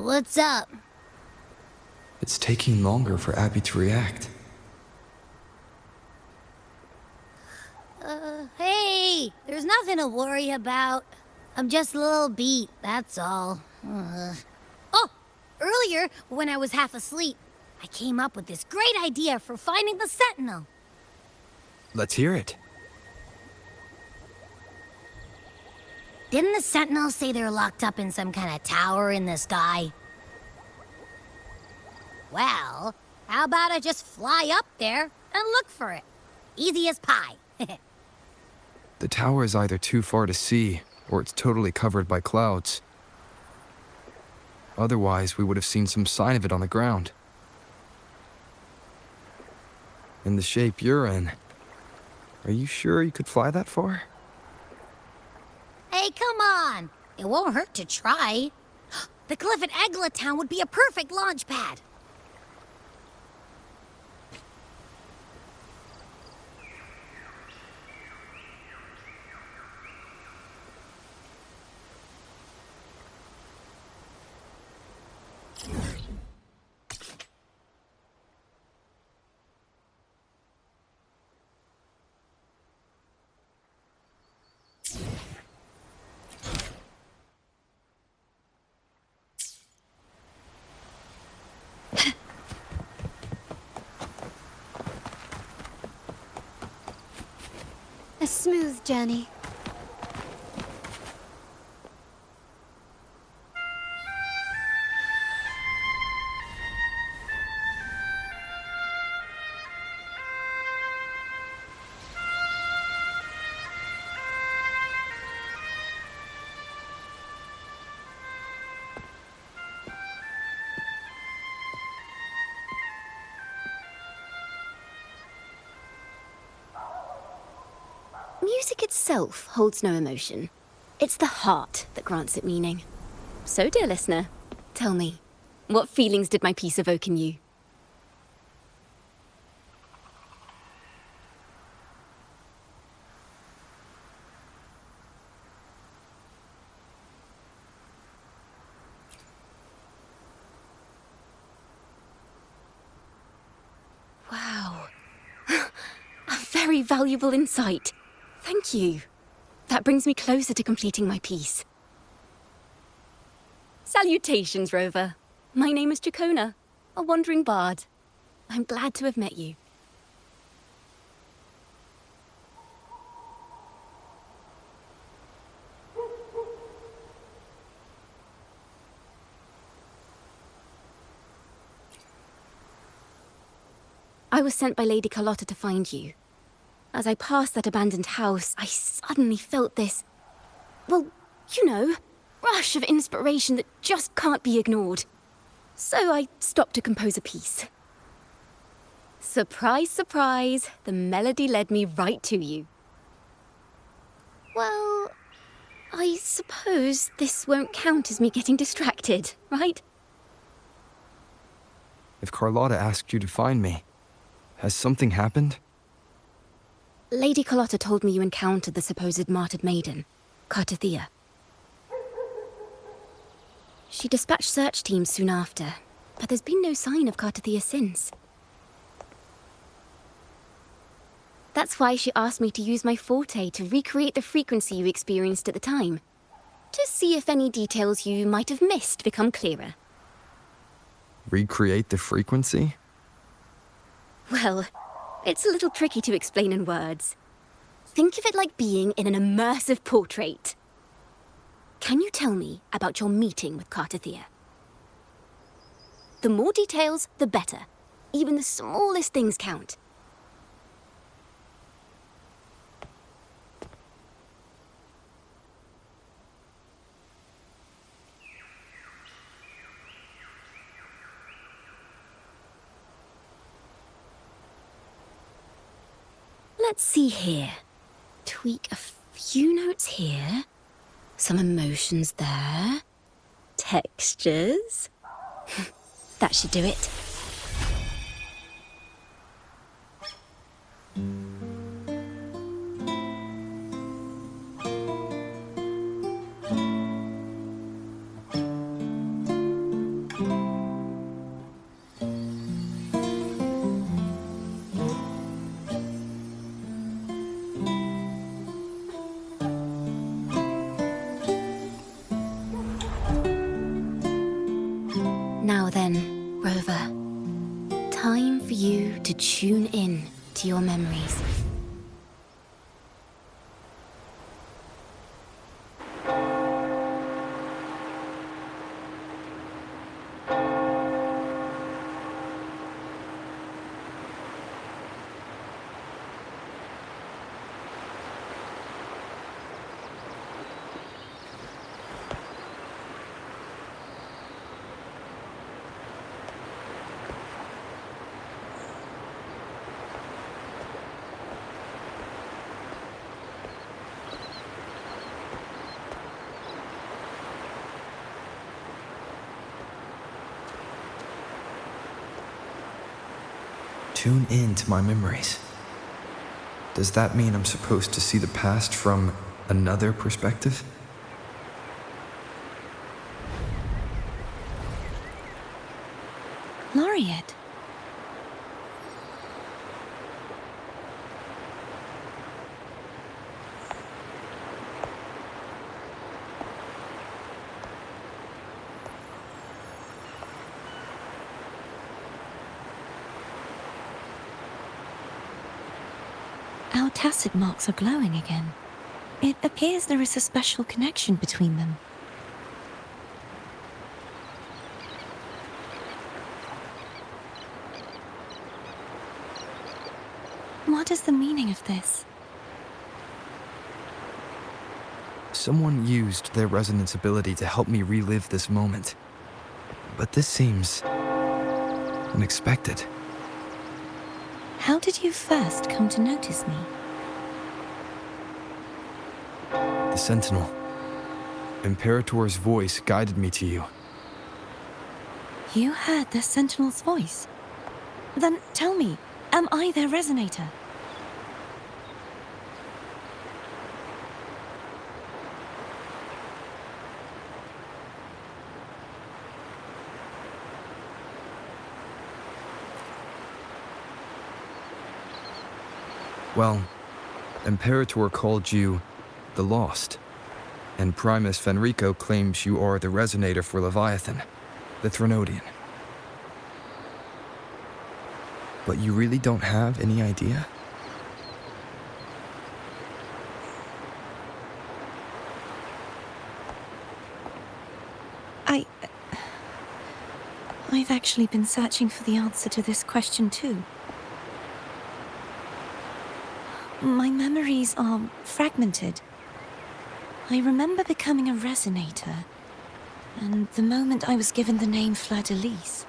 What's up? It's taking longer for Abby to react. Hey, there's nothing to worry about. I'm just a little beat, that's all. Oh, earlier, when I was half asleep, I came up with this great idea for finding the Sentinel. Let's hear it. Didn't the Sentinel say they're locked up in some kind of tower in the sky? Well, how about I just fly up there and look for it? Easy as pie. The tower is either too far to see, or it's totally covered by clouds. Otherwise, we would have seen some sign of it on the ground. In the shape you're in, are you sure you could fly that far? Hey, come on! It won't hurt to try. The cliff at Eglatown would be a perfect launch pad. A smooth journey. Music itself holds no emotion. It's the heart that grants it meaning. So, dear listener, tell me, what feelings did my piece evoke in you? Wow. A very valuable insight. Thank you. That brings me closer to completing my piece. Salutations, Rover. My name is Ciaccona, a wandering bard. I'm glad to have met you. I was sent by Lady Carlotta to find you. As I passed that abandoned house, I suddenly felt this, well, you know, rush of inspiration that just can't be ignored. So I stopped to compose a piece. Surprise, surprise, the melody led me right to you. Well, I suppose this won't count as me getting distracted, right? If Carlotta asked you to find me, has something happened? Lady Carlotta told me you encountered the supposed martyred maiden, Cartathea. She dispatched search teams soon after, but there's been no sign of Cartathea since. That's why she asked me to use my forte to recreate the frequency you experienced at the time, to see if any details you might have missed become clearer. Recreate the frequency? Well, it's a little tricky to explain in words. Think of it like being in an immersive portrait. Can you tell me about your meeting with Cartathea? The more details, the better. Even the smallest things count. Let's see here. Tweak a few notes here. Some emotions there. Textures. That should do it. to your memories. Tune in to my memories. Does that mean I'm supposed to see the past from another perspective? Laureate. Our tacit marks are glowing again. It appears there is a special connection between them. What is the meaning of this? Someone used their resonance ability to help me relive this moment. But this seems unexpected. How did you first come to notice me? The Sentinel. Imperator's voice guided me to you. You heard the Sentinel's voice? Then tell me, am I their resonator? Well, Imperator called you the Lost, and Primus Fenrico claims you are the resonator for Leviathan, the Threnodian. But you really don't have any idea? I've actually been searching for the answer to this question too. My memories are fragmented. I remember becoming a resonator, and the moment I was given the name Fleur-de-Lis.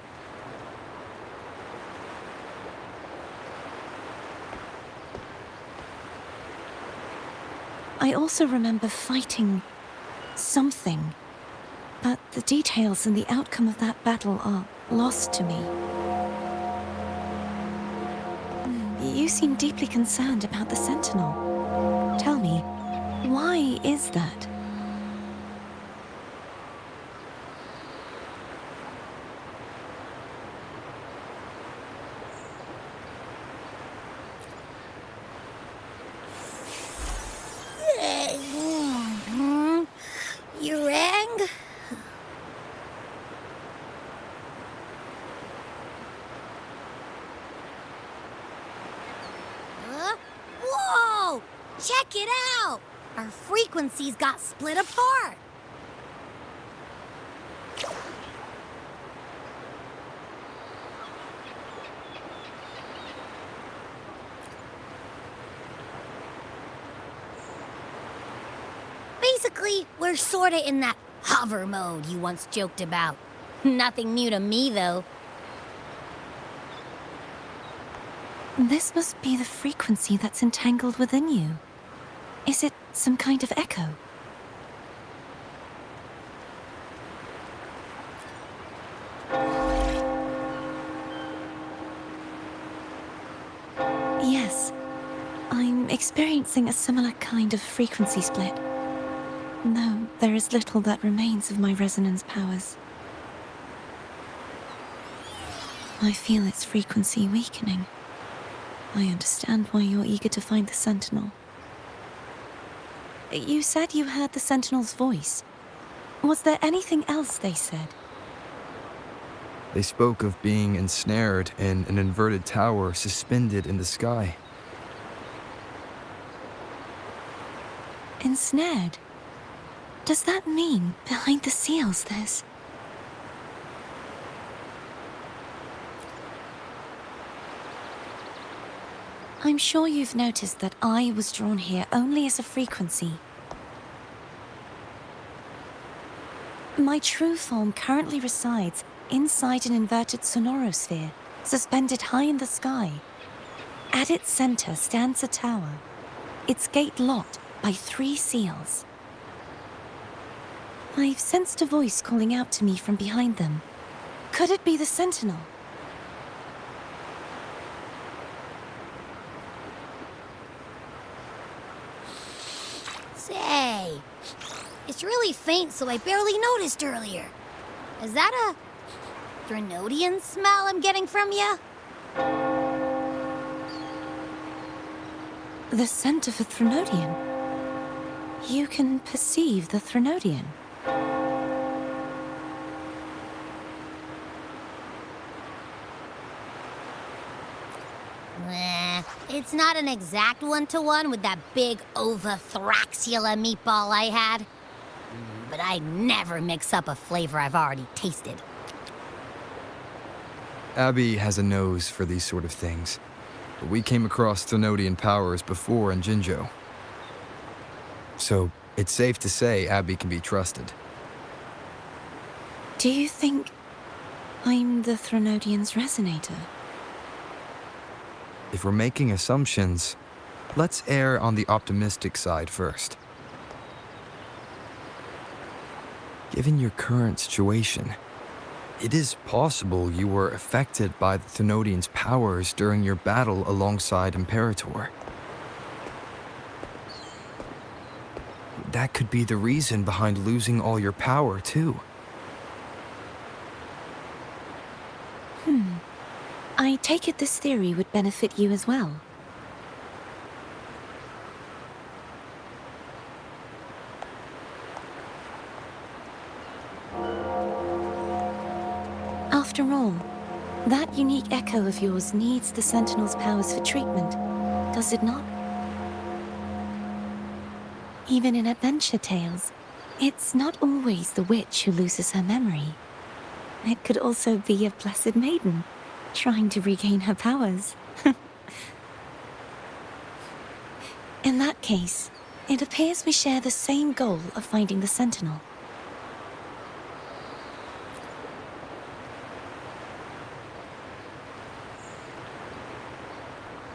I also remember fighting something, but the details and the outcome of that battle are lost to me. You seem deeply concerned about the Sentinel. Tell me, why is that? You rang? Whoa! Check it out! Our frequencies got split apart. Basically, we're sorta in that hover mode you once joked about. Nothing new to me, though. This must be the frequency that's entangled within you. Is it some kind of echo? Yes, I'm experiencing a similar kind of frequency split. Though there is little that remains of my resonance powers. I feel its frequency weakening. I understand why you're eager to find the Sentinel. You said you heard the Sentinel's voice. Was there anything else they said? They spoke of being ensnared in an inverted tower suspended in the sky. Ensnared? Does that mean behind the seals there's... I'm sure you've noticed that I was drawn here only as a frequency. My true form currently resides inside an inverted Sonosphere, suspended high in the sky. At its center stands a tower, its gate locked by 3 seals. I've sensed a voice calling out to me from behind them. Could it be the Sentinel? Say, it's really faint, so I barely noticed earlier. Is that a Threnodian smell I'm getting from you? The scent of a Threnodian. You can perceive the Threnodian. It's not an exact one-to-one with that big Ovathraxula meatball I had. But I never mix up a flavor I've already tasted. Abby has a nose for these sort of things. But we came across Threnodian powers before in Jinzhou. So it's safe to say Abby can be trusted. Do you think I'm the Threnodian's resonator? If we're making assumptions, let's err on the optimistic side first. Given your current situation, it is possible you were affected by the Threnodian's powers during your battle alongside Imperator. That could be the reason behind losing all your power, too. I take it this theory would benefit you as well. After all, that unique echo of yours needs the Sentinel's powers for treatment, does it not? Even in adventure tales, it's not always the witch who loses her memory. It could also be a blessed maiden, trying to regain her powers. In that case, it appears we share the same goal of finding the Sentinel.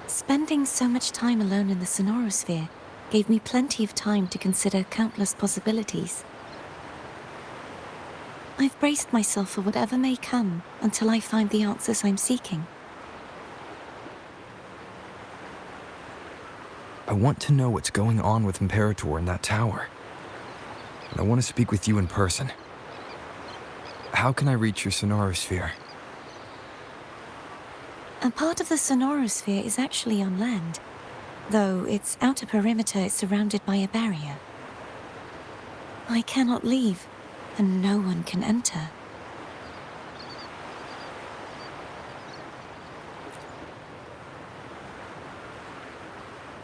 Spending so much time alone in the Sonosphere gave me plenty of time to consider countless possibilities. I've braced myself for whatever may come until I find the answers I'm seeking. I want to know what's going on with Imperator in that tower. And I want to speak with you in person. How can I reach your Sonosphere? A part of the Sonosphere is actually on land, though its outer perimeter is surrounded by a barrier. I cannot leave, and no one can enter.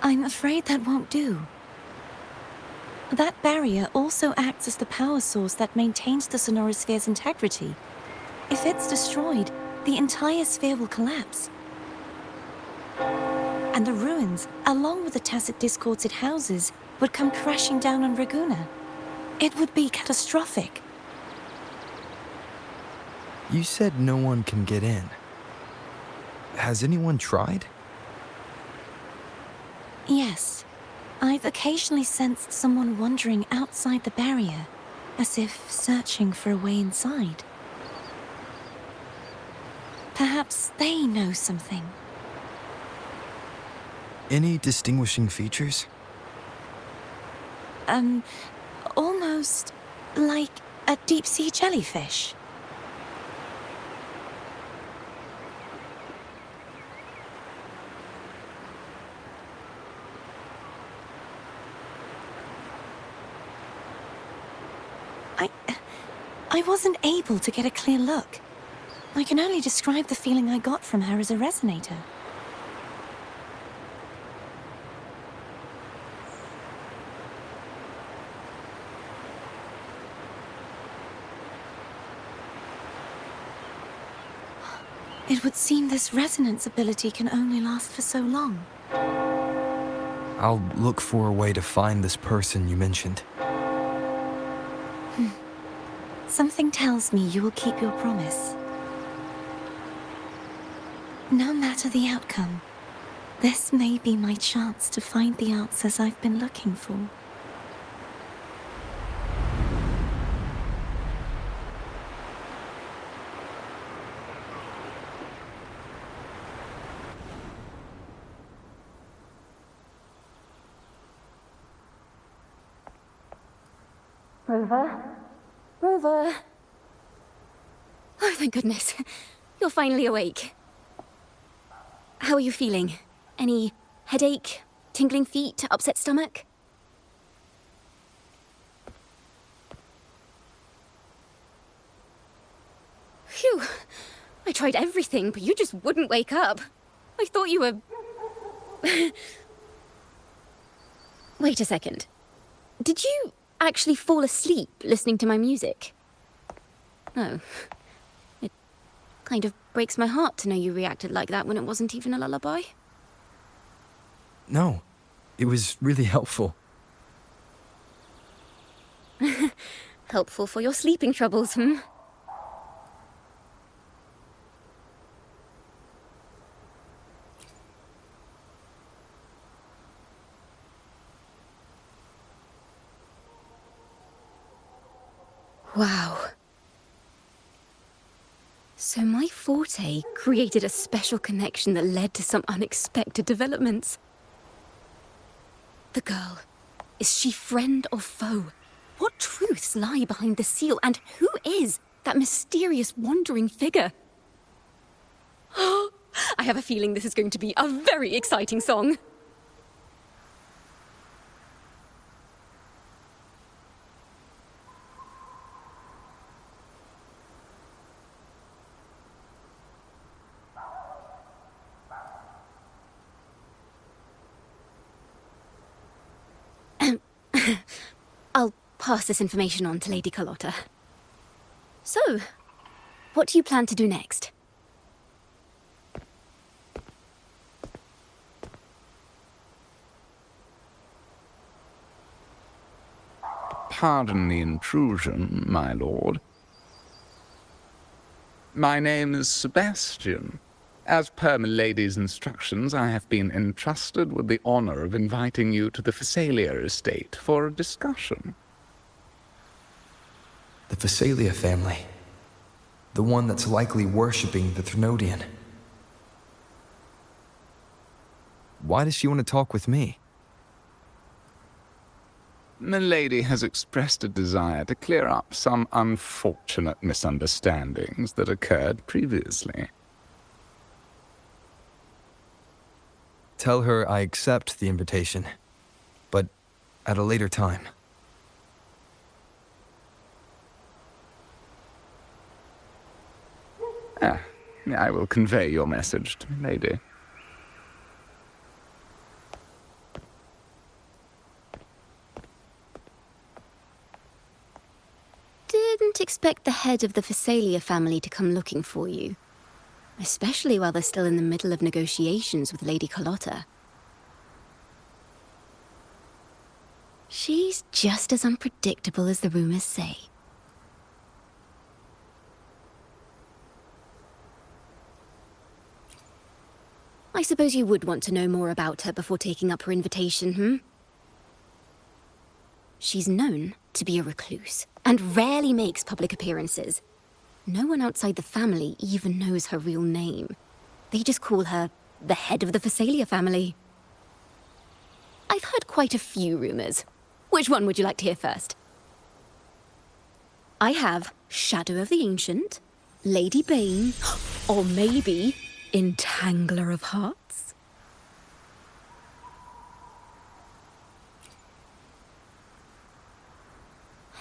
I'm afraid that won't do. That barrier also acts as the power source that maintains the Sonosphere's integrity. If it's destroyed, the entire sphere will collapse. And the ruins, along with the tacit discords it houses, would come crashing down on Raguna. It would be catastrophic. You said no one can get in. Has anyone tried? Yes. I've occasionally sensed someone wandering outside the barrier, as if searching for a way inside. Perhaps they know something. Any distinguishing features? Almost like a deep-sea jellyfish. I wasn't able to get a clear look. I can only describe the feeling I got from her as a resonator. It would seem this resonance ability can only last for so long. I'll look for a way to find this person you mentioned. Something tells me you will keep your promise. No matter the outcome, this may be my chance to find the answers I've been looking for. Rover? Rover? Oh, thank goodness. You're finally awake. How are you feeling? Any headache, tingling feet, upset stomach? Phew. I tried everything, but you just wouldn't wake up. I thought you were... Wait a second. Did you actually fall asleep listening to my music? Oh. It kind of breaks my heart to know you reacted like that when it wasn't even a lullaby. No, it was really helpful. Helpful for your sleeping troubles, hmm? Wow. So my forte created a special connection that led to some unexpected developments. The girl, is she friend or foe? What truths lie behind the seal, and who is that mysterious wandering figure? I have a feeling this is going to be a very exciting song. I'll pass this information on to Lady Carlotta. So, what do you plan to do next? Pardon the intrusion, my lord. My name is Sebastian. As per milady's instructions, I have been entrusted with the honor of inviting you to the Fisalia estate for a discussion. The Fisalia family. The one that's likely worshipping the Thrunodian. Why does she want to talk with me? Milady has expressed a desire to clear up some unfortunate misunderstandings that occurred previously. Tell her I accept the invitation, but at a later time. I will convey your message to Milady. Didn't expect the head of the Fisalia family to come looking for you. Especially while they're still in the middle of negotiations with Lady Carlotta. She's just as unpredictable as the rumors say. I suppose you would want to know more about her before taking up her invitation, hmm? She's known to be a recluse, and rarely makes public appearances. No one outside the family even knows her real name. They just call her the head of the Fisalia family. I've heard quite a few rumors. Which one would you like to hear first? I have Shadow of the Ancient, Lady Bane, or maybe Entangler of Hearts.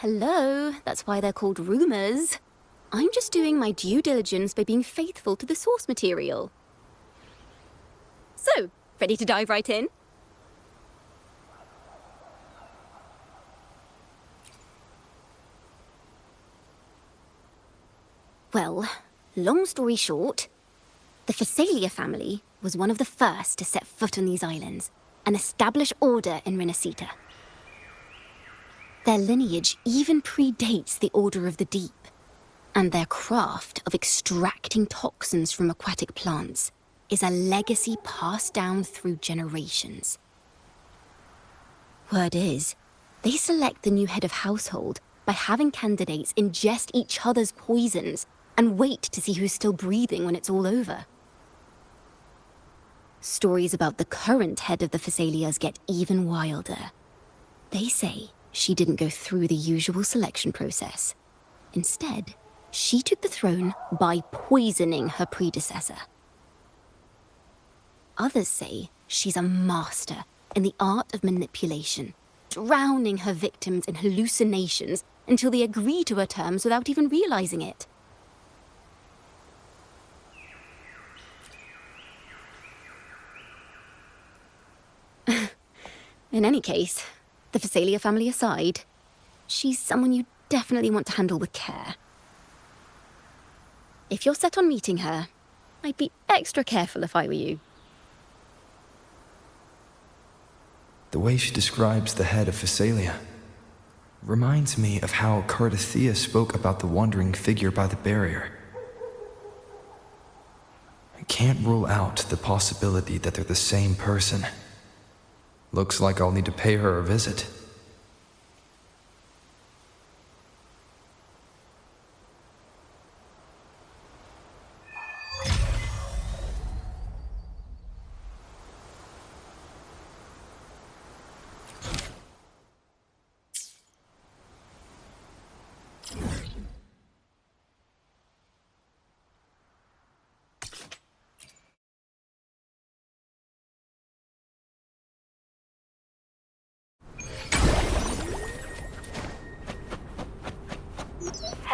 Hello, that's why they're called rumors. I'm just doing my due diligence by being faithful to the source material. So, ready to dive right in? Well, long story short, the Fisalia family was one of the first to set foot on these islands and establish order in Renacita. Their lineage even predates the Order of the Deep, and their craft of extracting toxins from aquatic plants is a legacy passed down through generations. Word is, they select the new head of household by having candidates ingest each other's poisons and wait to see who's still breathing when it's all over. Stories about the current head of the Fisalias get even wilder. They say she didn't go through the usual selection process. Instead, she took the throne by poisoning her predecessor. Others say she's a master in the art of manipulation, drowning her victims in hallucinations until they agree to her terms without even realizing it. In any case, the Fisalia family aside, she's someone you definitely want to handle with care. If you're set on meeting her, I'd be extra careful if I were you. The way she describes the head of Fisalia reminds me of how Cardathea spoke about the wandering figure by the barrier. I can't rule out the possibility that they're the same person. Looks like I'll need to pay her a visit.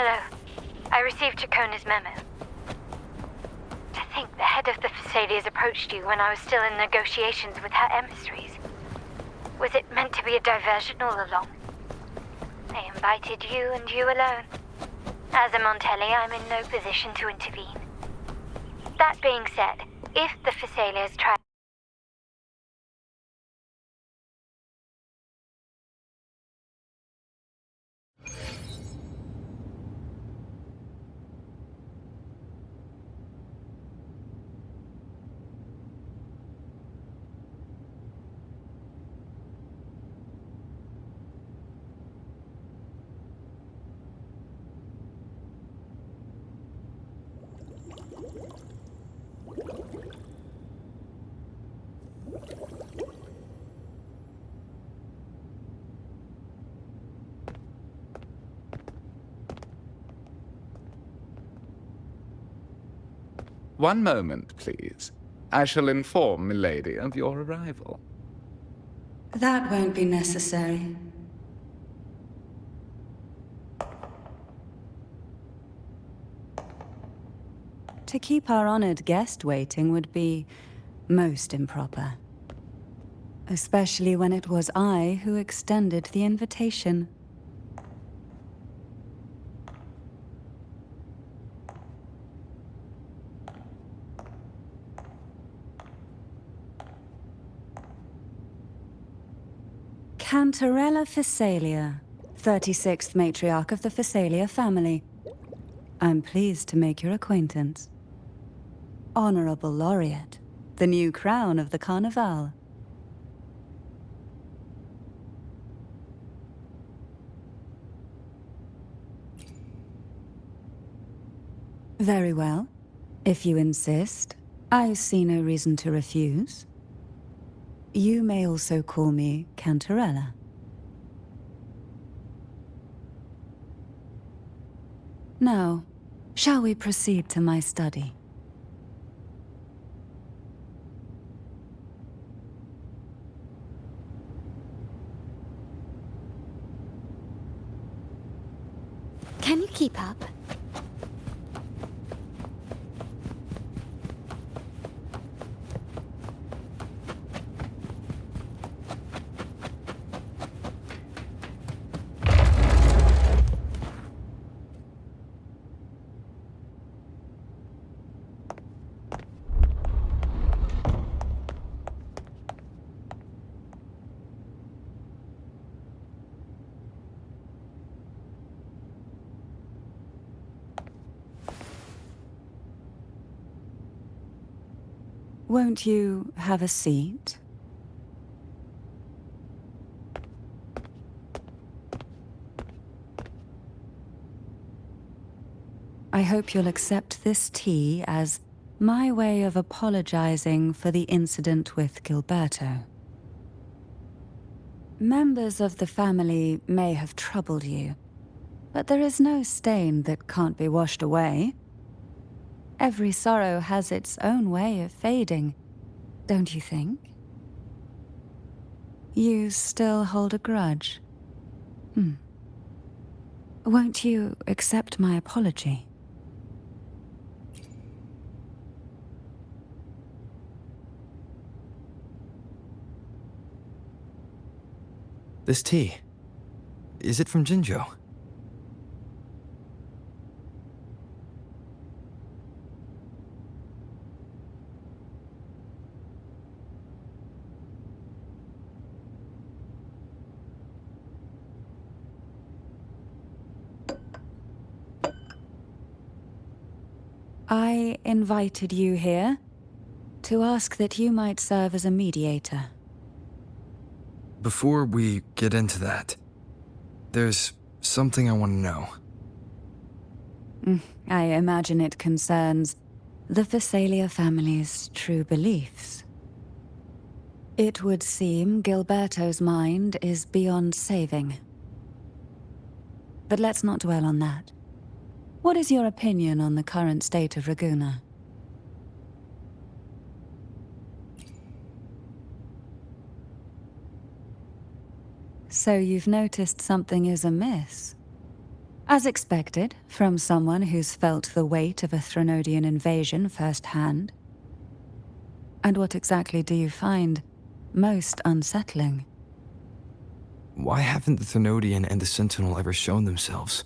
Hello. I received Ciaccona's memo. To think the head of the Fisalias approached you when I was still in negotiations with her emissaries. Was it meant to be a diversion all along? They invited you and you alone. As a Montelli, I'm in no position to intervene. That being said, if the Fisalias try... One moment, please. I shall inform Milady of your arrival. That won't be necessary. To keep our honored guest waiting would be most improper. Especially when it was I who extended the invitation. Cantarella Fisalia, 36th matriarch of the Fisalia family. I'm pleased to make your acquaintance. Honorable Laureate, the new crown of the Carnival. Very well. If you insist, I see no reason to refuse. You may also call me Cantarella. Now, shall we proceed to my study? Can you keep up? Won't you have a seat? I hope you'll accept this tea as my way of apologizing for the incident with Gilberto. Members of the family may have troubled you, but there is no stain that can't be washed away. Every sorrow has its own way of fading, don't you think? You still hold a grudge? Won't you accept my apology? This tea, is it from Jinjo? I invited you here to ask that you might serve as a mediator. Before we get into that, there's something I want to know. I imagine it concerns the Fisalia family's true beliefs. It would seem Gilberto's mind is beyond saving. But let's not dwell on that. What is your opinion on the current state of Raguna? So you've noticed something is amiss? As expected, from someone who's felt the weight of a Threnodian invasion firsthand. And what exactly do you find most unsettling? Why haven't the Threnodian and the Sentinel ever shown themselves?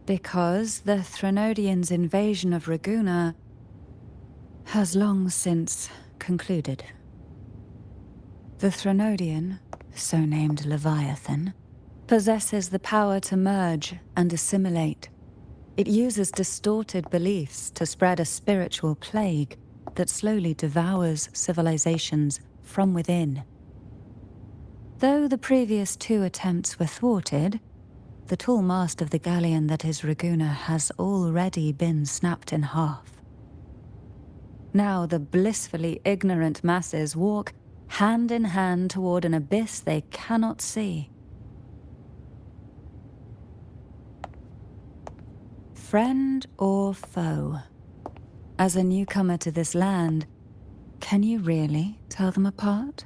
Because the Threnodians' invasion of Raguna has long since concluded. The Threnodian, so named Leviathan, possesses the power to merge and assimilate. It uses distorted beliefs to spread a spiritual plague that slowly devours civilizations from within. Though the previous 2 attempts were thwarted, the tall mast of the galleon that is Raguna has already been snapped in half. Now the blissfully ignorant masses walk hand in hand toward an abyss they cannot see. Friend or foe? As a newcomer to this land, can you really tell them apart?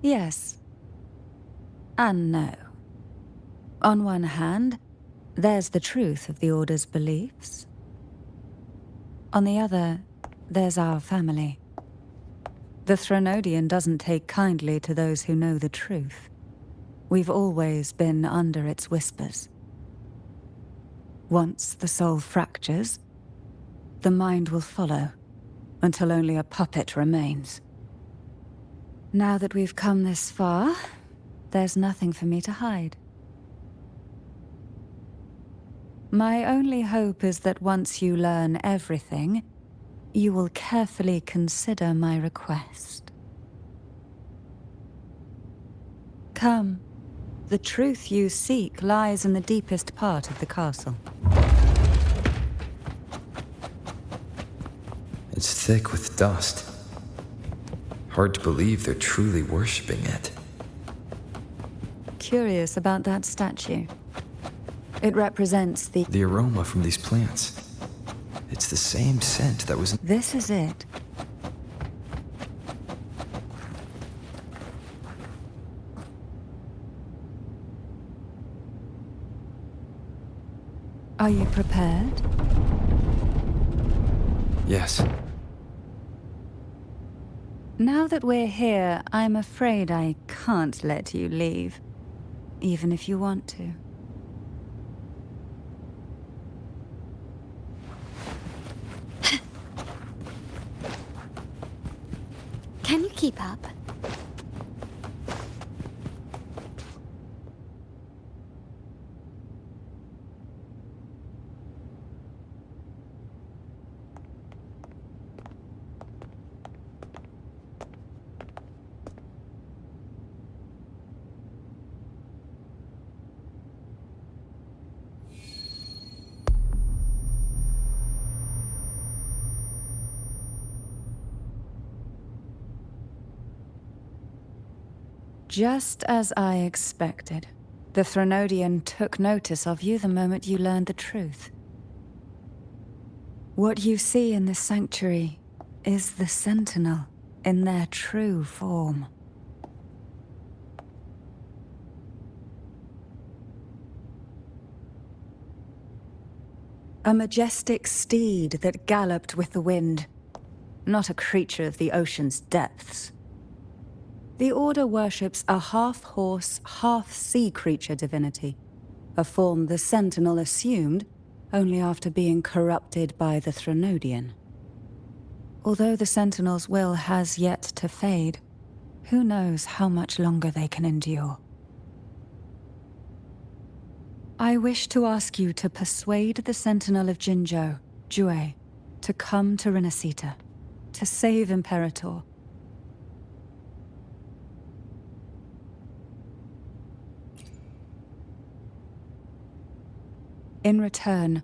Yes. And no. On one hand, there's the truth of the Order's beliefs. On the other, there's our family. The Threnodian doesn't take kindly to those who know the truth. We've always been under its whispers. Once the soul fractures, the mind will follow, until only a puppet remains. Now that we've come this far, there's nothing for me to hide. My only hope is that once you learn everything, you will carefully consider my request. Come. The truth you seek lies in the deepest part of the castle. It's thick with dust. Hard to believe they're truly worshipping it. Curious about that statue. It represents The aroma from these plants. It's the same scent that was... This is it. Are you prepared? Yes. Now that we're here, I'm afraid I can't let you leave, even if you want to. Can you keep up? Just as I expected, the Threnodian took notice of you the moment you learned the truth. What you see in this sanctuary is the Sentinel in their true form. A majestic steed that galloped with the wind, not a creature of the ocean's depths. The Order worships a half-horse, half-sea creature divinity, a form the Sentinel assumed only after being corrupted by the Threnodian. Although the Sentinel's will has yet to fade, who knows how much longer they can endure. I wish to ask you to persuade the Sentinel of Jinzhou, Jue, to come to Renacita, to save Imperator. In return,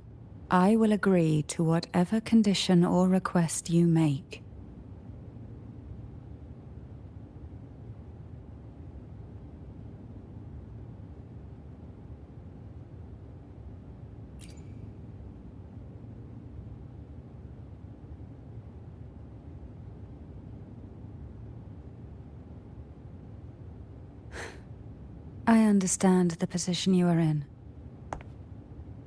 I will agree to whatever condition or request you make. I understand the position you are in.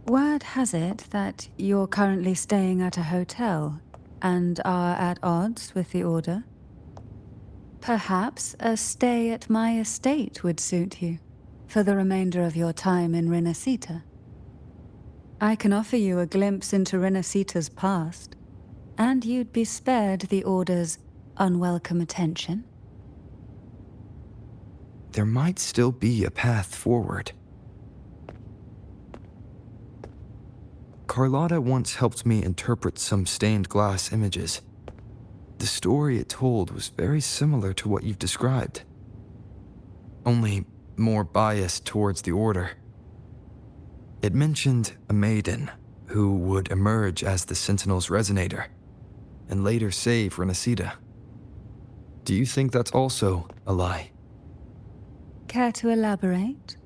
Word has it that you're currently staying at a hotel and are at odds with the Order. Perhaps a stay at my estate would suit you for the remainder of your time in Renacita. I can offer you a glimpse into Renacita's past, and you'd be spared the Order's unwelcome attention. There might still be a path forward. Carlotta once helped me interpret some stained glass images. The story it told was very similar to what you've described, only more biased towards the Order. It mentioned a maiden who would emerge as the Sentinel's resonator and later save Renacita. Do you think that's also a lie? Care to elaborate?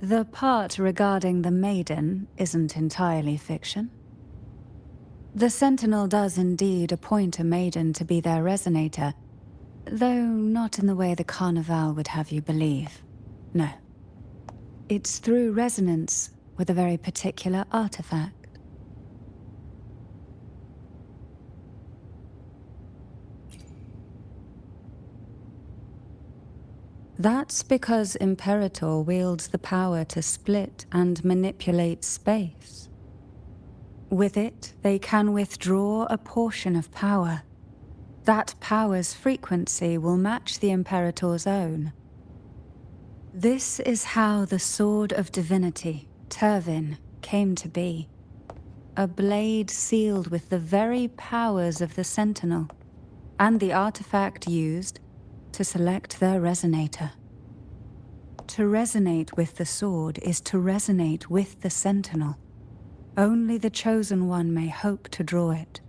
The part regarding the maiden isn't entirely fiction. The Sentinel does indeed appoint a maiden to be their resonator, though not in the way the Carnival would have you believe. No. It's through resonance with a very particular artifact. That's because Imperator wields the power to split and manipulate space. With it, they can withdraw a portion of power. That power's frequency will match the Imperator's own. This is how the Sword of Divinity, Turvin, came to be. A blade sealed with the very powers of the Sentinel, and the artifact used to select their resonator. To resonate with the sword is to resonate with the Sentinel. Only the Chosen One may hope to draw it.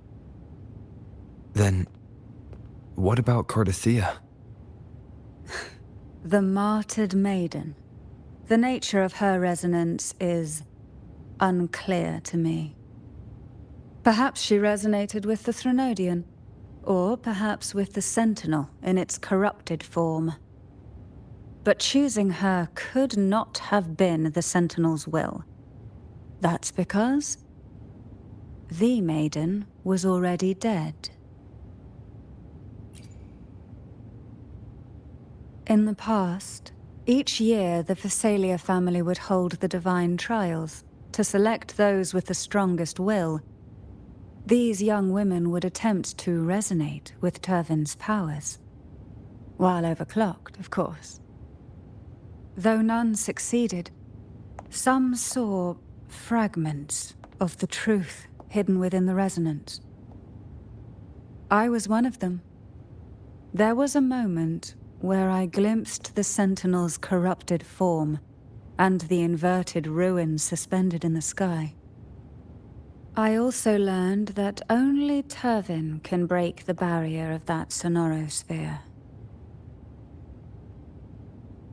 Then, what about Cardathea? The martyred maiden. The nature of her resonance is unclear to me. Perhaps she resonated with the Threnodian, or perhaps with the Sentinel in its corrupted form. But choosing her could not have been the Sentinel's will. That's because the maiden was already dead. In the past, each year the Fisalia family would hold the divine trials to select those with the strongest will. These young women would attempt to resonate with Turvin's powers. While overclocked, of course. Though none succeeded, some saw fragments of the truth hidden within the resonance. I was one of them. There was a moment where I glimpsed the Sentinel's corrupted form and the inverted ruins suspended in the sky. I also learned that only Turvin can break the barrier of that Sonosphere.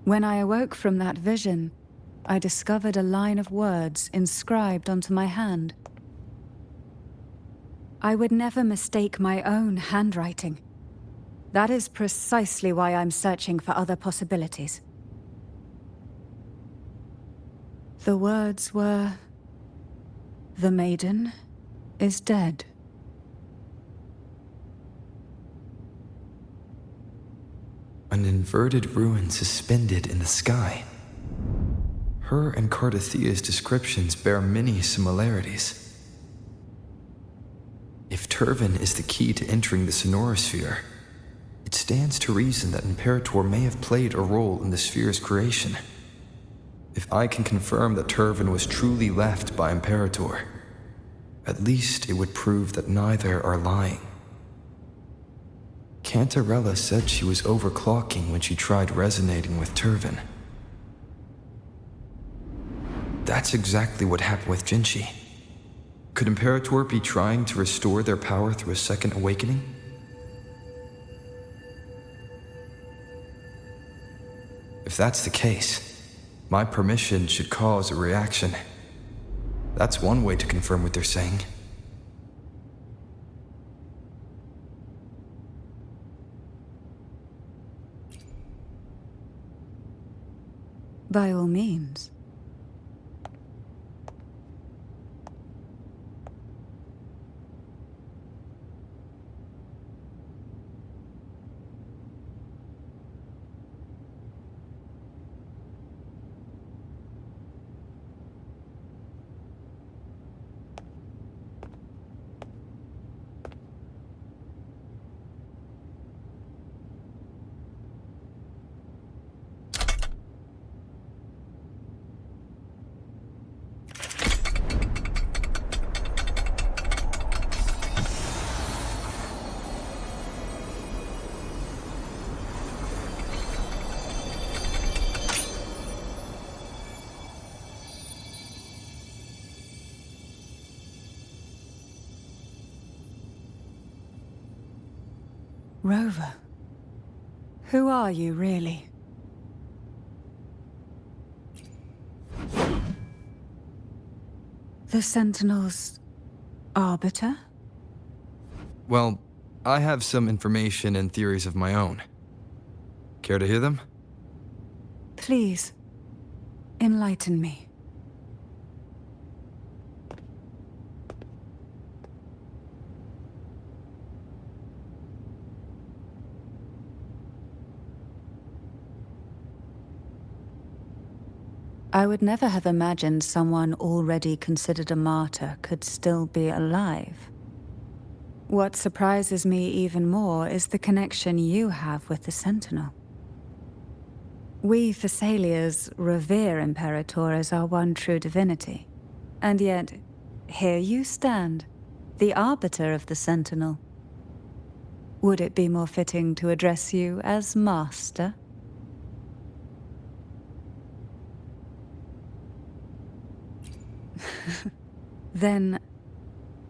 When I awoke from that vision, I discovered a line of words inscribed onto my hand. I would never mistake my own handwriting. That is precisely why I'm searching for other possibilities. The words were, "The maiden is dead." An inverted ruin suspended in the sky. Her and Cardathia's descriptions bear many similarities. If Turvin is the key to entering the Sonosphere, it stands to reason that Imperator may have played a role in the sphere's creation. If I can confirm that Turvin was truly left by Imperator, at least it would prove that neither are lying. Cantarella said she was overclocking when she tried resonating with Turvin. That's exactly what happened with Jinchi. Could Imperator be trying to restore their power through a second awakening? If that's the case, my permission should cause a reaction. That's one way to confirm what they're saying. By all means. Rover, who are you really? The Sentinel's Arbiter? Well, I have some information and theories of my own. Care to hear them? Please, enlighten me. I would never have imagined someone already considered a martyr could still be alive. What surprises me even more is the connection you have with the Sentinel. We Fisalias revere Imperator as our one true divinity. And yet, here you stand, the Arbiter of the Sentinel. Would it be more fitting to address you as Master? Then,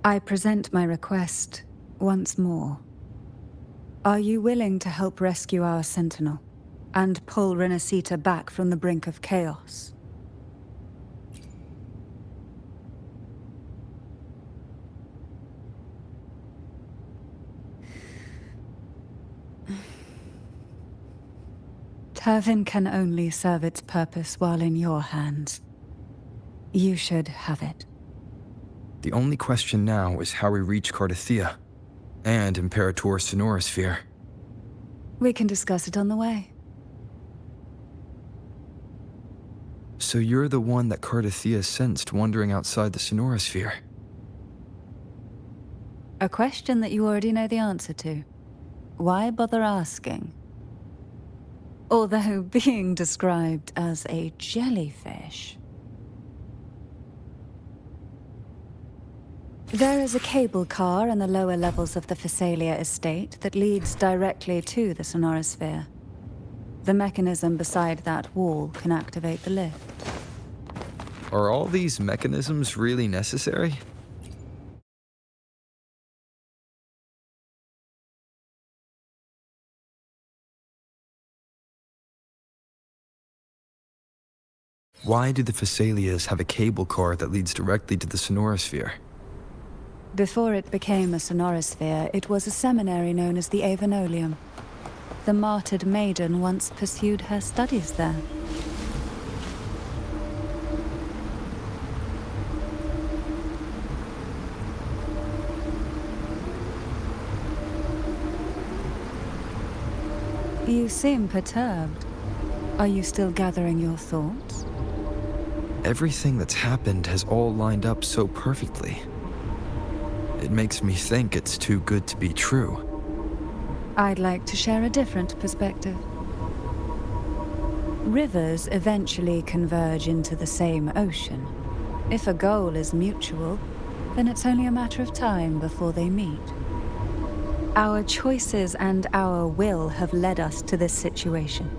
I present my request once more. Are you willing to help rescue our Sentinel and pull Renacita back from the brink of chaos? Turvin can only serve its purpose while in your hands. You should have it. The only question now is how we reach Cardathia and Imperator's Sonosphere. We can discuss it on the way. So you're the one that Cardathia sensed wandering outside the Sonosphere? A question that you already know the answer to. Why bother asking? Although being described as a jellyfish. There is a cable car in the lower levels of the Fisalia estate that leads directly to the Sonosphere. The mechanism beside that wall can activate the lift. Are all these mechanisms really necessary? Why do the Fisalias have a cable car that leads directly to the Sonosphere? Before it became a Sonosphere, it was a seminary known as the Avinoleum. The martyred maiden once pursued her studies there. You seem perturbed. Are you still gathering your thoughts? Everything that's happened has all lined up so perfectly. It makes me think it's too good to be true. I'd like to share a different perspective. Rivers eventually converge into the same ocean. If a goal is mutual, then it's only a matter of time before they meet. Our choices and our will have led us to this situation,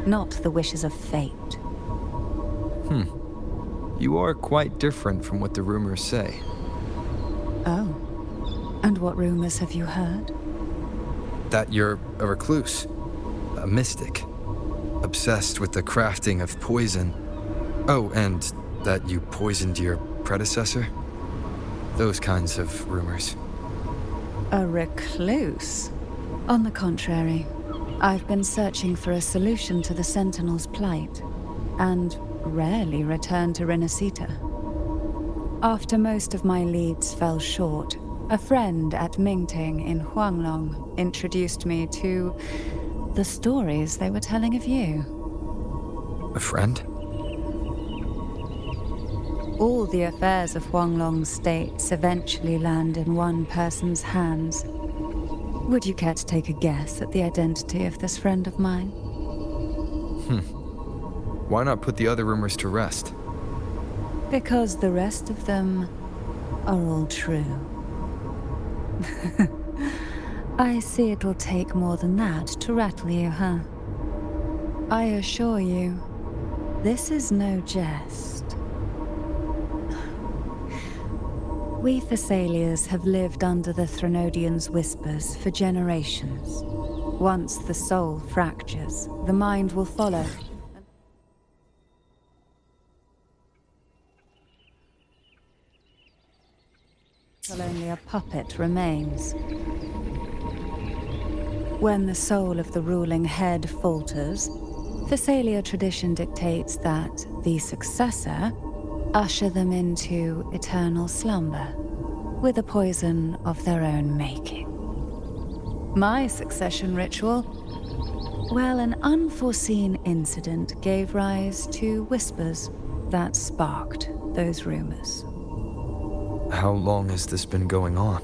not the wishes of fate. You are quite different from what the rumors say. Oh. And what rumors have you heard? That you're a recluse, a mystic, obsessed with the crafting of poison. Oh, and that you poisoned your predecessor? Those kinds of rumors. A recluse? On the contrary, I've been searching for a solution to the Sentinel's plight, and rarely return to Renacita. After most of my leads fell short, a friend at Mingting in Huanglong introduced me to the stories they were telling of you. A friend? All the affairs of Huanglong states eventually land in one person's hands. Would you care to take a guess at the identity of this friend of mine? Why not put the other rumors to rest? Because the rest of them are all true. I see it'll take more than that to rattle you, huh? I assure you, this is no jest. We Fisalias have lived under the Threnodians' whispers for generations. Once the soul fractures, the mind will follow. Till only a puppet remains. When the soul of the ruling head falters, Fisalia tradition dictates that the successor usher them into eternal slumber, with a poison of their own making. My succession ritual, well, an unforeseen incident gave rise to whispers that sparked those rumors. How long has this been going on?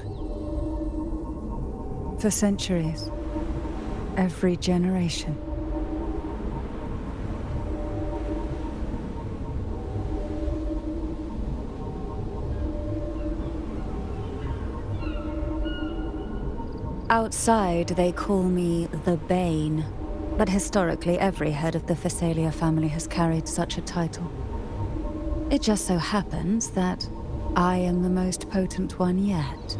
For centuries. Every generation. Outside, they call me the Bane, but historically every head of the Fisalia family has carried such a title. It just so happens that I am the most potent one yet.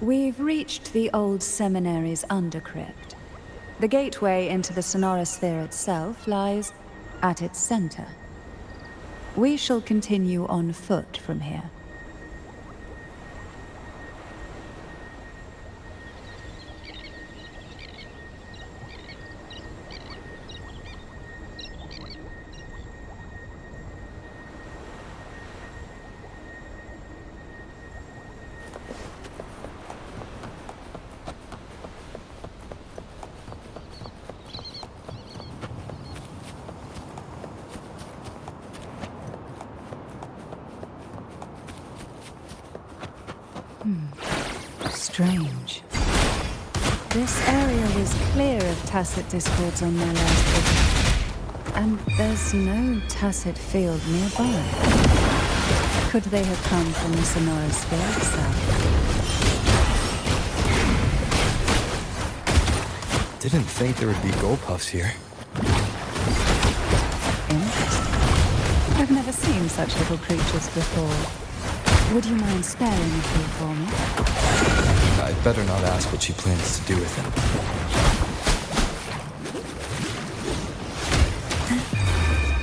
We've reached the old seminary's undercrypt. The gateway into the Sonosphere itself lies at its center. We shall continue on foot from here. Strange. This area was clear of tacit discords on my last visit, and there's no tacit field nearby. Could they have come from the Sonosphere itself? Didn't think there would be gold puffs here. Interesting. I've never seen such little creatures before. Would you mind sparing a few for me? I'd better not ask what she plans to do with them.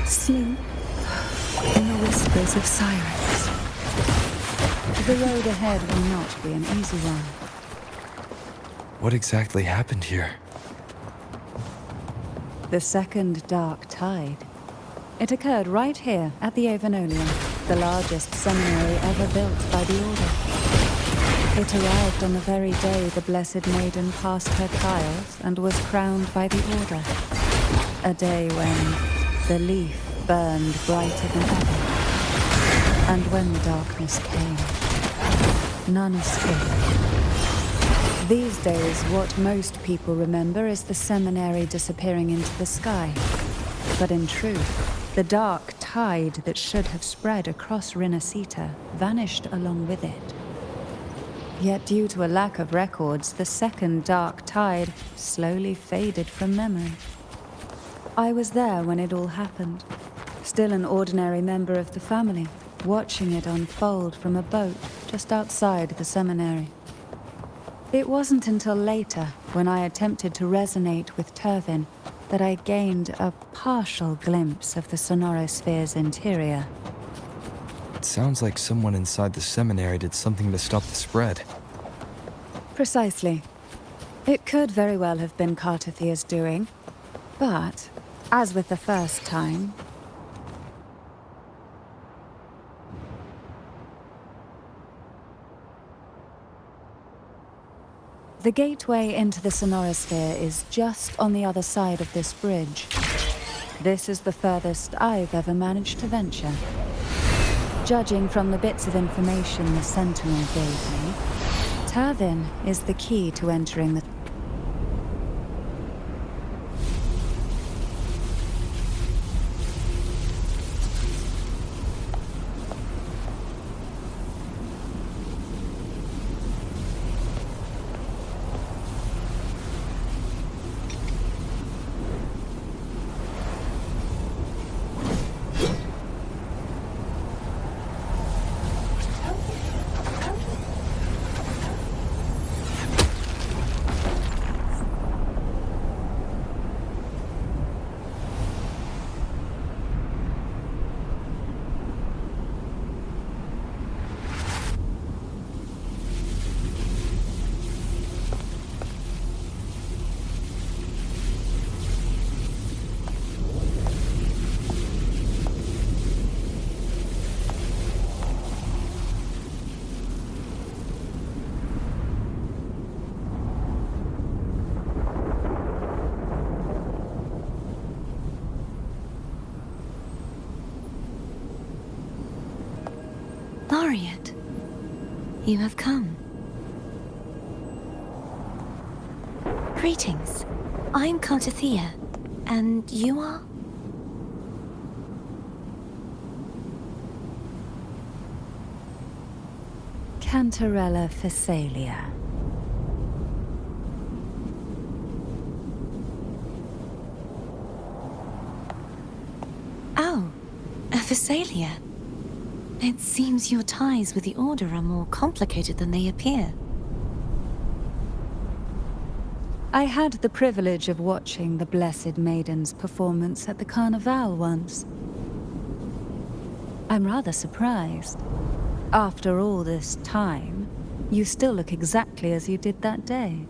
Sleep in the whispers of sirens. The road ahead will not be an easy one. What exactly happened here? The second dark tide. It occurred right here at the Avinoleum, the largest seminary ever built by the Order. It arrived on the very day the Blessed Maiden passed her trials and was crowned by the Order. A day when the leaf burned brighter than ever. And when the darkness came, none escaped. These days, what most people remember is the seminary disappearing into the sky. But in truth, the dark tide that should have spread across Rinascita vanished along with it. Yet due to a lack of records, the second dark tide slowly faded from memory. I was there when it all happened, still an ordinary member of the family, watching it unfold from a boat just outside the seminary. It wasn't until later, when I attempted to resonate with Turvin, that I gained a partial glimpse of the Sonosphere's interior. It sounds like someone inside the seminary did something to stop the spread. Precisely. It could very well have been Cartathia's doing, but, as with the first time, the gateway into the Sonosphere is just on the other side of this bridge. This is the furthest I've ever managed to venture. Judging from the bits of information the Sentinel gave me, Turvin is the key to entering the... Laureate, you have come. Greetings. I'm Cartathea, and you are? Cantarella Fisalia. Oh, a Fisalia. It seems your ties with the Order are more complicated than they appear. I had the privilege of watching the Blessed Maiden's performance at the Carnival once. I'm rather surprised. After all this time, you still look exactly as you did that day.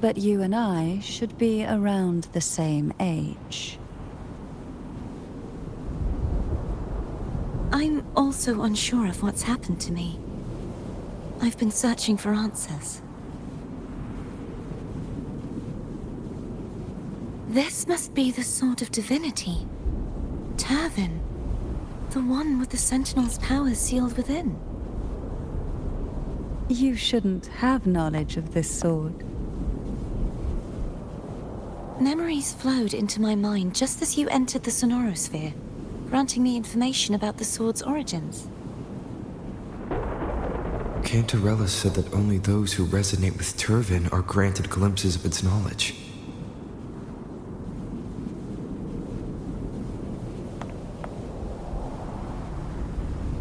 But you and I should be around the same age. I'm also unsure of what's happened to me. I've been searching for answers. This must be the Sword of Divinity. Turvin. The one with the Sentinel's powers sealed within. You shouldn't have knowledge of this sword. Memories flowed into my mind just as you entered the Sonosphere, granting me information about the sword's origins. Cantarella said that only those who resonate with Turvin are granted glimpses of its knowledge.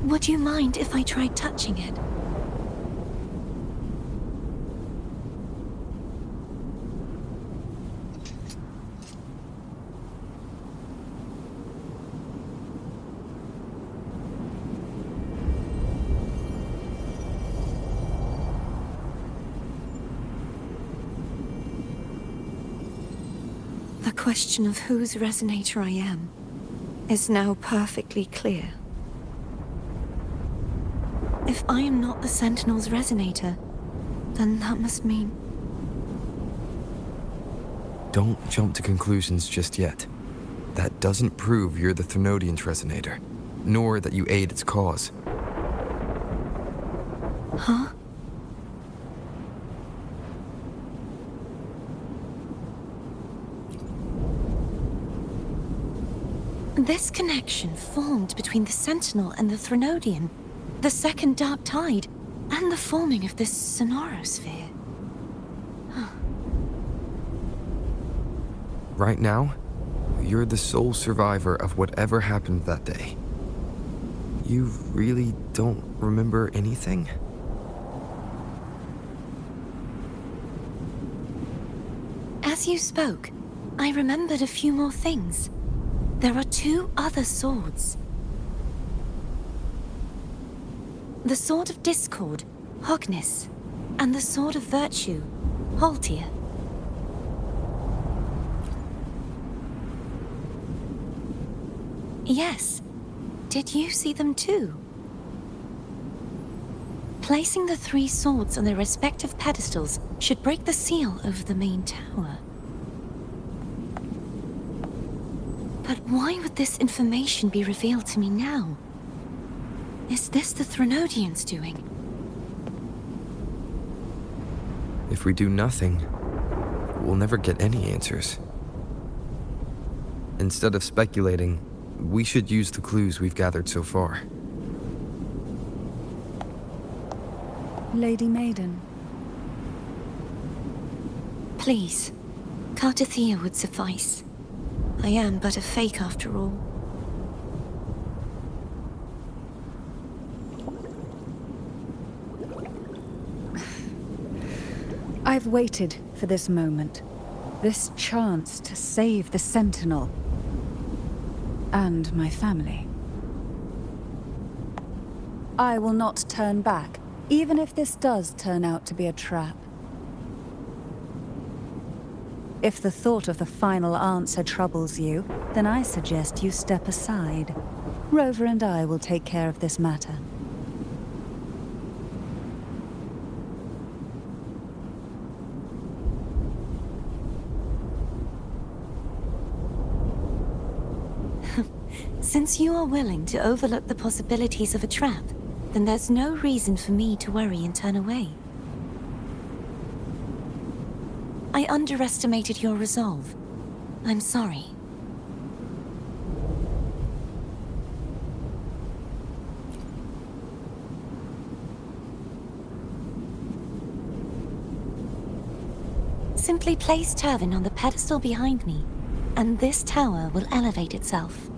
Would you mind if I tried touching it? The question of whose resonator I am is now perfectly clear. If I am not the Sentinel's resonator, then that must mean... Don't jump to conclusions just yet. That doesn't prove you're the Thermodian's resonator, nor that you aid its cause. Huh? This connection formed between the Sentinel and the Thermodian, the second Dark Tide, and the forming of this Sonosphere. Right now, you're the sole survivor of whatever happened that day. You really don't remember anything? As you spoke, I remembered a few more things. There are two other swords. The Sword of Discord, Hognis, and the Sword of Virtue, Haltia. Yes. Did you see them too? Placing the three swords on their respective pedestals should break the seal over the main tower. But why would this information be revealed to me now? Is this the Thermodian's doing? If we do nothing, we'll never get any answers. Instead of speculating, we should use the clues we've gathered so far. Lady Maiden. Please, Cartathea would suffice. I am but a fake after all. I've waited for this moment. This chance to save the Sentinel. And my family. I will not turn back, even if this does turn out to be a trap. If the thought of the final answer troubles you, then I suggest you step aside. Rover and I will take care of this matter. Since you are willing to overlook the possibilities of a trap, then there's no reason for me to worry and turn away. I underestimated your resolve. I'm sorry. Simply place Turvin on the pedestal behind me, and this tower will elevate itself.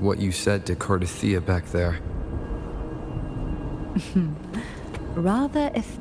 What you said to Cartathea back there. Rather if...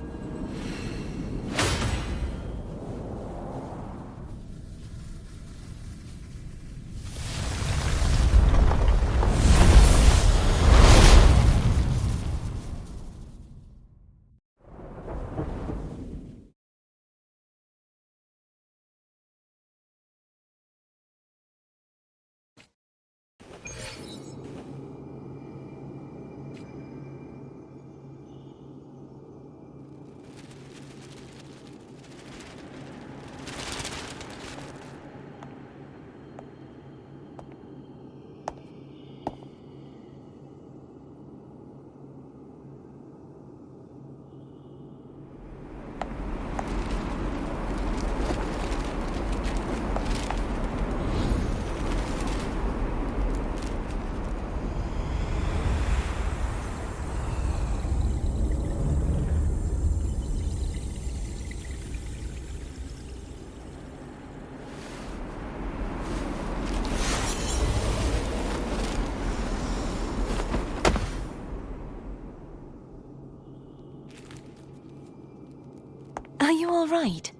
you all right?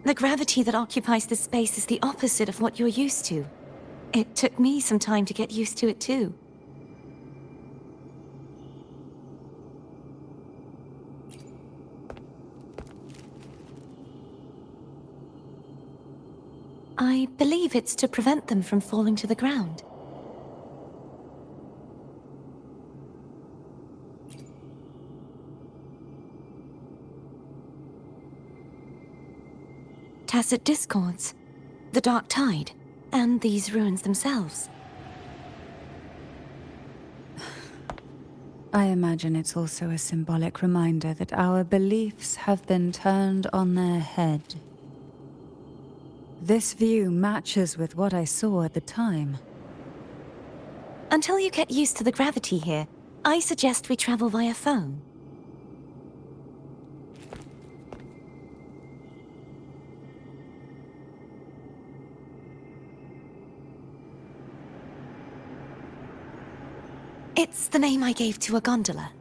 The gravity that occupies this space is the opposite of what you're used to. It took me some time to get used to it too. I believe it's to prevent them from falling to the ground. Tacit discords, the dark tide, and these ruins themselves. I imagine it's also a symbolic reminder that our beliefs have been turned on their head. This view matches with what I saw at the time. Until you get used to the gravity here, I suggest we travel via phone. It's the name I gave to a gondola.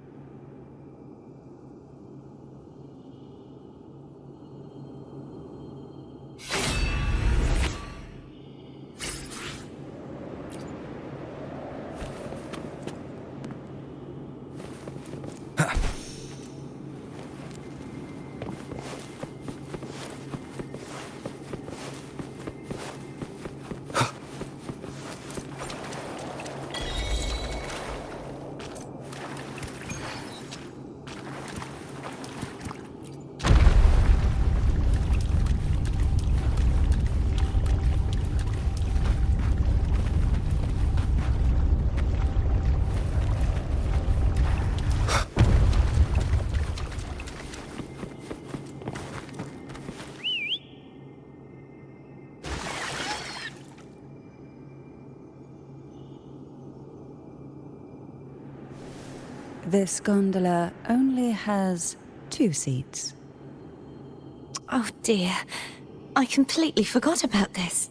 This gondola only has 2 seats. Oh dear, I completely forgot about this.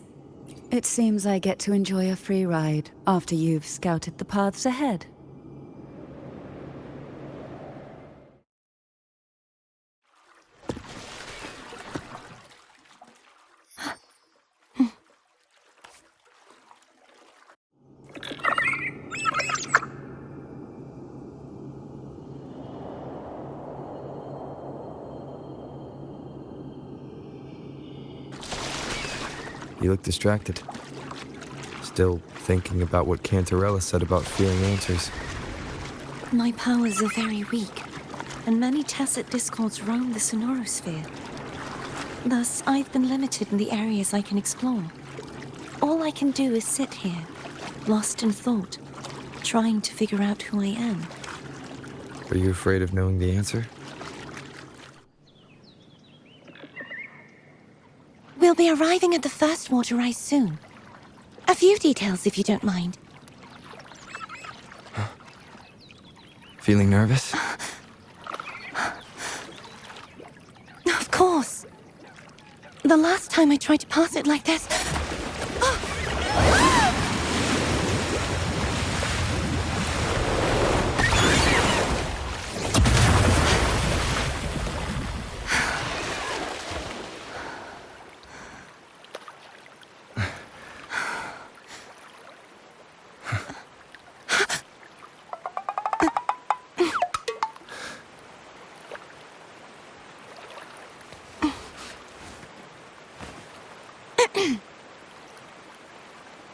It seems I get to enjoy a free ride after you've scouted the paths ahead. You look distracted. Still thinking about what Cantarella said about fearing answers. My powers are very weak, and many tacit discords roam the Sonosphere. Thus, I've been limited in the areas I can explore. All I can do is sit here, lost in thought, trying to figure out who I am. Are you afraid of knowing the answer? We'll be arriving at the first Waterway soon. A few details, if you don't mind. Feeling nervous? Of course. The last time I tried to pass it like this...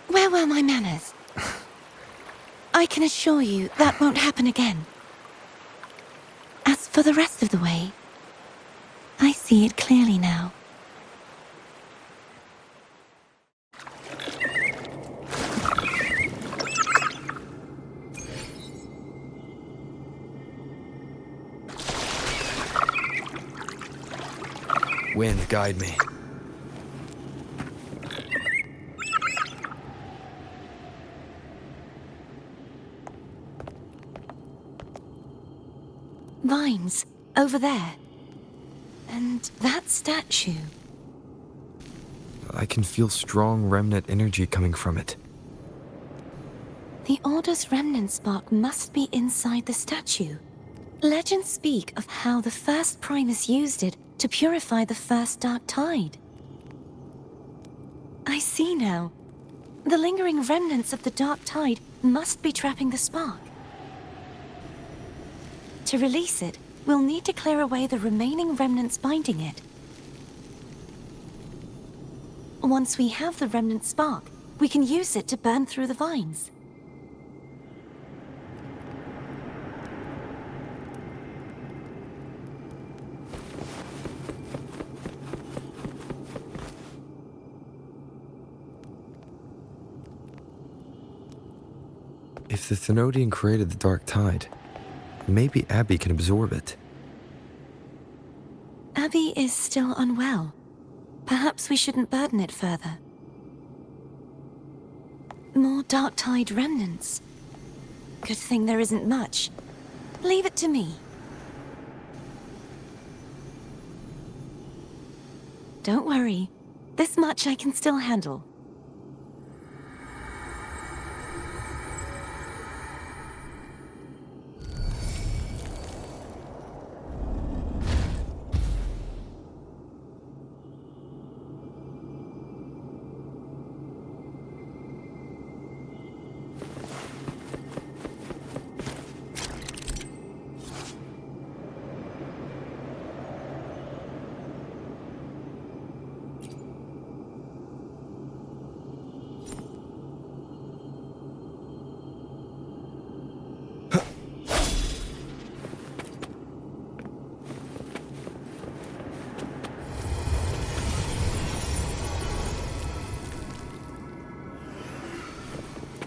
Where were my manners? I can assure you that won't happen again. As for the rest of the way, I see it clearly now. Wind, guide me. Vines, over there. And that statue. I can feel strong remnant energy coming from it. The Order's remnant spark must be inside the statue. Legends speak of how the first Primus used it to purify the first dark tide. I see now. The lingering remnants of the dark tide must be trapping the spark. To release it, we'll need to clear away the remaining remnants binding it. Once we have the remnant spark, we can use it to burn through the vines. If the Thenodian created the dark tide, maybe Abby can absorb it. Abby is still unwell. Perhaps we shouldn't burden it further. More dark tide remnants. Good thing there isn't much. Leave it to me. Don't worry. This much I can still handle.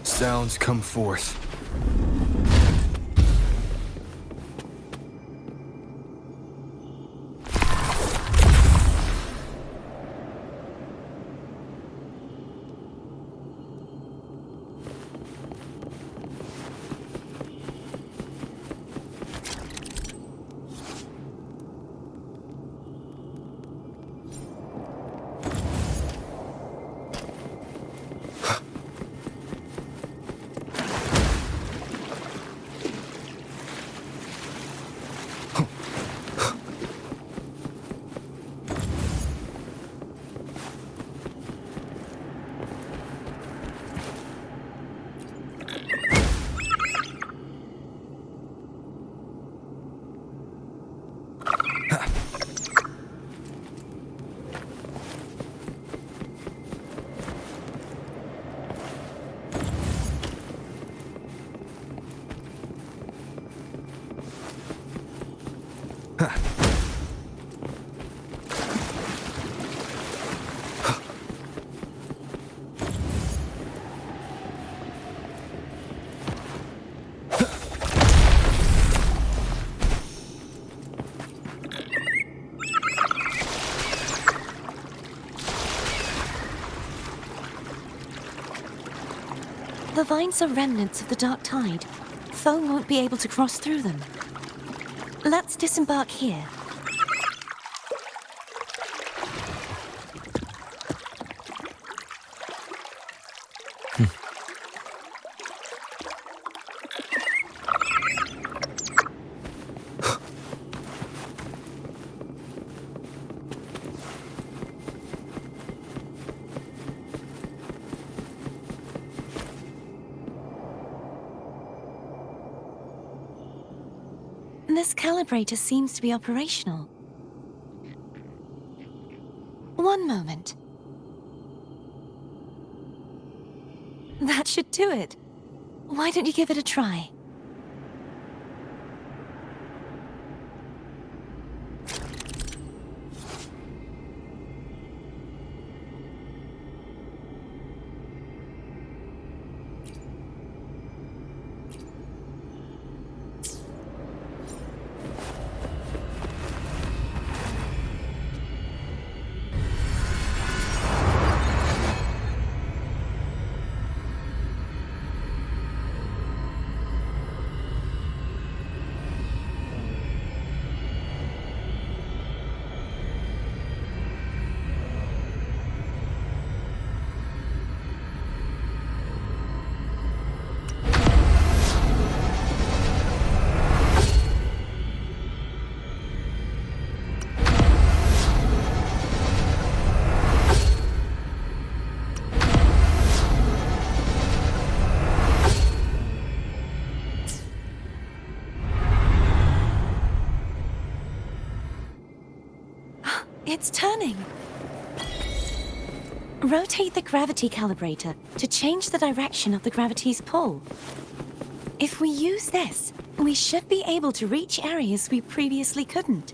Sounds come forth. The vines are remnants of the dark tide. Foe won't be able to cross through them. Let's disembark here. This calibrator seems to be operational. One moment. That should do it. Why don't you give it a try? It's turning. Rotate the gravity calibrator to change the direction of the gravity's pull. If we use this, we should be able to reach areas we previously couldn't.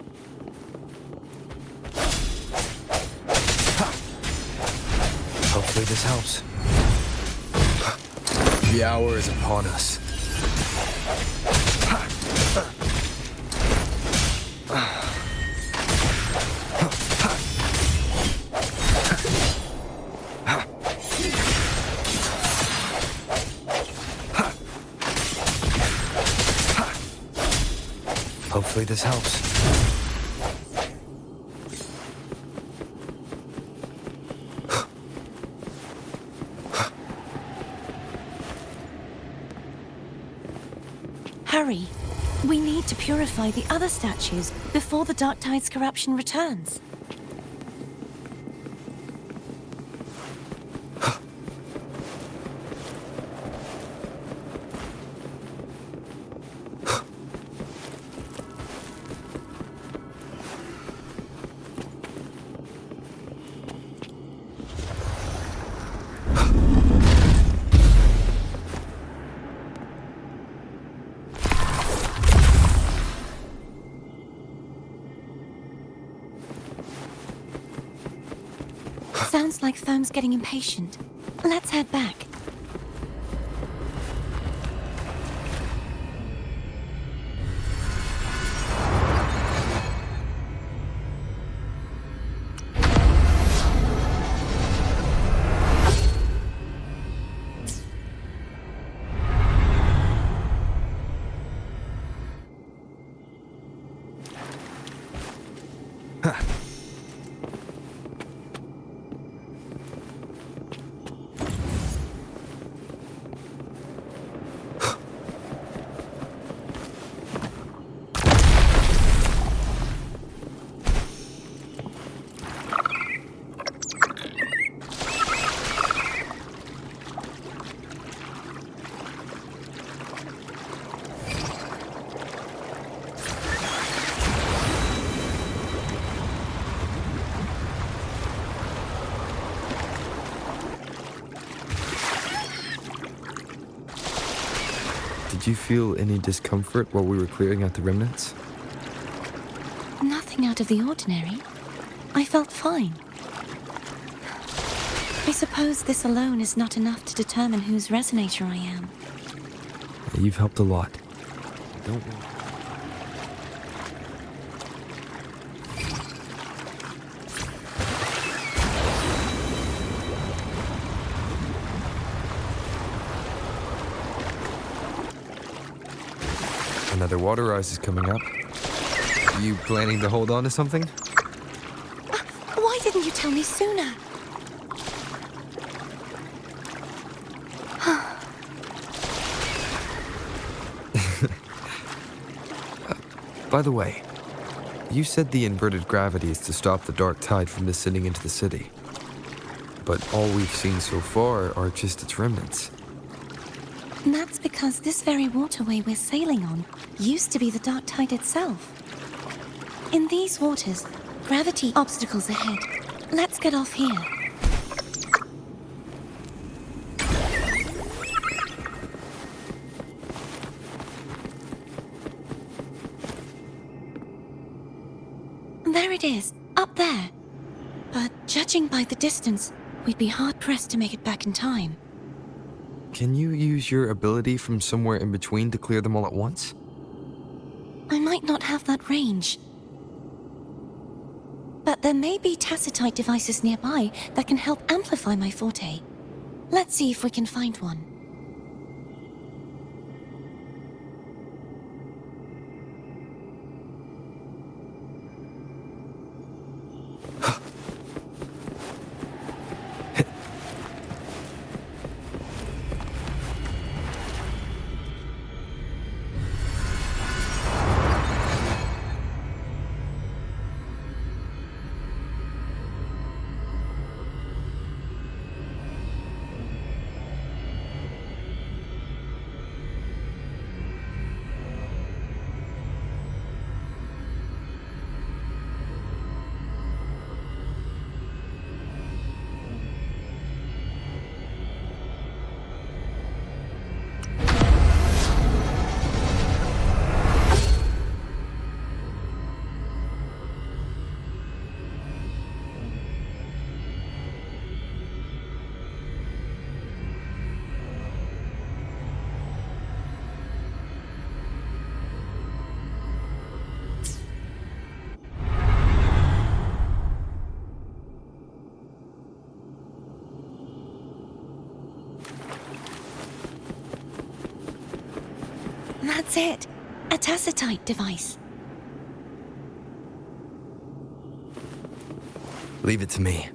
Hopefully this helps. The hour is upon us. Hopefully this helps. Hurry. We need to purify the other statues before the Dark Tide's corruption returns. Sounds like Foam's getting impatient. Let's head back. Did you feel any discomfort while we were clearing out the remnants? Nothing out of the ordinary. I felt fine. I suppose this alone is not enough to determine whose resonator I am. You've helped a lot. Don't worry. Another water rise is coming up. You planning to hold on to something? Why didn't you tell me sooner? By the way, you said the inverted gravity is to stop the dark tide from descending into the city. But all we've seen so far are just its remnants. And that's because this very waterway we're sailing on used to be the dark tide itself. In these waters, gravity obstacles ahead. Let's get off here. There it is, up there. But judging by the distance, we'd be hard-pressed to make it back in time. Can you use your ability from somewhere in between to clear them all at once? I might not have that range. But there may be tacitite devices nearby that can help amplify my forte. Let's see if we can find one. That's it. A tacitite device. Leave it to me.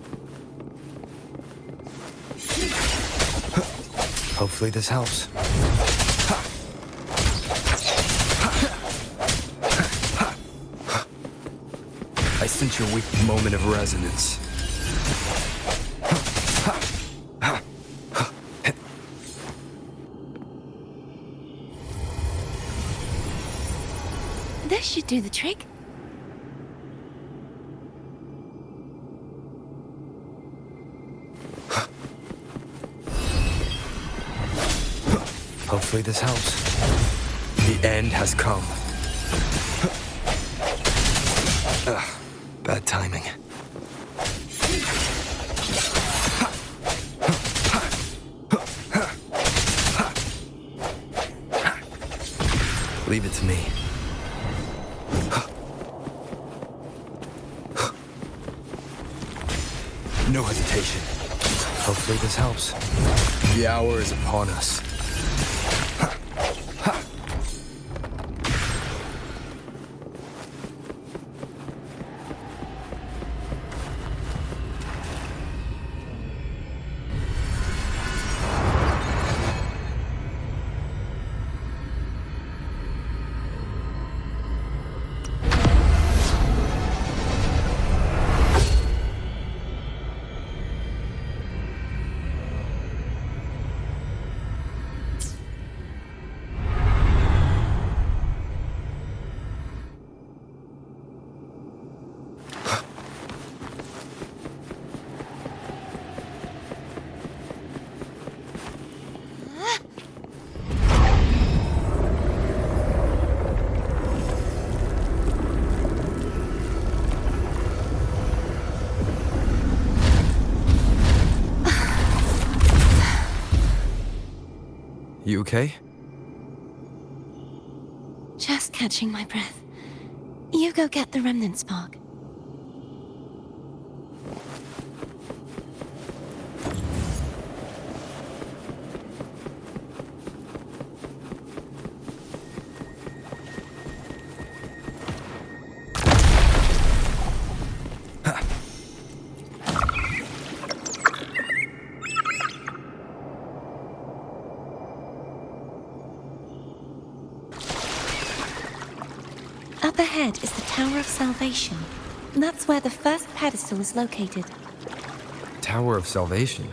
Hopefully this helps. I sense your weak moment of resonance. This should do the trick. Hopefully this helps. The end has come. Bad timing. Leave it to me. No hesitation. Hopefully this helps. The hour is upon us. You okay? Just catching my breath. You go get the remnant spark. Up ahead is the Tower of Salvation. That's where the first pedestal is located. Tower of Salvation?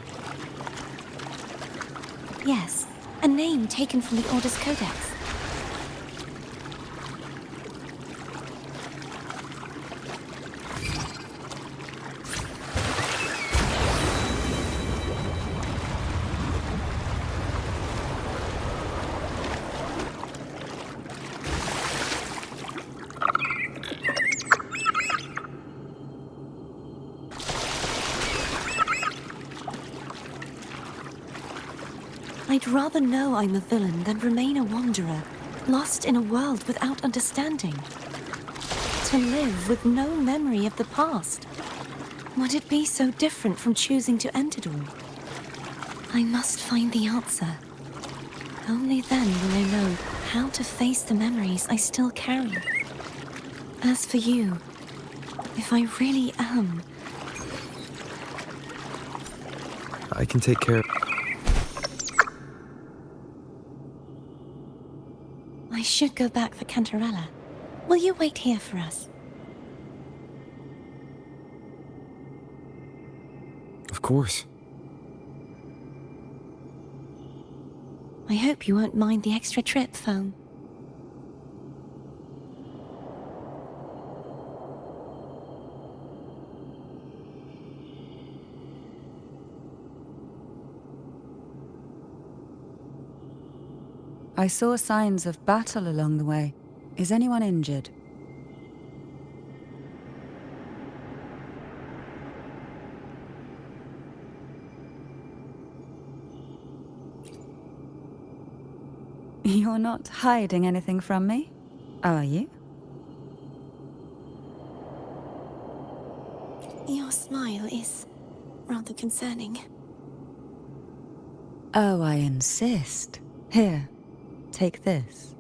Yes, a name taken from the Order's Codex. I'd rather know I'm a villain than remain a wanderer, lost in a world without understanding. To live with no memory of the past. Would it be so different from choosing to end it all? I must find the answer. Only then will I know how to face the memories I still carry. As for you, if I really am... I can take care of... I should go back for Cantarella. Will you wait here for us? Of course. I hope you won't mind the extra trip, Foam. I saw signs of battle along the way. Is anyone injured? You're not hiding anything from me, are you? Your smile is rather concerning. Oh, I insist. Here, take this.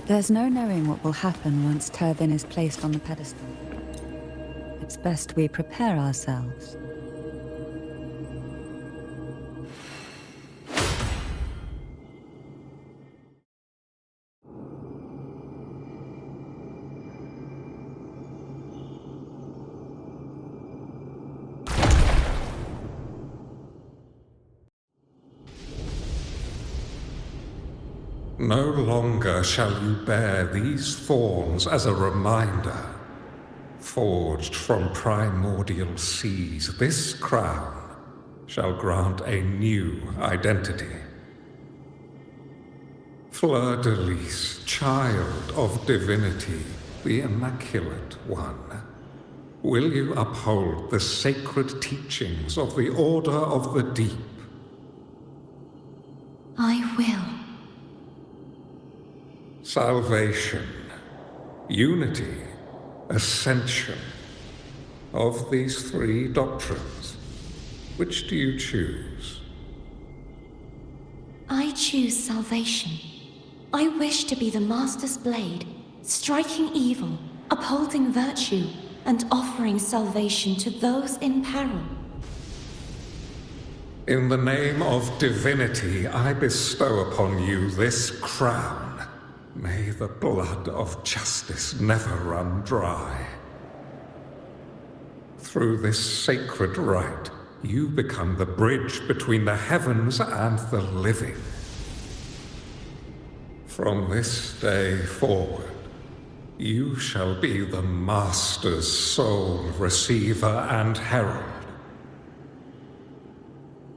There's no knowing what will happen once Turvin is placed on the pedestal. It's best we prepare ourselves. No longer shall you bear these thorns as a reminder. Forged from primordial seas, this crown shall grant a new identity. Fleur-de-lis, child of divinity, the Immaculate One, will you uphold the sacred teachings of the Order of the Deep? I will. Salvation, unity, ascension. Of these three doctrines, which do you choose? I choose salvation. I wish to be the Master's blade, striking evil, upholding virtue, and offering salvation to those in peril. In the name of divinity, I bestow upon you this crown. May the blood of justice never run dry. Through this sacred rite, you become the bridge between the heavens and the living. From this day forward, you shall be the Master's sole receiver and herald.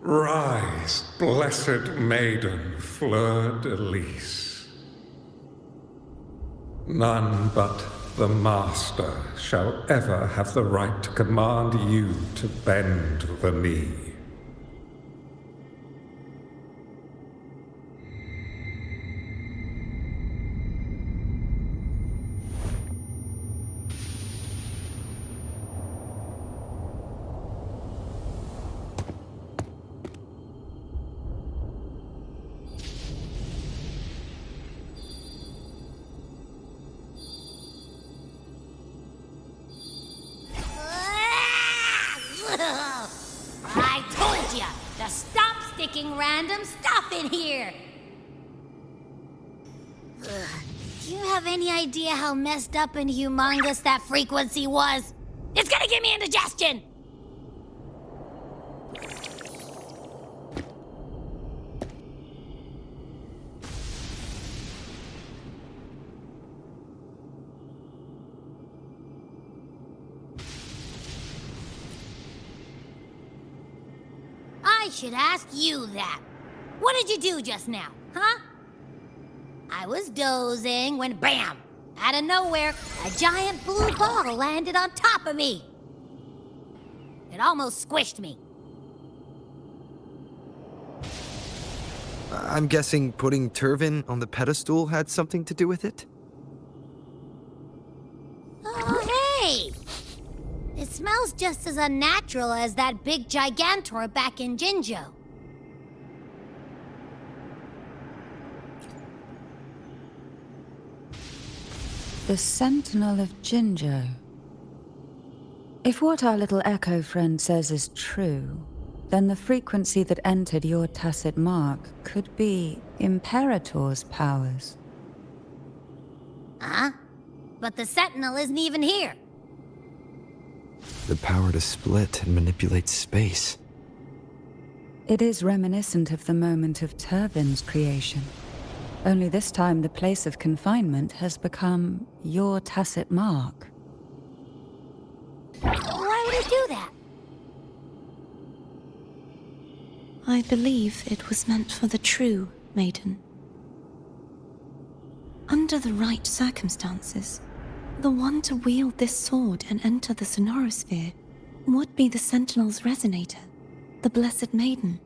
Rise, blessed maiden Fleur-de-lis. None but the Master shall ever have the right to command you to bend the knee. I told ya to stop sticking random stuff in here! Ugh. Do you have any idea how messed up and humongous that frequency was? It's gonna give me indigestion! I should ask you that. What did you do just now, huh? I was dozing when BAM! Out of nowhere, a giant blue ball landed on top of me. It almost squished me. I'm guessing putting Turvin on the pedestal had something to do with it? Oh, hey! It smells just as unnatural as that big gigantor back in Jinzhou. The Sentinel of Jinzhou. If what our little echo friend says is true, then the frequency that entered your tacit mark could be Imperator's powers. Huh? But the Sentinel isn't even here. The power to split and manipulate space. It is reminiscent of the moment of Turvin's creation. Only this time the place of confinement has become your tacit mark. Why would it do that? I believe it was meant for the true maiden. Under the right circumstances, the one to wield this sword and enter the Sonosphere would be the Sentinel's resonator, the Blessed Maiden.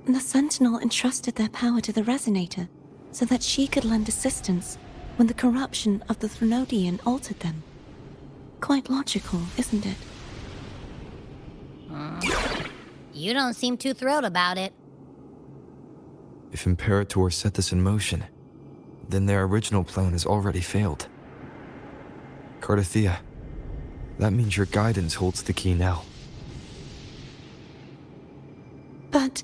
The Sentinel entrusted their power to the resonator so that she could lend assistance when the corruption of the Threnodian altered them. Quite logical, isn't it? You don't seem too thrilled about it. If Imperator set this in motion, then their original plan has already failed. Cardathea, that means your guidance holds the key now. But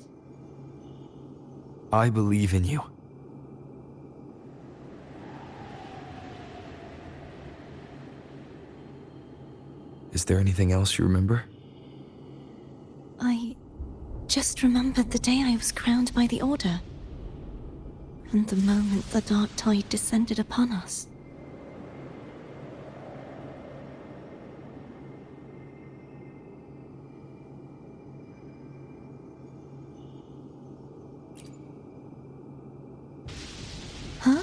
I believe in you. Is there anything else you remember? I just remembered the day I was crowned by the Order. And the moment the dark tide descended upon us. Huh?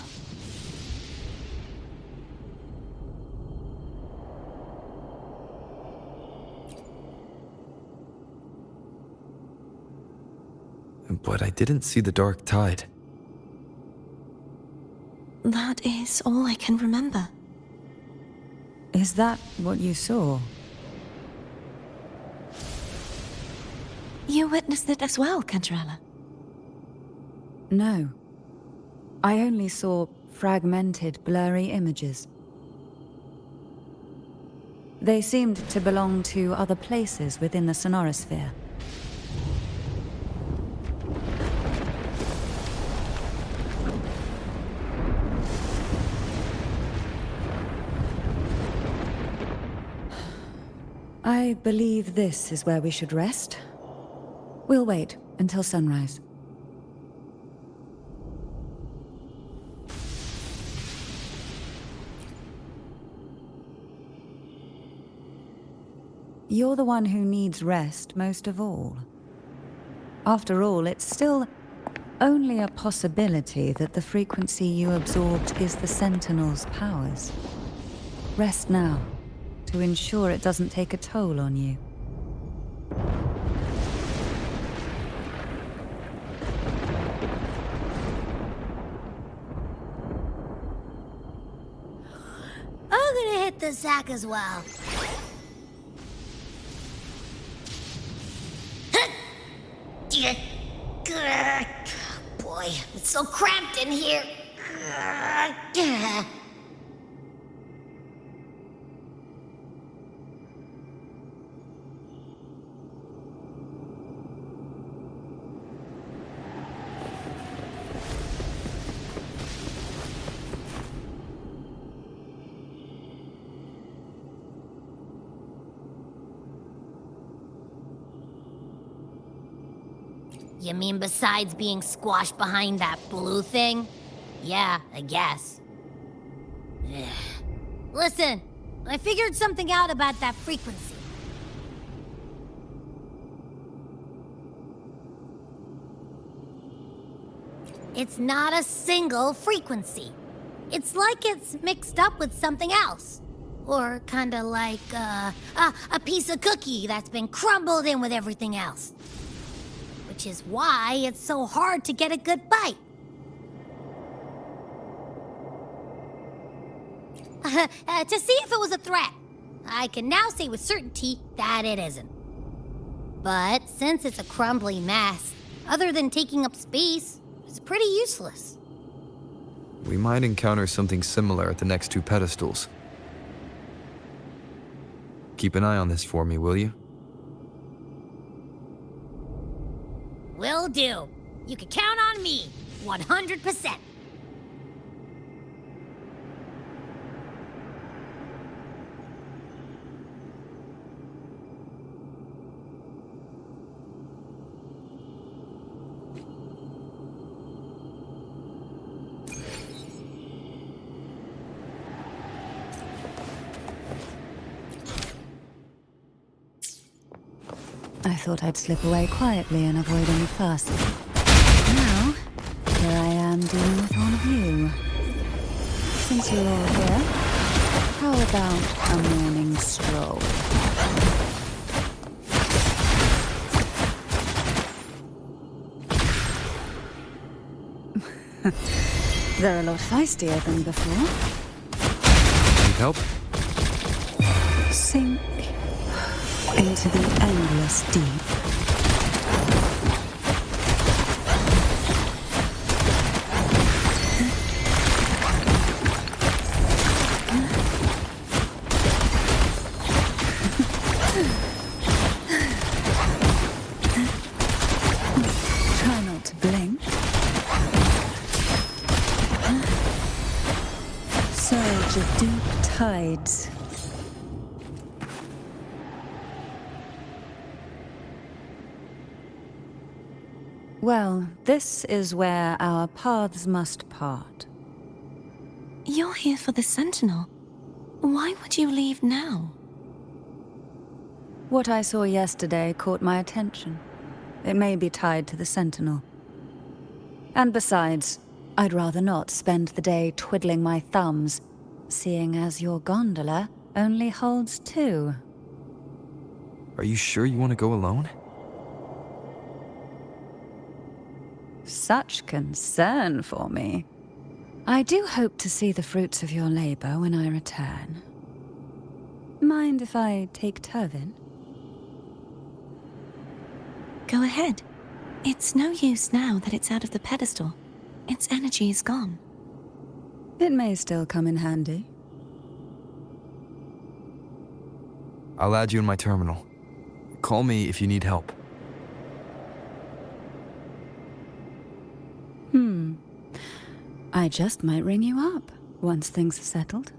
But I didn't see the dark tide. That is all I can remember. Is that what you saw? You witnessed it as well, Cantarella. No. I only saw fragmented, blurry images. They seemed to belong to other places within the Sonosphere. I believe this is where we should rest. We'll wait until sunrise. You're the one who needs rest most of all. After all, it's still only a possibility that the frequency you absorbed is the Sentinel's powers. Rest now, to ensure it doesn't take a toll on you. I'm gonna hit the sack as well. Boy, it's so cramped in here. You mean besides being squashed behind that blue thing? Yeah, I guess. Ugh. Listen, I figured something out about that frequency. It's not a single frequency. It's like it's mixed up with something else. Or kinda like, a piece of cookie that's been crumbled in with everything else. Which is why it's so hard to get a good bite. To see if it was a threat. I can now say with certainty that it isn't. But since it's a crumbly mess, other than taking up space, it's pretty useless. We might encounter something similar at the next two pedestals. Keep an eye on this for me, will you? Will do. You can count on me, 100%. I thought I'd slip away quietly and avoid any fuss. Now, here I am dealing with all of you. Since you're all here, how about a morning stroll? They're a lot feistier than before. Need help? Sink into the endless deep. decades. Well, this is where our paths must part. You're here for the Sentinel. Why would you leave now? What I saw yesterday caught my attention. It may be tied to the Sentinel. And besides, I'd rather not spend the day twiddling my thumbs, seeing as your gondola only holds 2. Are you sure you want to go alone? Such concern for me. I do hope to see the fruits of your labor when I return. Mind if I take Turvin? Go ahead. It's no use now that it's out of the pedestal. Its energy is gone. It may still come in handy. I'll add you in my terminal. Call me if you need help. I just might ring you up once things are settled.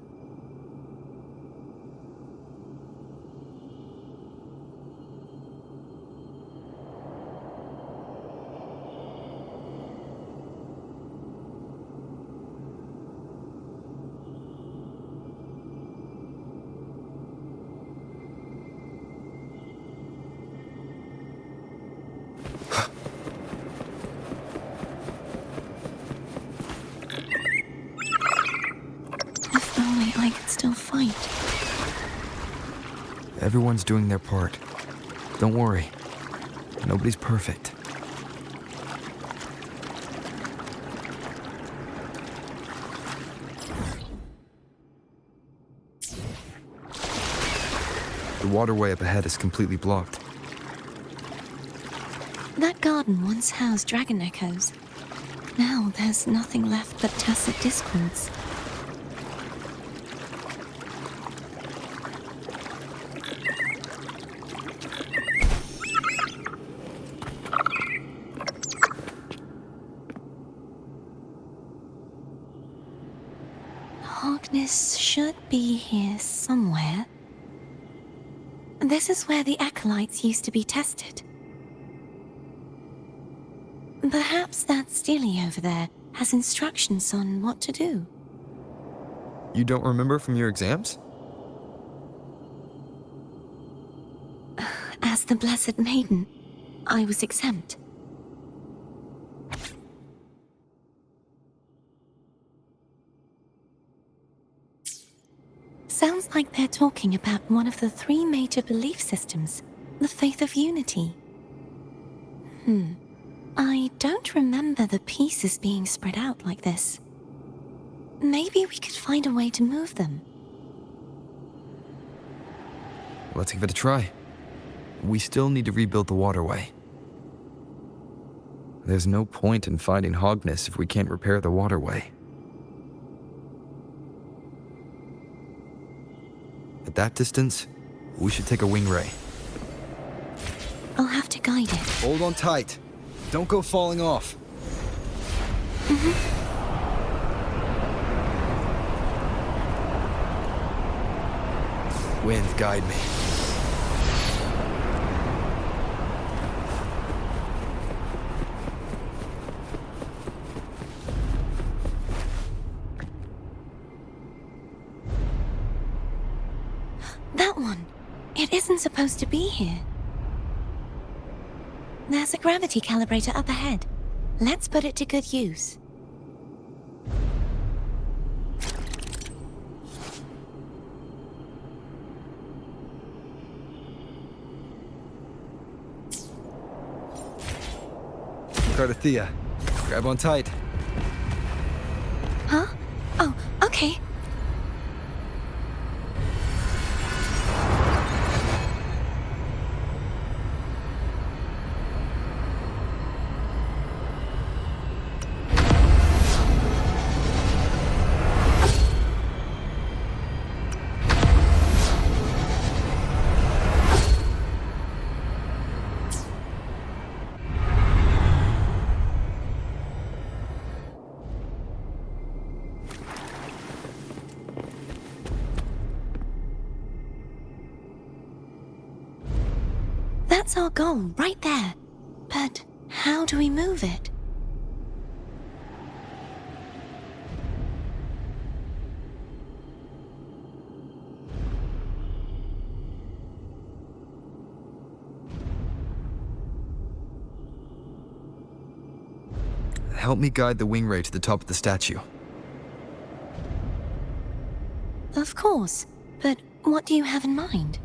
If only I could still fight. Everyone's doing their part. Don't worry. Nobody's perfect. The waterway up ahead is completely blocked. That garden once housed dragon echoes. Now there's nothing left but tacit discords. Harkness should be here somewhere. This is where the acolytes used to be tested. Perhaps that Steely over there has instructions on what to do. You don't remember from your exams? As the Blessed Maiden, I was exempt. Sounds like they're talking about one of the 3 major belief systems, the faith of unity. I don't remember the pieces being spread out like this. Maybe we could find a way to move them. Let's give it a try. We still need to rebuild the waterway. There's no point in fighting Hogness if we can't repair the waterway. At that distance, we should take a wing ray. I'll have to guide it. Hold on tight. Don't go falling off. Wind, guide me. That one. It isn't supposed to be here. There's a gravity calibrator up ahead. Let's put it to good use. Cardathea, grab on tight. Huh? Oh, okay. That's our goal, right there. But how do we move it? Help me guide the wing ray to the top of the statue. Of course, but what do you have in mind?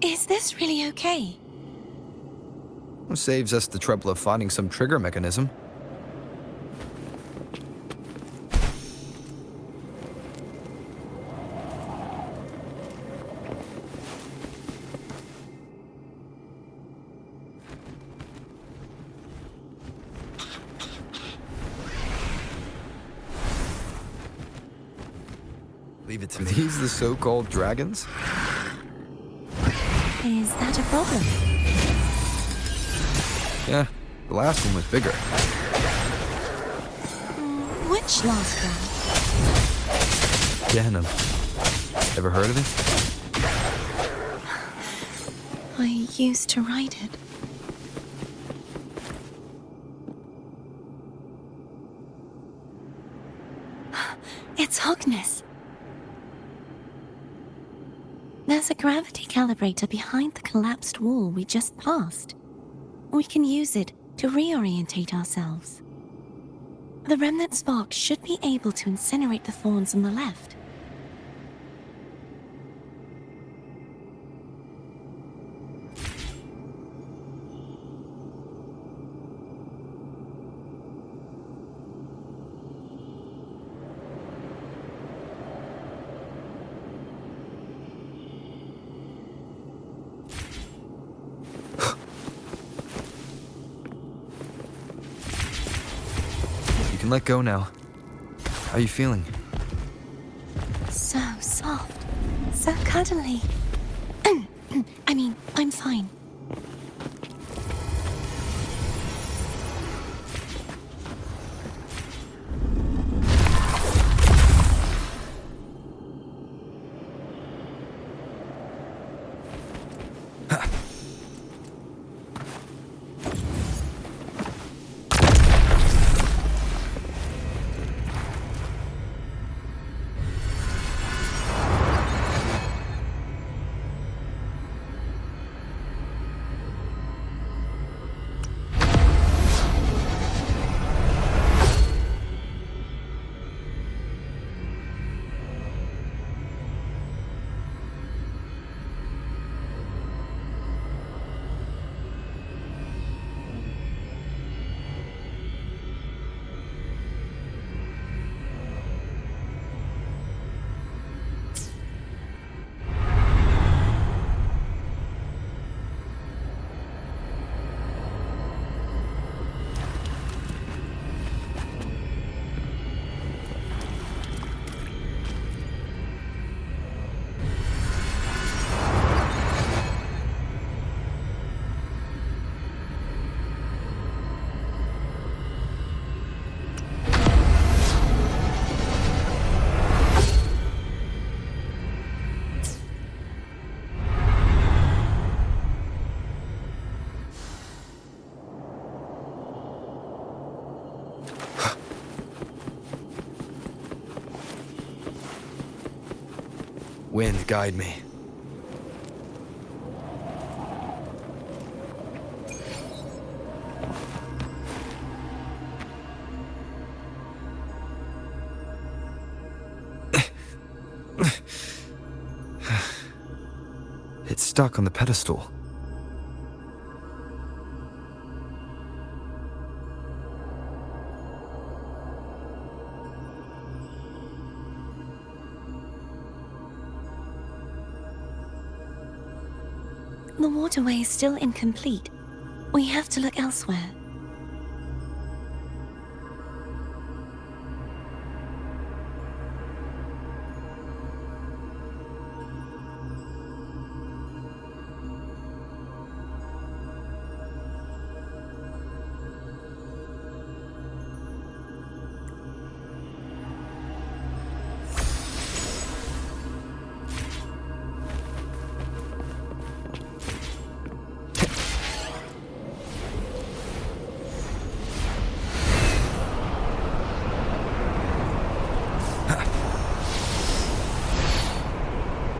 Is this really okay? Saves us the trouble of finding some trigger mechanism. Leave it to me. Are these the so-called dragons? Is that a problem? Yeah, the last one was bigger. Which last one? Denim. Ever heard of it? I used to ride it. It's Hogness. There's a gravity calibrator behind the collapsed wall we just passed. We can use it to reorientate ourselves. The remnant spark should be able to incinerate the thorns on the left. You can let go now. How are you feeling? So soft. So cuddly. I mean, I'm fine. Wind, guide me. It's stuck on the pedestal. The waterway is still incomplete. We have to look elsewhere.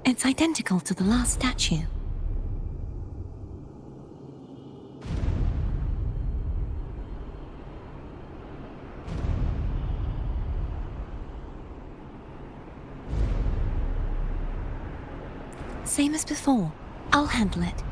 It's identical to the last statue. Same as before. I'll handle it.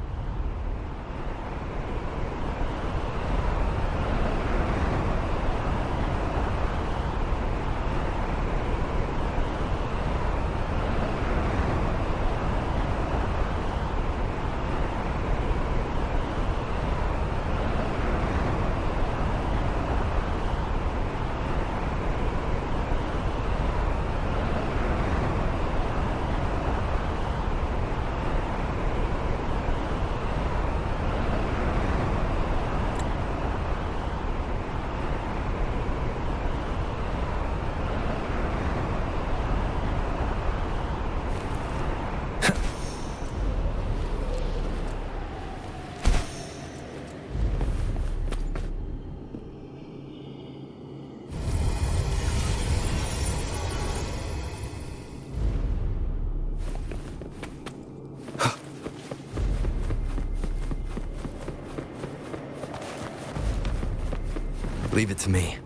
Leave it to me.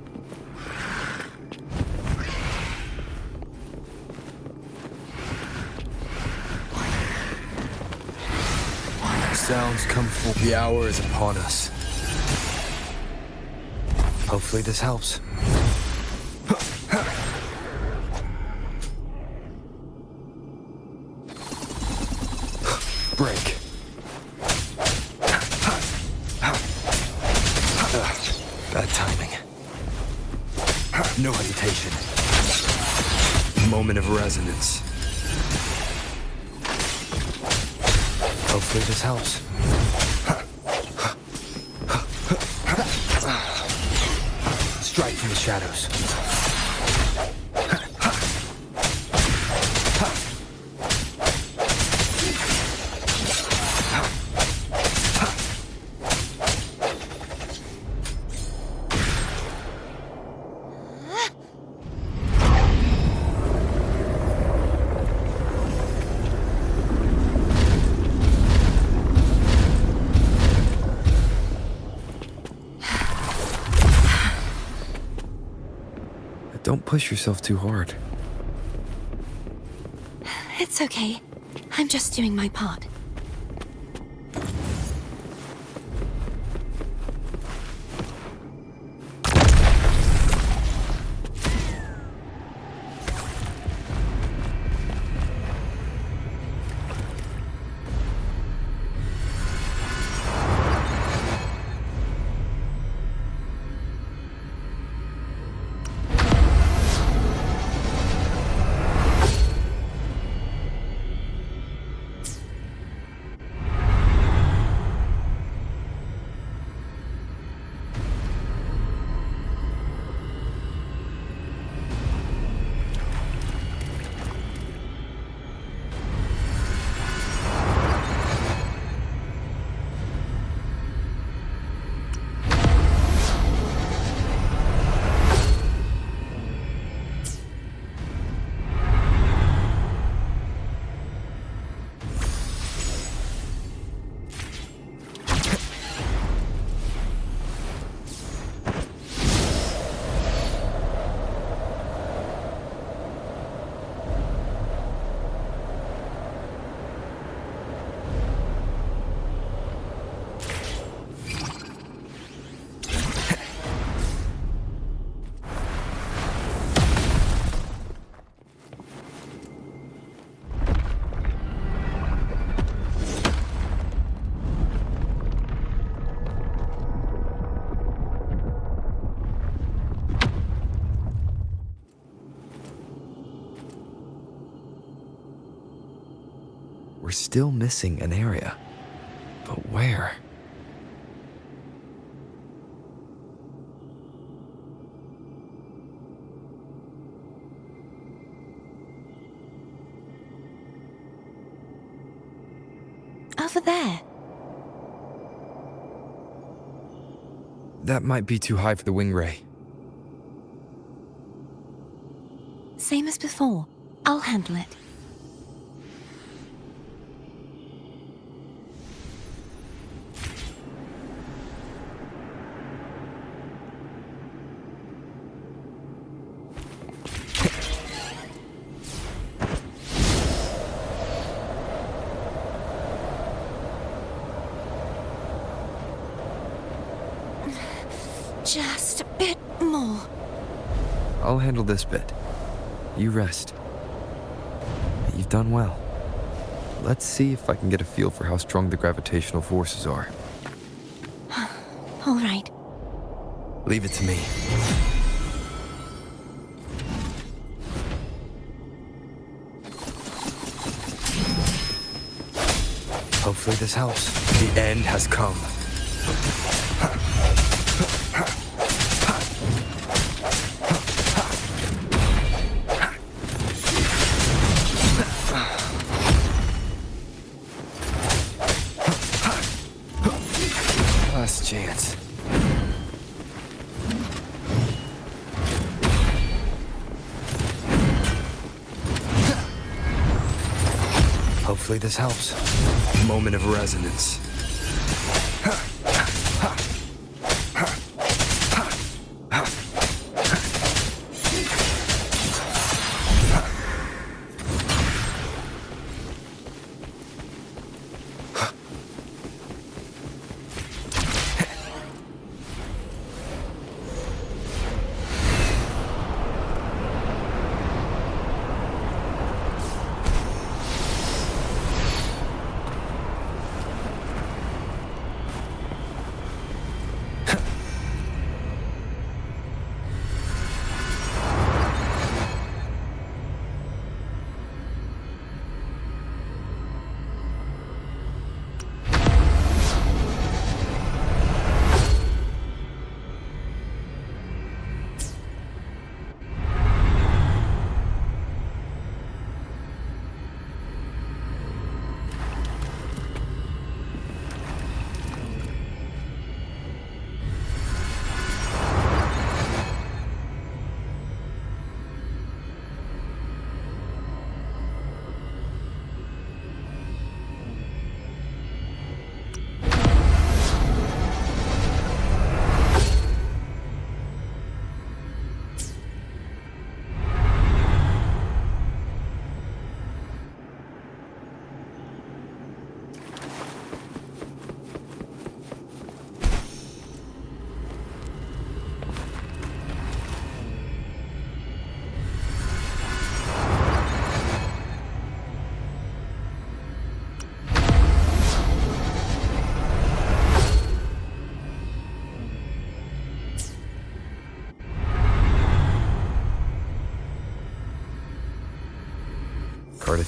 Sounds come full. The hour is upon us. Hopefully this helps. Break. Bad timing. No hesitation. Moment of resonance. Hopefully this helps. Strike from the shadows. Don't push yourself too hard. It's okay. I'm just doing my part. we're still missing an area. But where? Over there. That might be too high for the wing ray. Same as before. I'll handle it. Just a bit more. I'll handle this bit. You rest. You've done well. Let's see if I can get a feel for how strong the gravitational forces are. All right. Leave it to me. Hopefully this helps. The end has come. Last chance. Hopefully this helps. Moment of resonance.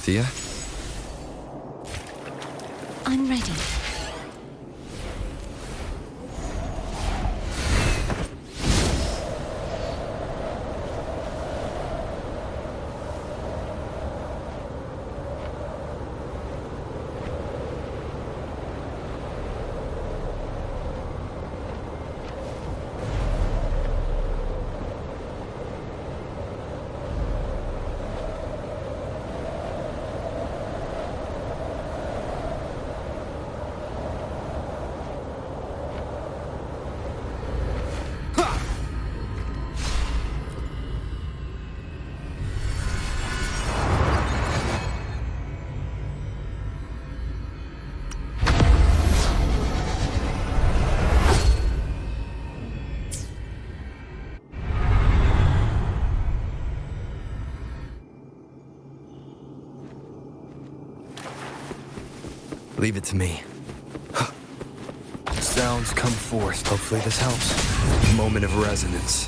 Thea? I'm ready. Leave it to me. Sounds come forth. Hopefully this helps. Moment of resonance.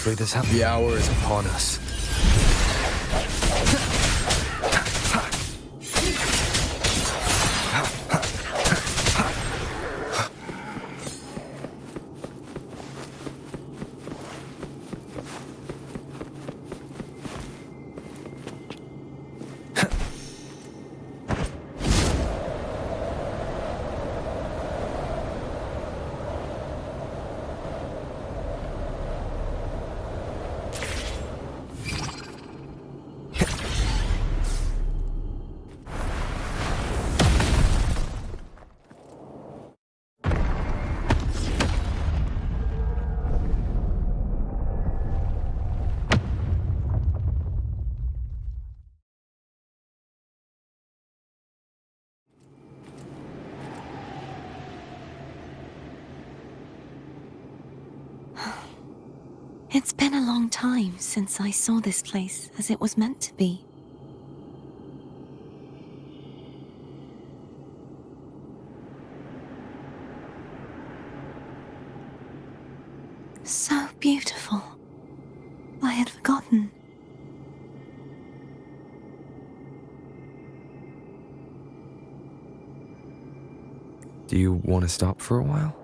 Hopefully this happens. The hour is upon us. It's been a long time since I saw this place as it was meant to be. So beautiful. I had forgotten. Do you want to stop for a while?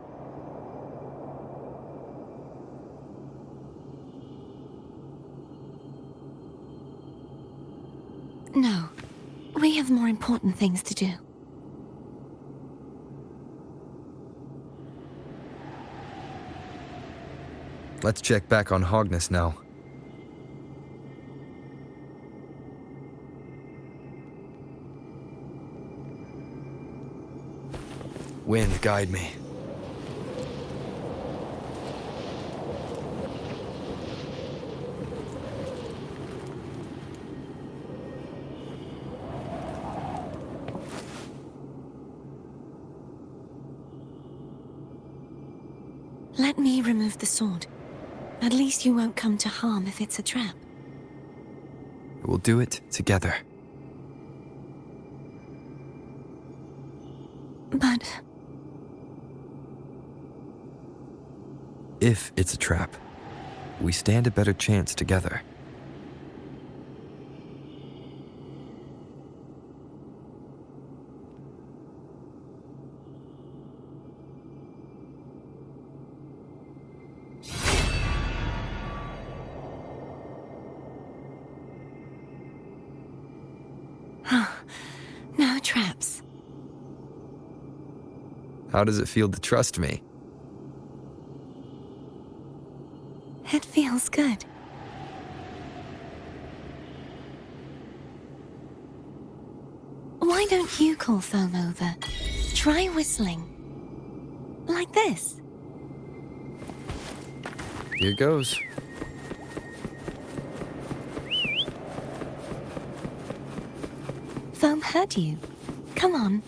No. We have more important things to do. Let's check back on Hogness now. Wind, guide me. Let me remove the sword. At least you won't come to harm if it's a trap. We'll do it together. But If it's a trap, we stand a better chance together. no traps. How does it feel to trust me? It feels good. Why don't you call Foam over? Try whistling. Like this. Here goes. Foam heard you. Come on.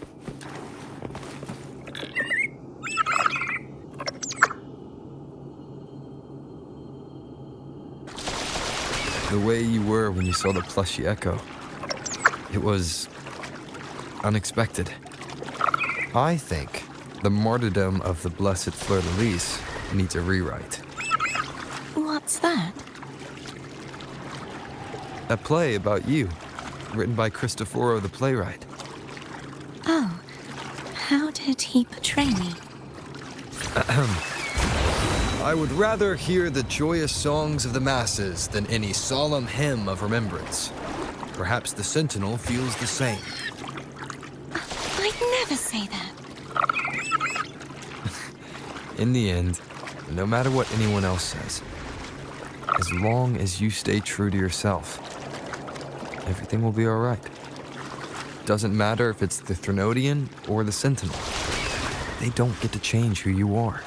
The way you were when you saw the plushy echo. It was unexpected. I think the martyrdom of the blessed fleur-de-lis needs a rewrite. What's that? A play about you, written by Cristoforo the playwright. Oh, how did he portray me? I would rather hear the joyous songs of the masses than any solemn hymn of remembrance. Perhaps the Sentinel feels the same. I'd never say that. In the end, no matter what anyone else says, as long as you stay true to yourself, everything will be all right. Doesn't matter if it's the Threnodian or the Sentinel. They don't get to change who you are.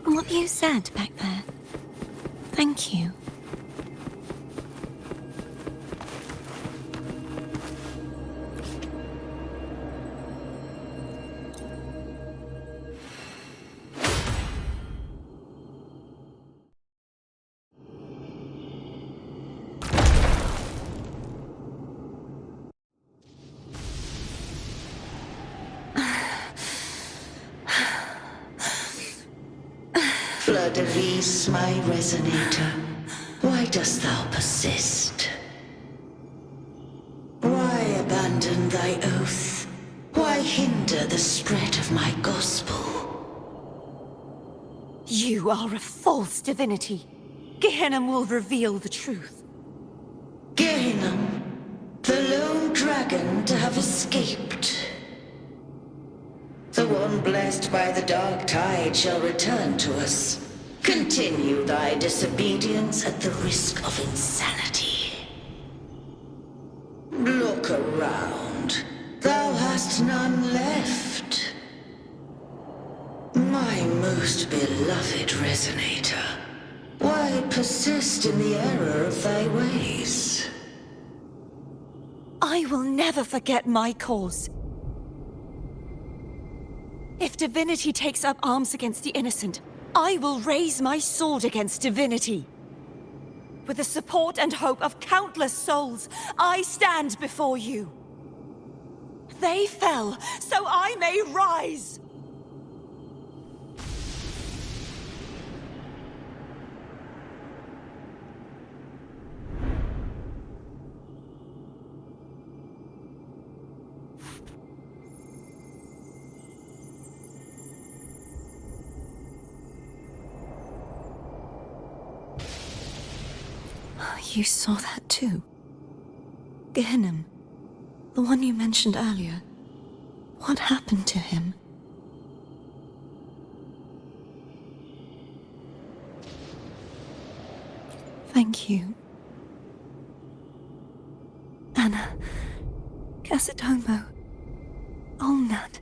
What you said back there. Thank you. Fleur-de-Lis, my resonator, why dost thou persist? Why abandon thy oath? Why hinder the spread of my gospel? You are a false divinity. Gehenna will reveal the truth. Gehenna, the lone dragon to have escaped. The one blessed by the dark tide shall return to us. Continue thy disobedience at the risk of insanity. Look around. Thou hast none left. My most beloved resonator, why persist in the error of thy ways? I will never forget my cause. If divinity takes up arms against the innocent, I will raise my sword against divinity. With the support and hope of countless souls, I stand before you. They fell, so I may rise! You saw that too? Gehenna, the one you mentioned earlier. What happened to him? Thank you. Anna, Casitomo, Olnat,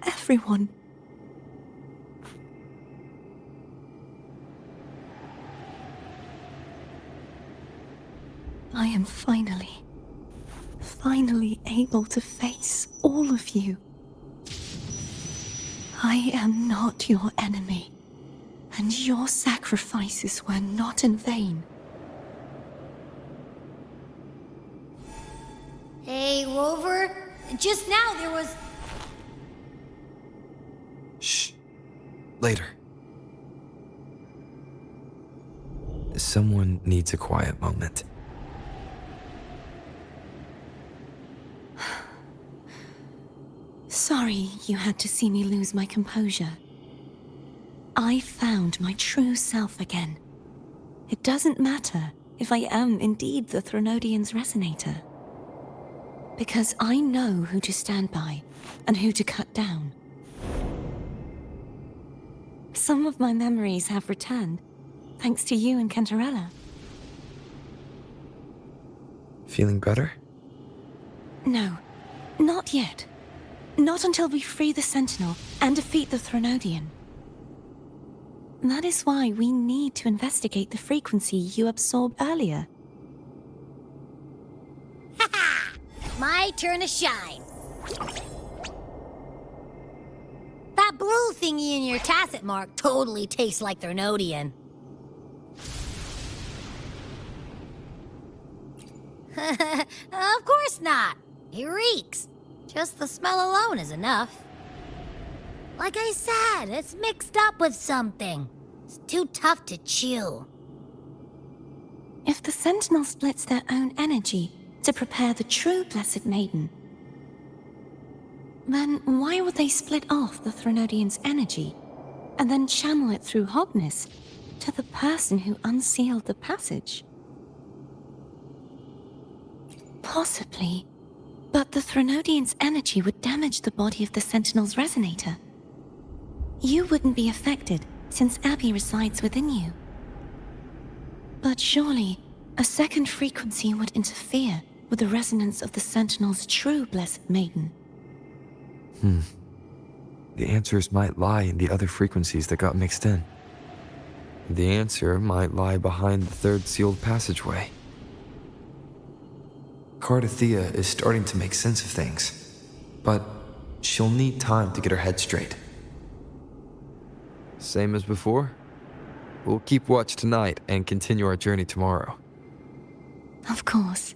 everyone. I am finally able to face all of you. I am not your enemy, and your sacrifices were not in vain. Hey, Rover. Just now there was... Shh. Later. Someone needs a quiet moment. Sorry you had to see me lose my composure. I found my true self again. It doesn't matter if I am indeed the Threnodian's resonator. Because I know who to stand by and who to cut down. Some of my memories have returned, thanks to you and Cantarella. Feeling better? No, not yet. Not until we free the Sentinel and defeat the Threnodian. That is why we need to investigate the frequency you absorbed earlier. Ha-ha! My turn to shine. That blue thingy in your tacit mark totally tastes like Threnodian. Of course not. It reeks. Just the smell alone is enough. Like I said, it's mixed up with something. It's too tough to chew. If the Sentinel splits their own energy to prepare the true Blessed Maiden, then why would they split off the Threnodian's energy and then channel it through Hogness to the person who unsealed the passage? Possibly, but the Threnodian's energy would damage the body of the Sentinel's resonator. You wouldn't be affected, since Abby resides within you. But surely, a second frequency would interfere with the resonance of the Sentinel's true Blessed Maiden. The answers might lie in the other frequencies that got mixed in. The answer might lie behind the third sealed passageway. Cardathea is starting to make sense of things, but she'll need time to get her head straight. Same as before? We'll keep watch tonight and continue our journey tomorrow. Of course.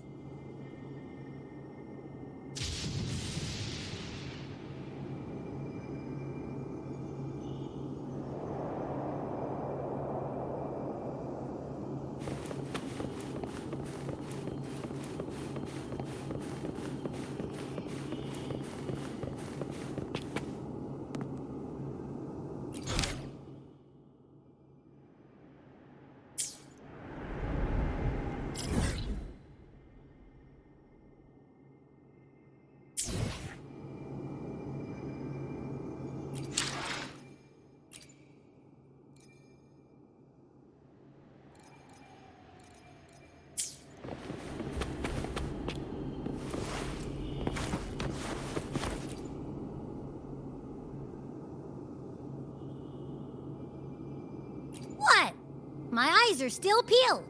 My eyes are still peeled.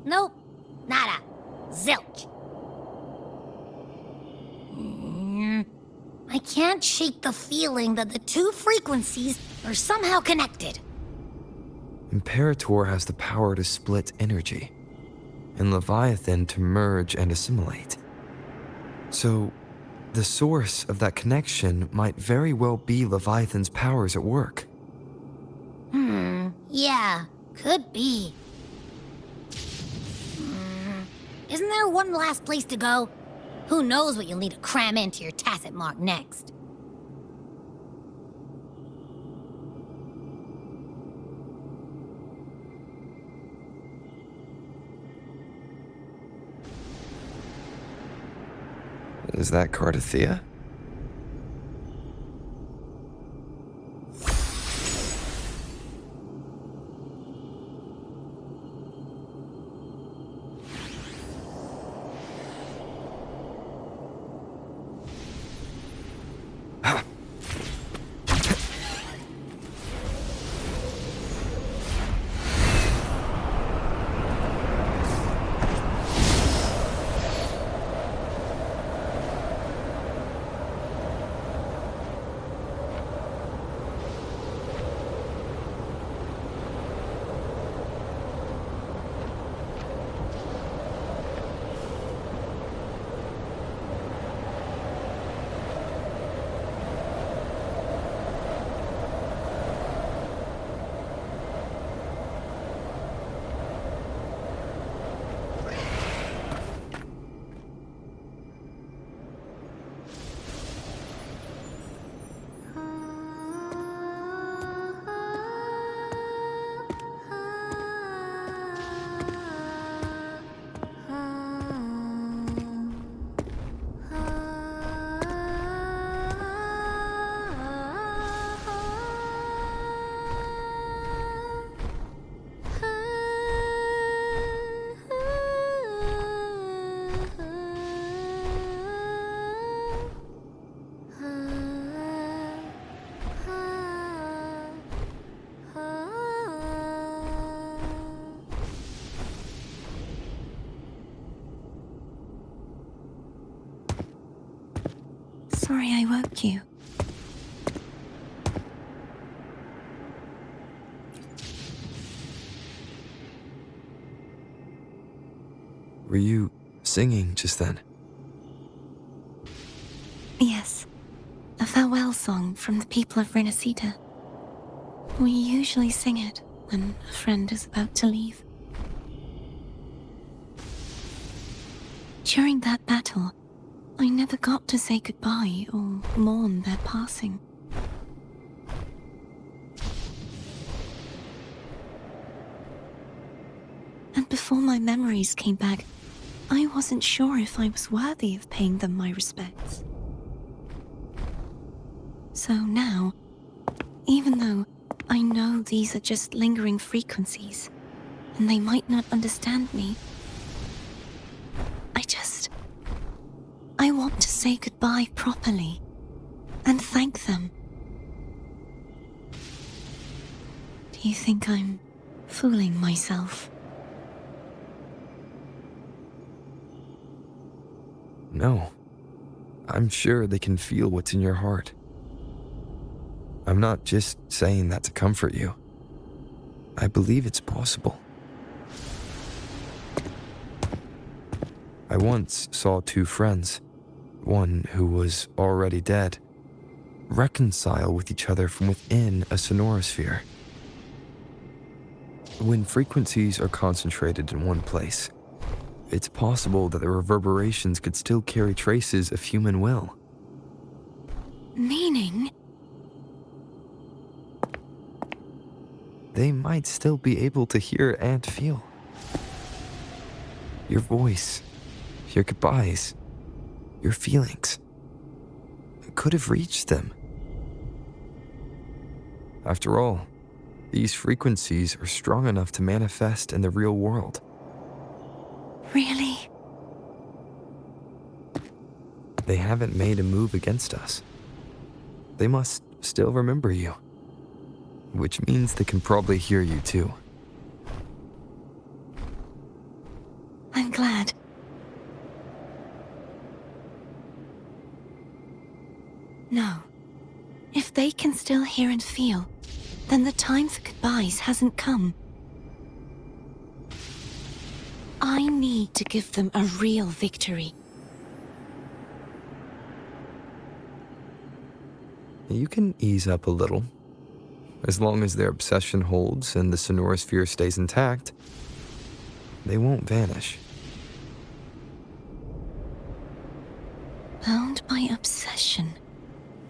Nope. Nada. Zilch. I can't shake the feeling that the two frequencies are somehow connected. Imperator has the power to split energy, and Leviathan to merge and assimilate. So, the source of that connection might very well be Leviathan's powers at work. Yeah, could be. Isn't there one last place to go? Who knows what you'll need to cram into your tacit mark next? Is that Cardathea? Sorry I woke you. Were you singing just then? Yes. A farewell song from the people of Renacita. We usually sing it when a friend is about to leave. During that battle, I never got to say goodbye or mourn their passing. And before my memories came back, I wasn't sure if I was worthy of paying them my respects. So now, even though I know these are just lingering frequencies, and they might not understand me, I want to say goodbye properly, and thank them. Do you think I'm fooling myself? No. I'm sure they can feel what's in your heart. I'm not just saying that to comfort you. I believe it's possible. I once saw two friends, one who was already dead, reconcile with each other from within a sonosphere. When frequencies are concentrated in one place, it's possible that the reverberations could still carry traces of human will. Meaning? They might still be able to hear and feel. Your voice, your goodbyes, your feelings could have reached them. After all, These frequencies are strong enough to manifest in the real world. Really? They haven't made a move against us. They must still remember you. Which means they can probably hear you too. I'm glad. No. If they can still hear and feel, then the time for goodbyes hasn't come. I need to give them a real victory. You can ease up a little. As long as their obsession holds and the Sonosphere stays intact, they won't vanish. Bound by obsession,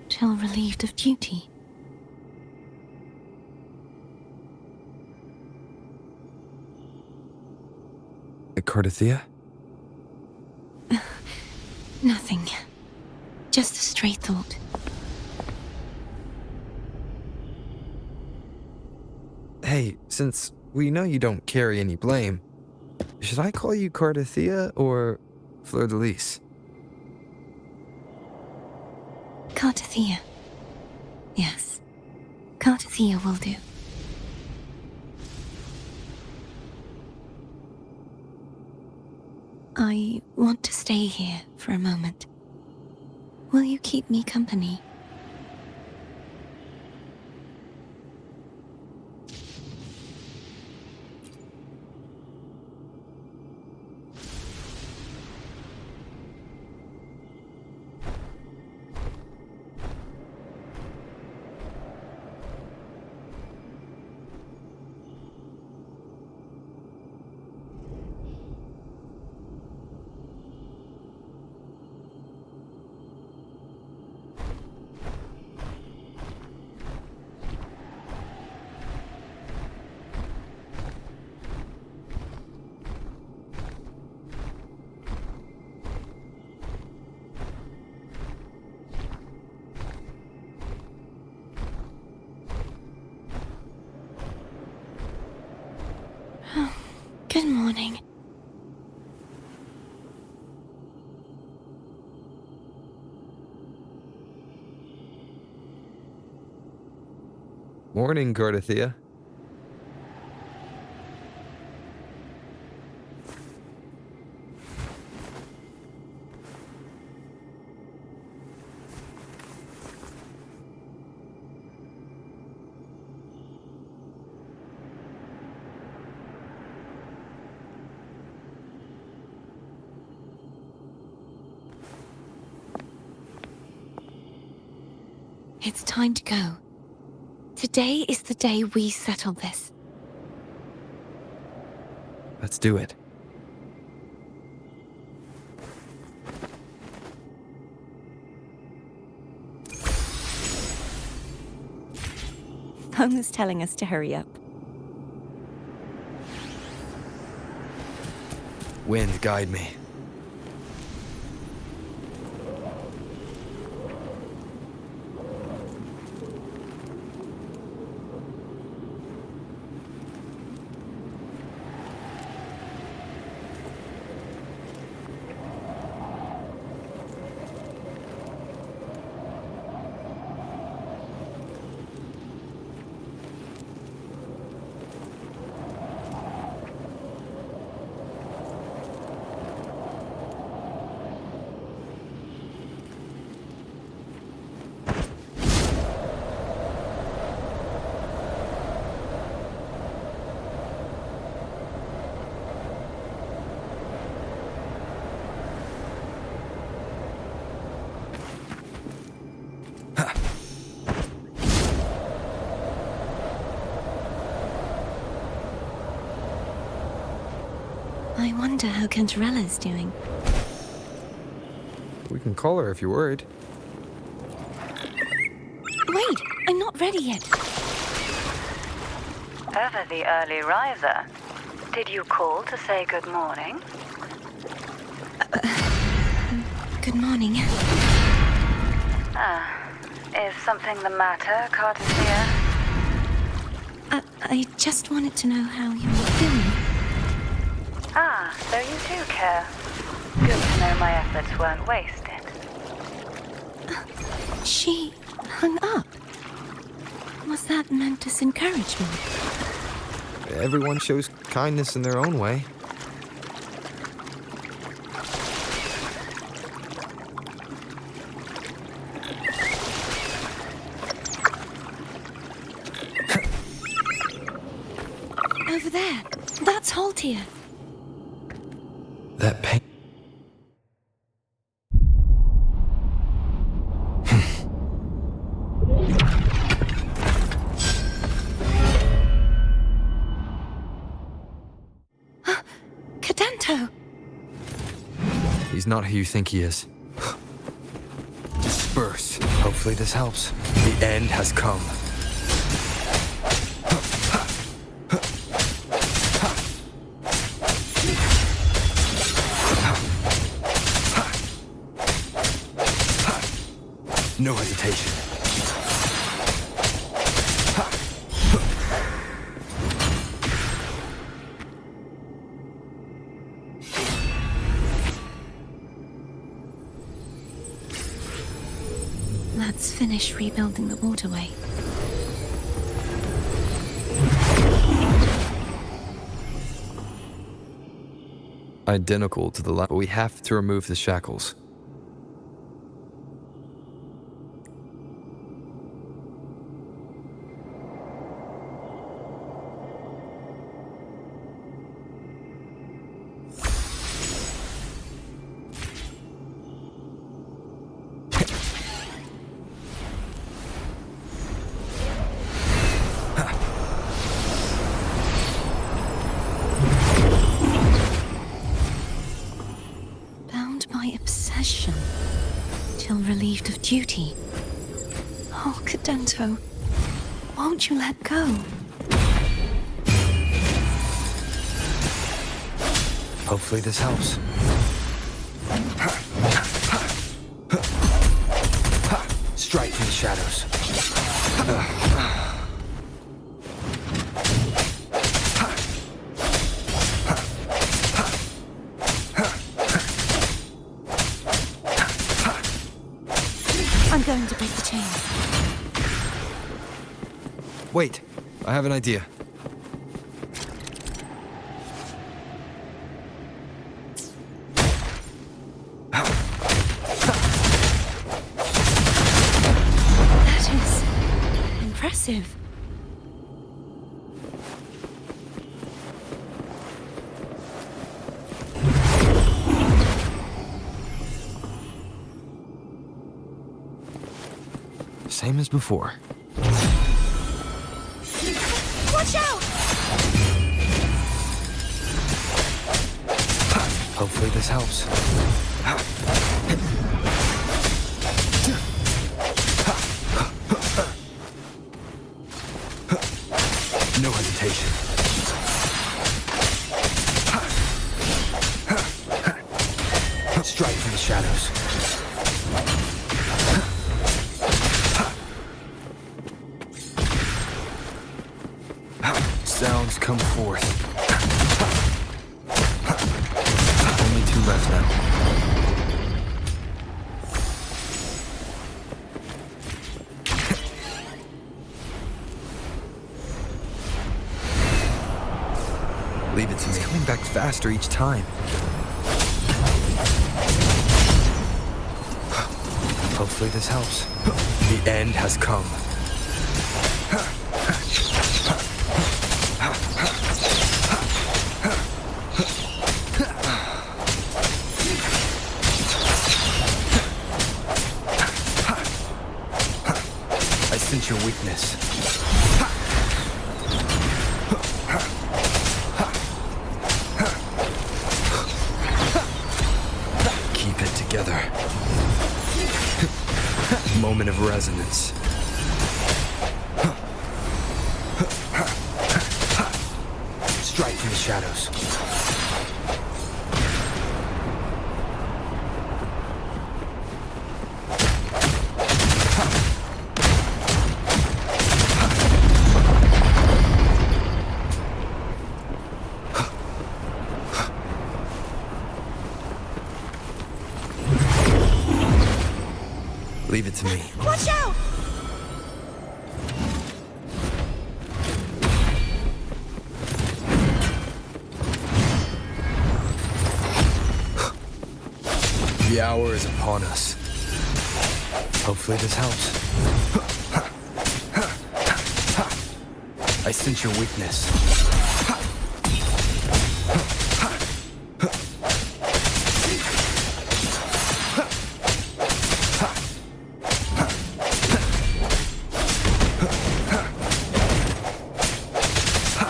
till relieved of duty. Cardathea? Nothing. Just a stray thought. Hey, since we know you don't carry any blame, should I call you Cardathea or Fleur de Lis? Cardathea. Yes. Cardathea will do. I want to stay here for a moment. Will you keep me company? Good morning. Morning, Cardathea. It's time to go. Today is the day we settle this. Let's do it. Home is telling us to hurry up. Wind, guide me. I wonder how Cantarella is doing. We can call her if you're worried. Wait, I'm not ready yet. Ever the early riser. Did you call to say good morning? Good morning. Is something the matter, Cardathea? I just wanted to know how you were feeling. Ah, so you do care. Good to know my efforts weren't wasted. She hung up. Was that meant as encouragement? Everyone shows kindness in their own way. Over there. That's Haltia. That pain. Cadento! He's not who you think he is. Disperse. Hopefully this helps. The end has come. No hesitation. Let's finish rebuilding the waterway. Identical to the last, but we have to remove the shackles. Till relieved of duty. Oh, Cadento, won't you let go? Hopefully this helps. Strike from the shadows. I'm going to break the chain. Wait, I have an idea. That is impressive. Same as before. Watch out! Hopefully this helps. No hesitation. Strike from the shadows. Sounds come forth. Only two left now. Leave it to me. It's coming back faster each time. Hopefully this helps. The end has come. I sense your weakness. Keep it together. Moment of resonance. Strike from the shadows. Leave it to me. Watch out! The hour is upon us. Hopefully this helps. I sense your weakness.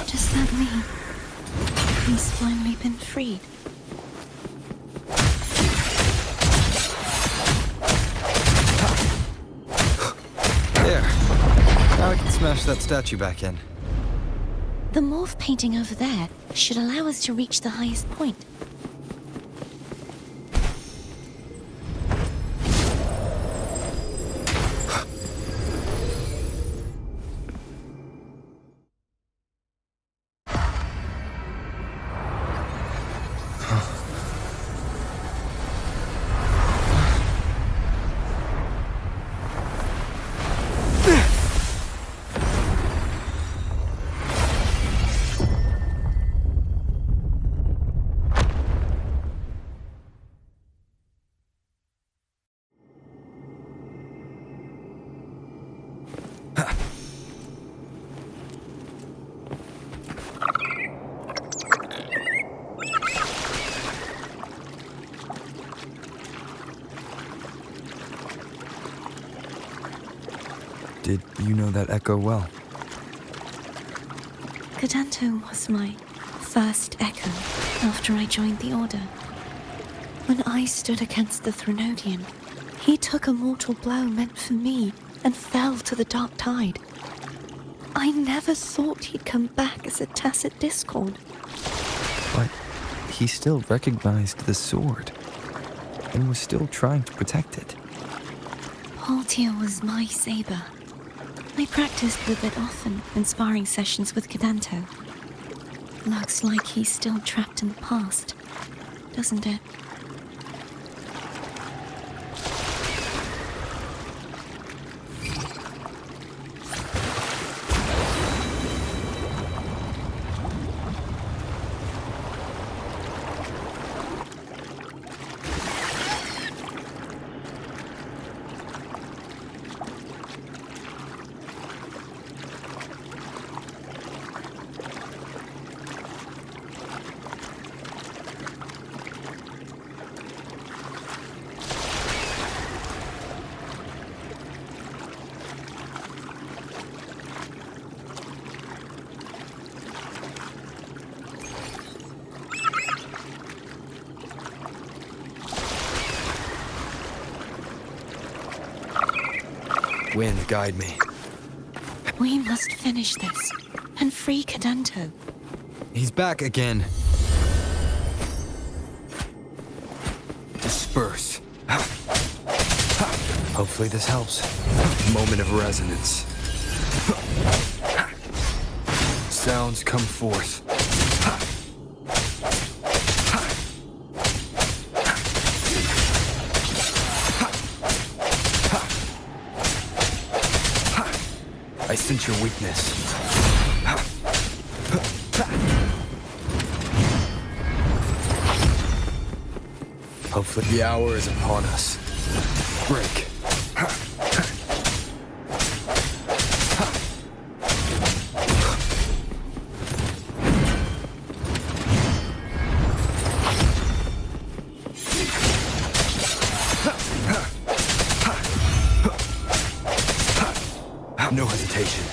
Does that mean he's finally been freed? There. Now I can smash that statue back in. The morph painting over there should allow us to reach the highest point. Did you know that echo well? Cadanto was my first echo after I joined the Order. When I stood against the Threnodian, he took a mortal blow meant for me and fell to the dark tide. I never thought he'd come back as a tacit discord. But he still recognized the sword and was still trying to protect it. Haltia was my saber. I practiced with it often in sparring sessions with Cadanto. Looks like he's still trapped in the past, doesn't it? Wind, guide me. We must finish this and free Cadanto. He's back again. Disperse. Hopefully this helps. Moment of resonance. Sounds come forth. I sense your weakness. Hopefully the hour is upon us. Break. No hesitation.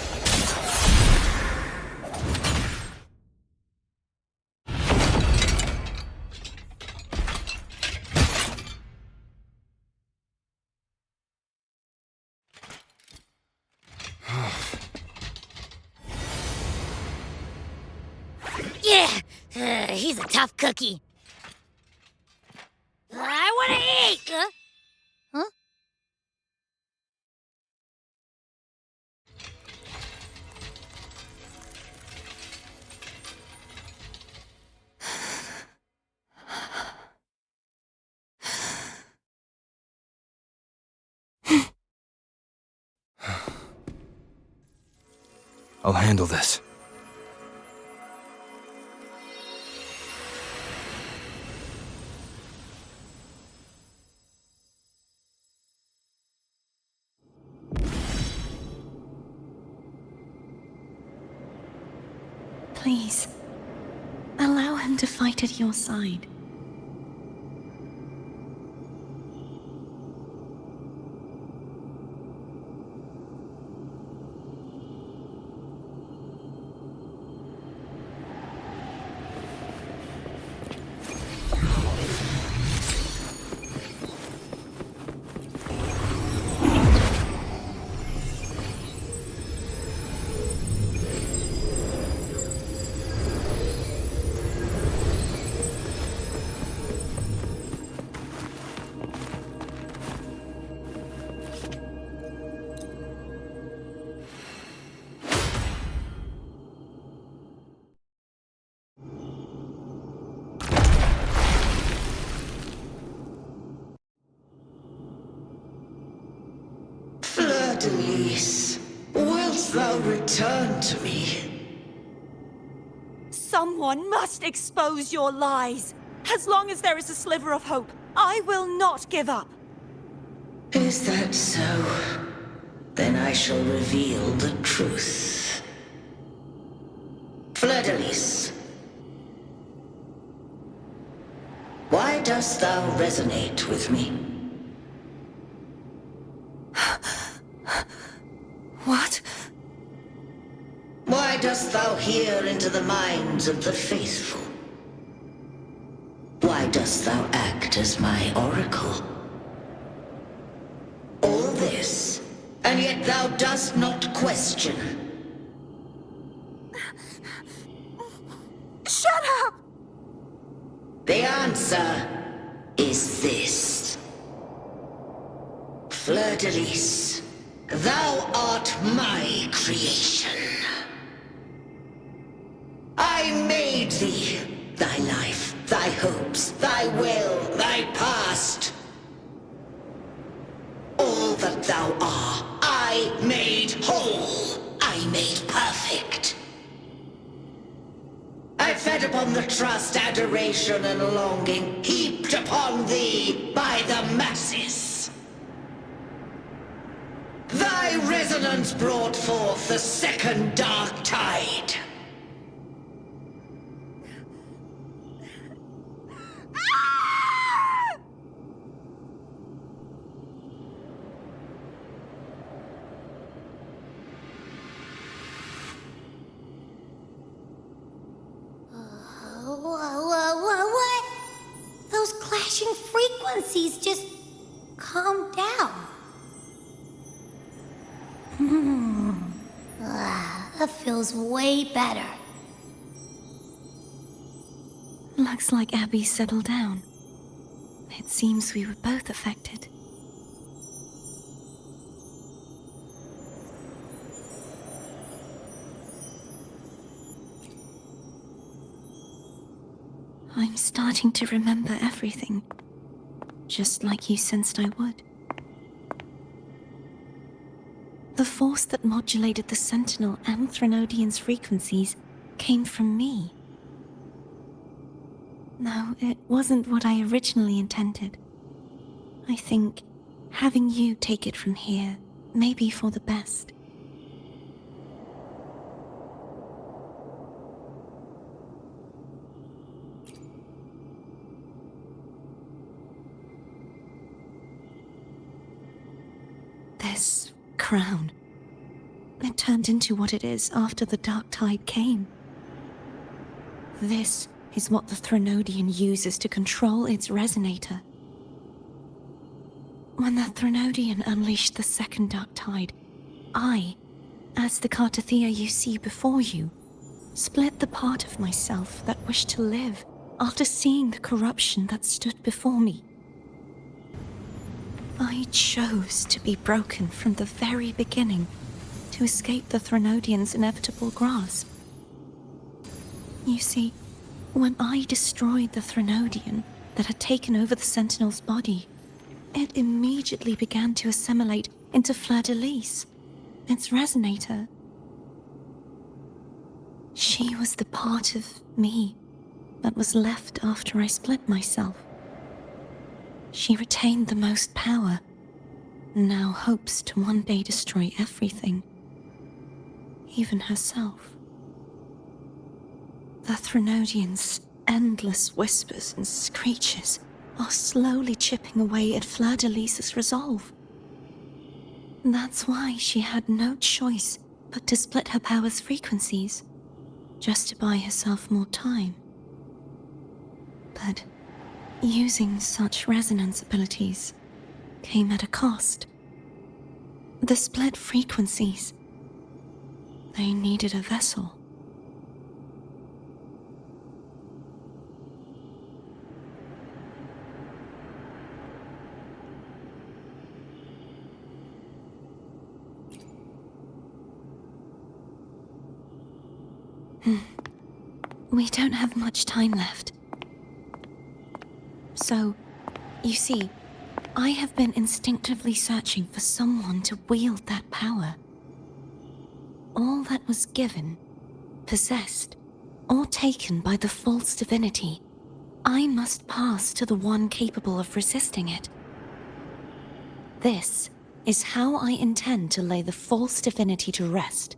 Yeah, he's a tough cookie. I want to eat. Huh? I'll handle this. Please, allow him to fight at your side. Denise, wilt thou return to me? Someone must expose your lies. As long as there is a sliver of hope, I will not give up. Is that so? Then I shall reveal the truth. Fleur-de-Lis, why dost thou resonate with me? What? Why dost thou hear into the minds of the faithful? Why dost thou act as my oracle? All this, and yet thou dost not question. Shut up! The answer is this. Fleur-de-Lis, thou art my creation. I made thee, thy life, thy hopes, thy will, thy past. All that thou art, I made whole, I made perfect. I fed upon the trust, adoration, and longing heaped upon thee by the masses. Thy resonance brought forth the second dark tide. What? Those clashing frequencies just calm down. That feels way better. Looks like Abby settled down. It seems we were both affected. I'm starting to remember everything, just like you sensed I would. The force that modulated the Sentinel and Threnodian's frequencies came from me. No, it wasn't what I originally intended. I think having you take it from here may be for the best. This crown, it turned into what it is after the Dark Tide came. This is what the Threnodian uses to control its resonator. When the Threnodian unleashed the second Dark Tide, I, as the Cartathea you see before you, split the part of myself that wished to live after seeing the corruption that stood before me. I chose to be broken from the very beginning to escape the Threnodian's inevitable grasp. You see, when I destroyed the Threnodian that had taken over the Sentinel's body, it immediately began to assimilate into Fleur-de-Lis, its resonator. She was the part of me that was left after I split myself. She retained the most power, and now hopes to one day destroy everything, even herself. The Threnodians' endless whispers and screeches are slowly chipping away at Fleur-de-Lis's resolve. That's why she had no choice but to split her power's frequencies, just to buy herself more time. But using such resonance abilities came at a cost. The split frequencies, they needed a vessel. We don't have much time left. So, you see, I have been instinctively searching for someone to wield that power. All that was given, possessed, or taken by the false divinity, I must pass to the one capable of resisting it. This is how I intend to lay the false divinity to rest.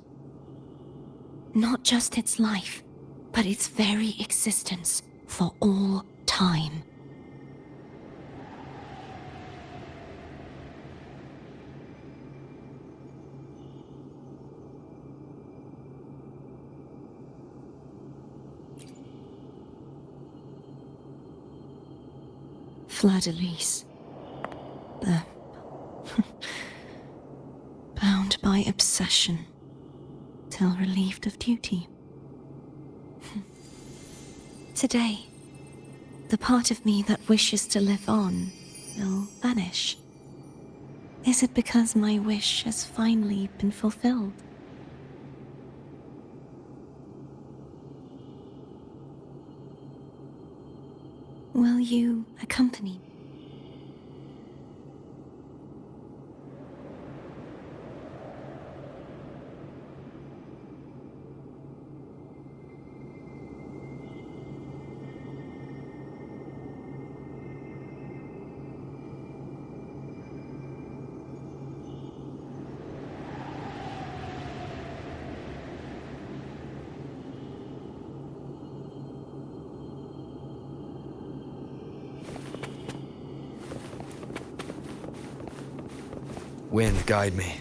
Not just its life, but its very existence for all time. Fleur-de-Lis. Bound by obsession, till relieved of duty. Today, the part of me that wishes to live on will vanish. Is it because my wish has finally been fulfilled? Will you accompany me? Wind, guide me.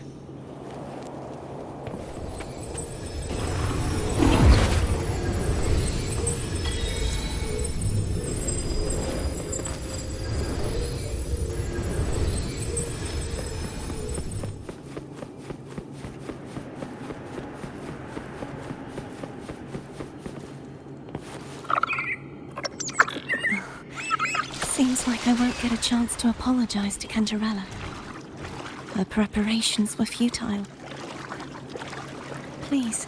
Seems like I won't get a chance to apologize to Cantarella. Her preparations were futile. Please,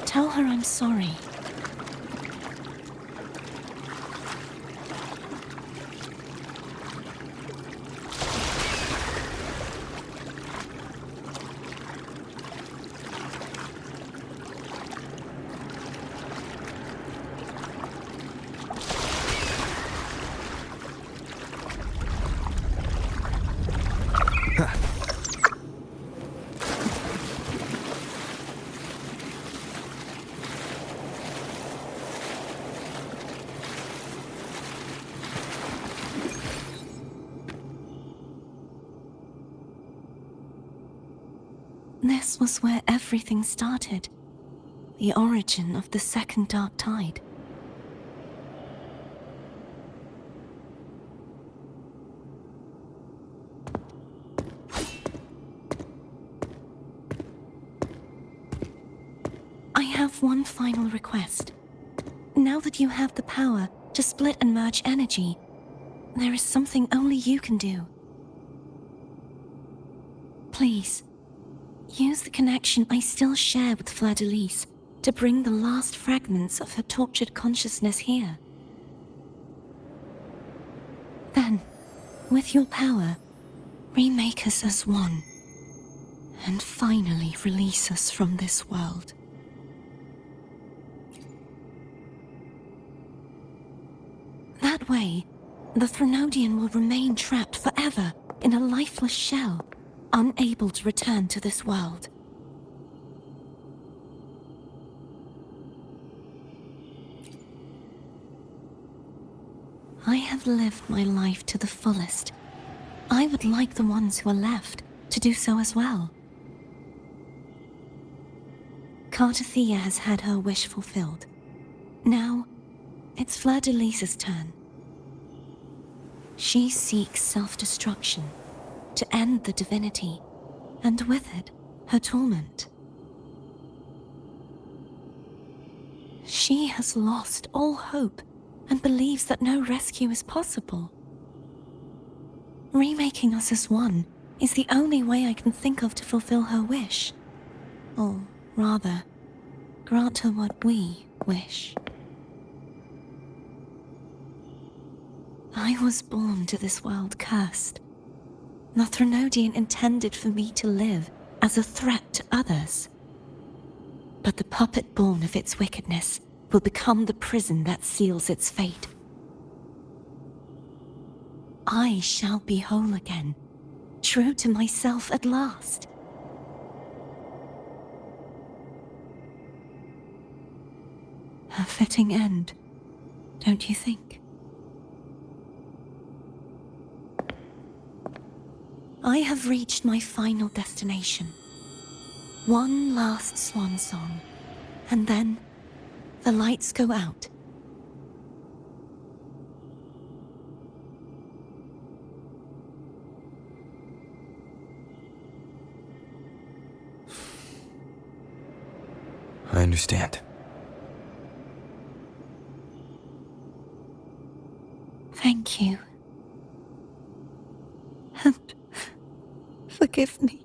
tell her I'm sorry. This was where everything started. The origin of the second dark tide. I have one final request. Now that you have the power to split and merge energy, there is something only you can do. Please, use the connection I still share with Fleur-de-Lis to bring the last fragments of her tortured consciousness here. Then, with your power, remake us as one, and finally release us from this world. that way, the Threnodian will remain trapped forever in a lifeless shell, unable to return to this world. I have lived my life to the fullest. I would like the ones who are left to do so as well. Cartathea has had her wish fulfilled. Now, it's Fleur-de-Lis's turn. She seeks self-destruction to end the divinity, and with it, her torment. She has lost all hope and believes that no rescue is possible. Remaking us as one is the only way I can think of to fulfill her wish. Or rather, grant her what we wish. I was born to this world cursed. The Threnodian intended for me to live as a threat to others. But the puppet born of its wickedness will become the prison that seals its fate. I shall be whole again, true to myself at last. A fitting end, don't you think? I have reached my final destination. One last swan song, and then the lights go out. I understand. Thank you. And forgive me.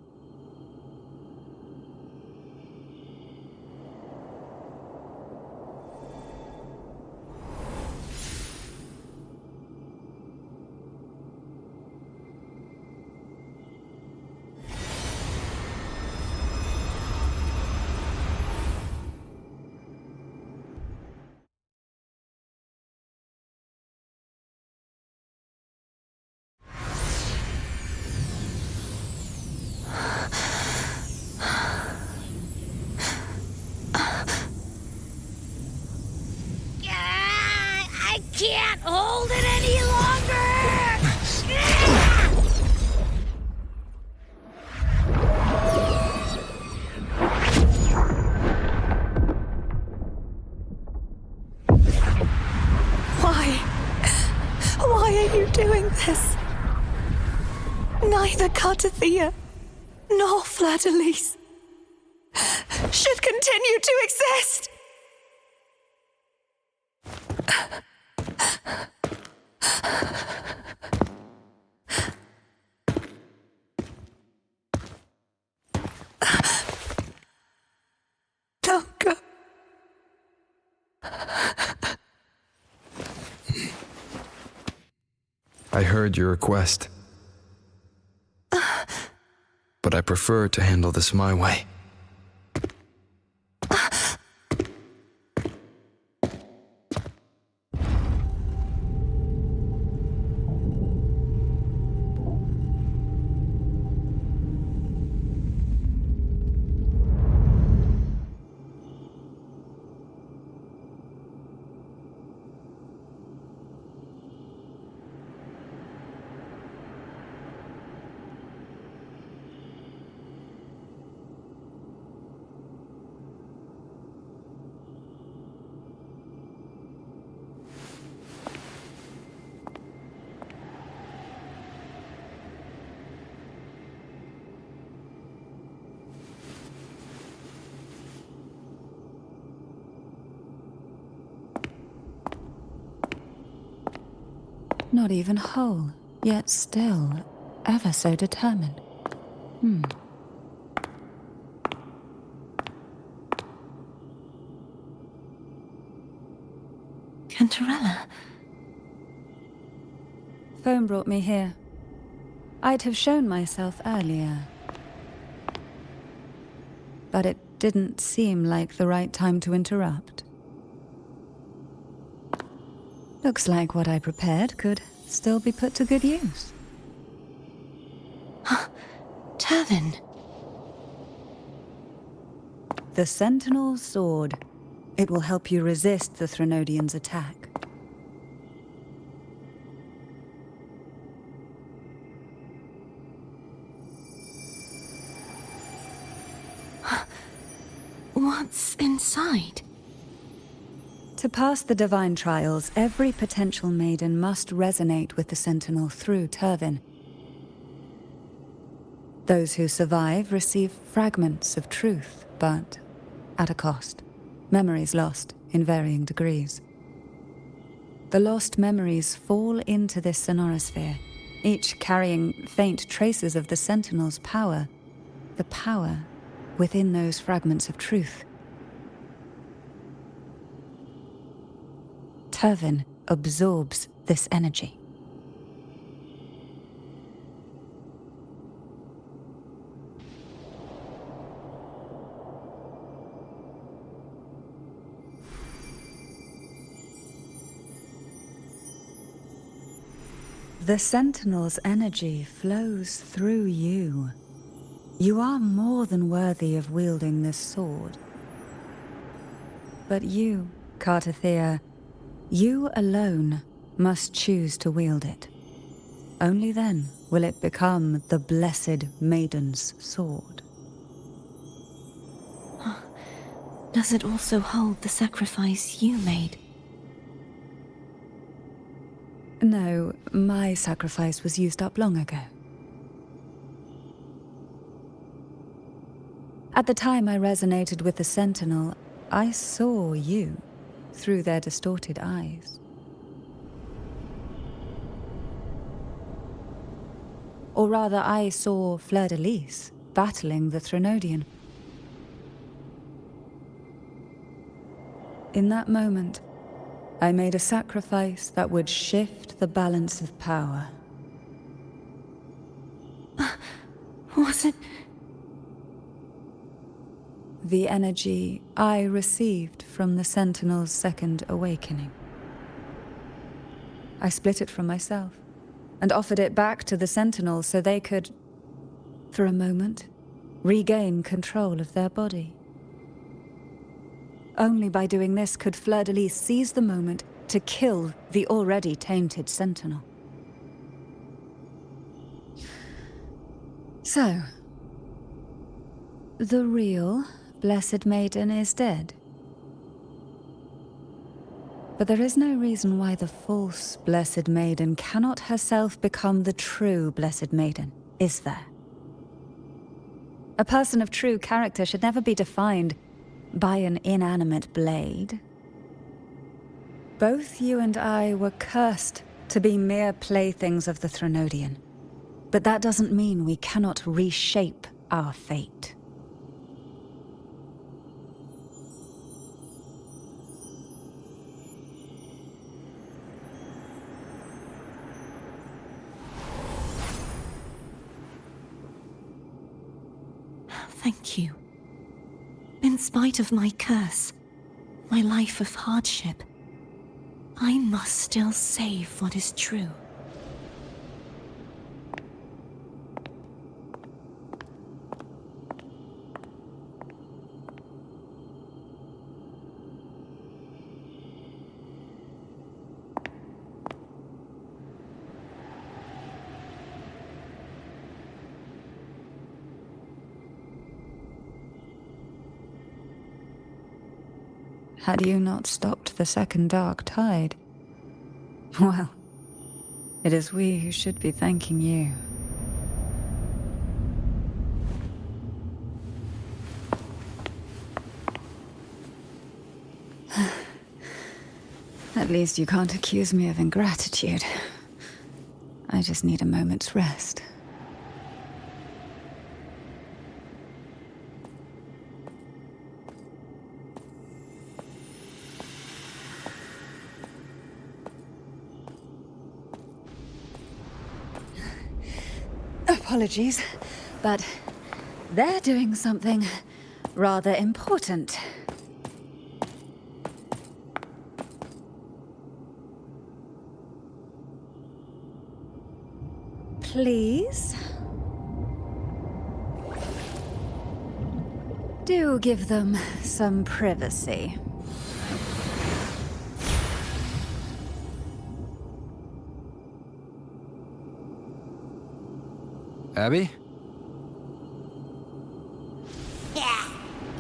I can't hold it any longer! Why are you doing this? Neither Cartathea nor Fleur-de-Lis should continue to exist. Don't go. I heard your request. But I prefer to handle this my way. Not even whole, yet still ever so determined. Cantarella. Phone brought me here. I'd have shown myself earlier. But it didn't seem like the right time to interrupt. Looks like what I prepared could still be put to good use. Turvin. The Sentinel's Sword. It will help you resist the Threnodian's attack. What's inside? To pass the divine trials, every potential maiden must resonate with the Sentinel through Turvin. Those who survive receive fragments of truth, but at a cost. Memories lost in varying degrees. The lost memories fall into this Sonosphere, each carrying faint traces of the Sentinel's power, the power within those fragments of truth. Turvin absorbs this energy. The Sentinel's energy flows through you. You are more than worthy of wielding this sword. But you, Cartathea, you alone must choose to wield it. Only then will it become the Blessed Maiden's sword. Does it also hold the sacrifice you made? No, my sacrifice was used up long ago. At the time I resonated with the Sentinel, I saw you through their distorted eyes. Or rather, I saw Fleur-de-Lis battling the Threnodian. In that moment, I made a sacrifice that would shift the balance of power. Was it? The energy I received from the Sentinel's second awakening. I split it from myself and offered it back to the Sentinel so they could, for a moment, regain control of their body. Only by doing this could Fleur-de-Lis seize the moment to kill the already tainted Sentinel. So, the real Blessed Maiden is dead. But there is no reason why the false Blessed Maiden cannot herself become the true Blessed Maiden, is there? A person of true character should never be defined by an inanimate blade. Both you and I were cursed to be mere playthings of the Threnodian. But that doesn't mean we cannot reshape our fate. Thank you. In spite of my curse, my life of hardship, I must still save what is true. Had you not stopped the second dark tide? Well, it is we who should be thanking you. At least you can't accuse me of ingratitude. I just need a moment's rest. Apologies, but they're doing something rather important. please. Do give them some privacy. Abby? Yeah.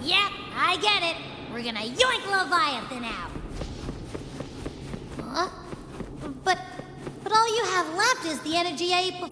Yep, I get it. We're gonna yoink Leviathan out. Huh? But all you have left is the energy I ate before.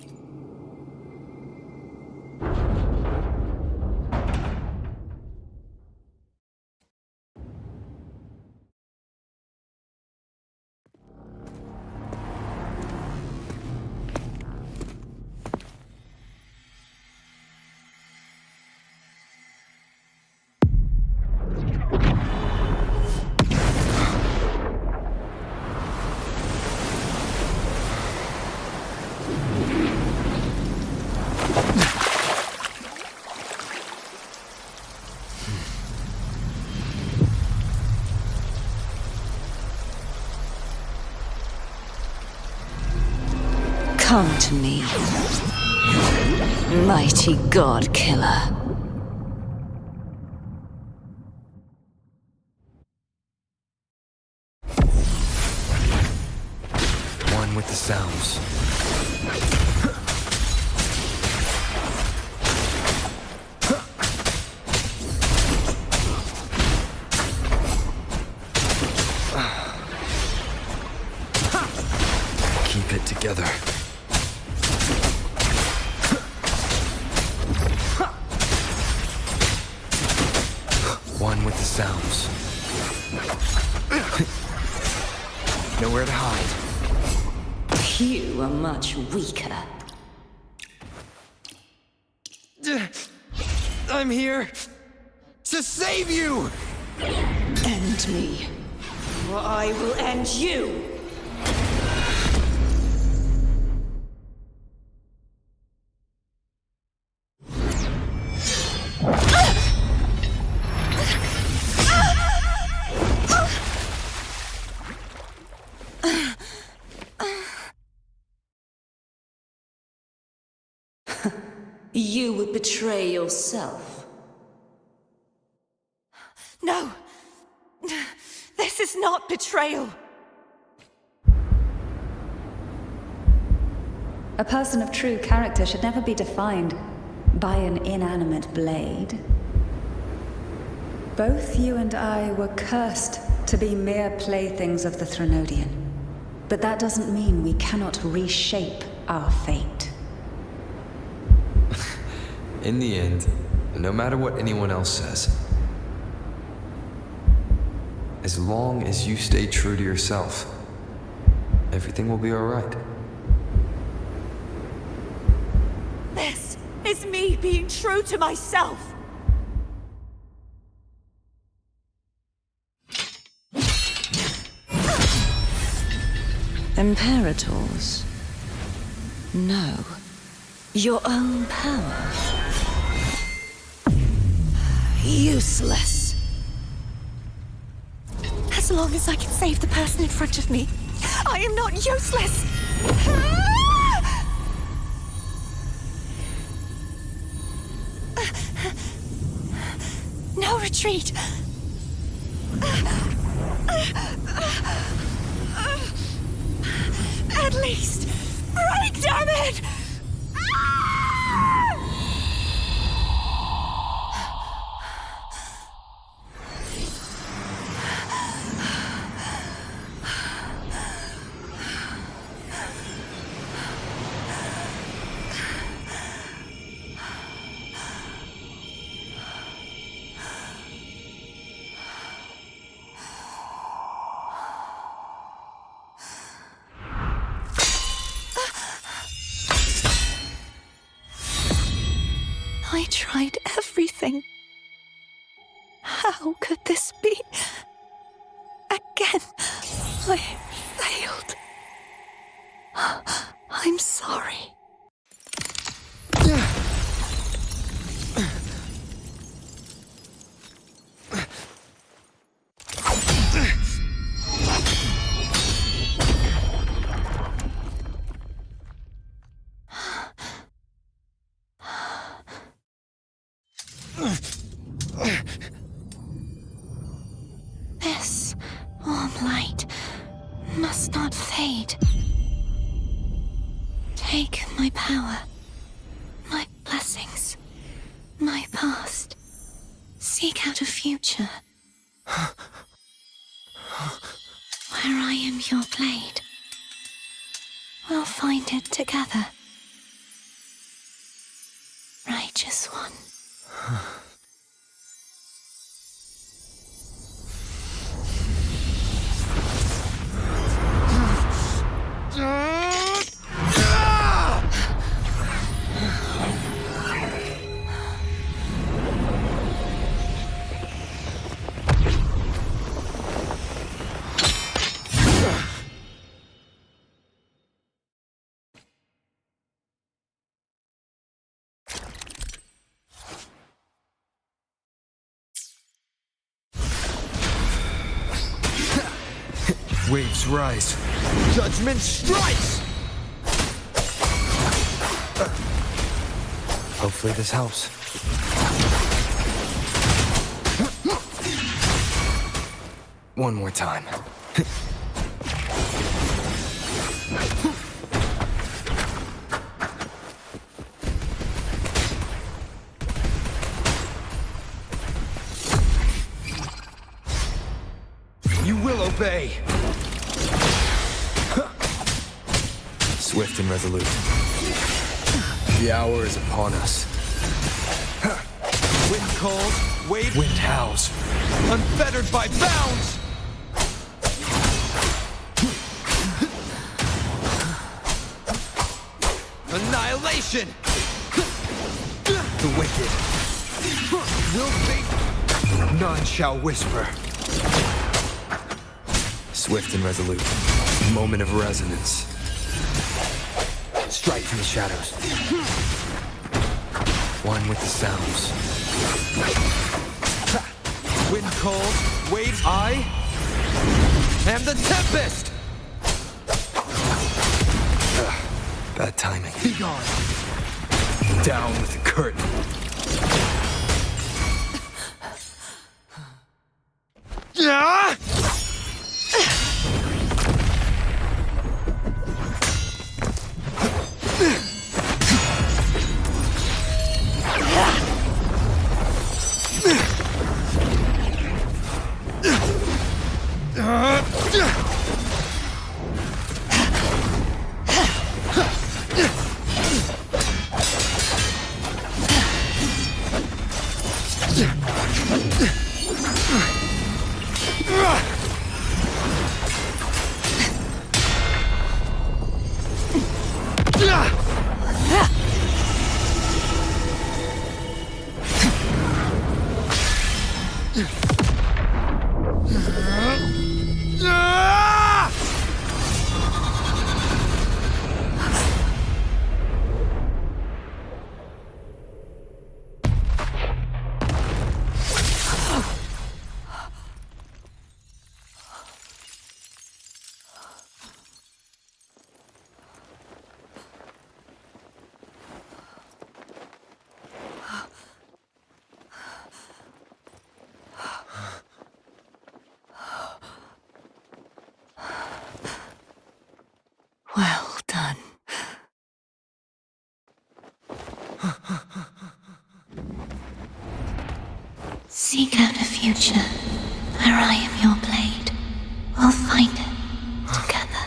Come to me, mighty god killer. One with the sounds. Keep it together. One with the sounds. Nowhere to hide. You are much weaker. I'm here to save you! End me, or I will end you! You would betray yourself. No! This is not betrayal! A person of true character should never be defined by an inanimate blade. Both you and I were cursed to be mere playthings of the Threnodian. But that doesn't mean we cannot reshape our fate. In the end, no matter what anyone else says, as long as you stay true to yourself, everything will be all right. This is me being true to myself! Imperators? No. Your own power. Useless. As long as I can save the person in front of me, I am not useless! No retreat! At least, break, damn it! I tried everything. How could this be? Again, I failed. I'm sorry. must not fade. Take my power, my blessings, my past. Seek out a future where I am your blade. We'll find it together. Righteous one. Waves rise. Judgment strikes! Hopefully this helps. One more time. You will obey! Swift and resolute. The hour is upon us. Wind calls, wind howls. Unfettered by bounds! Annihilation! The wicked will be... None shall whisper. Swift and resolute. Moment of resonance. Strike from the shadows. One with the sounds. Wind calls, waves, I am the tempest! Bad timing. Be gone. Down with the curtain. Yeah! Well done. Seek out a future where I am your blade. We'll find it together.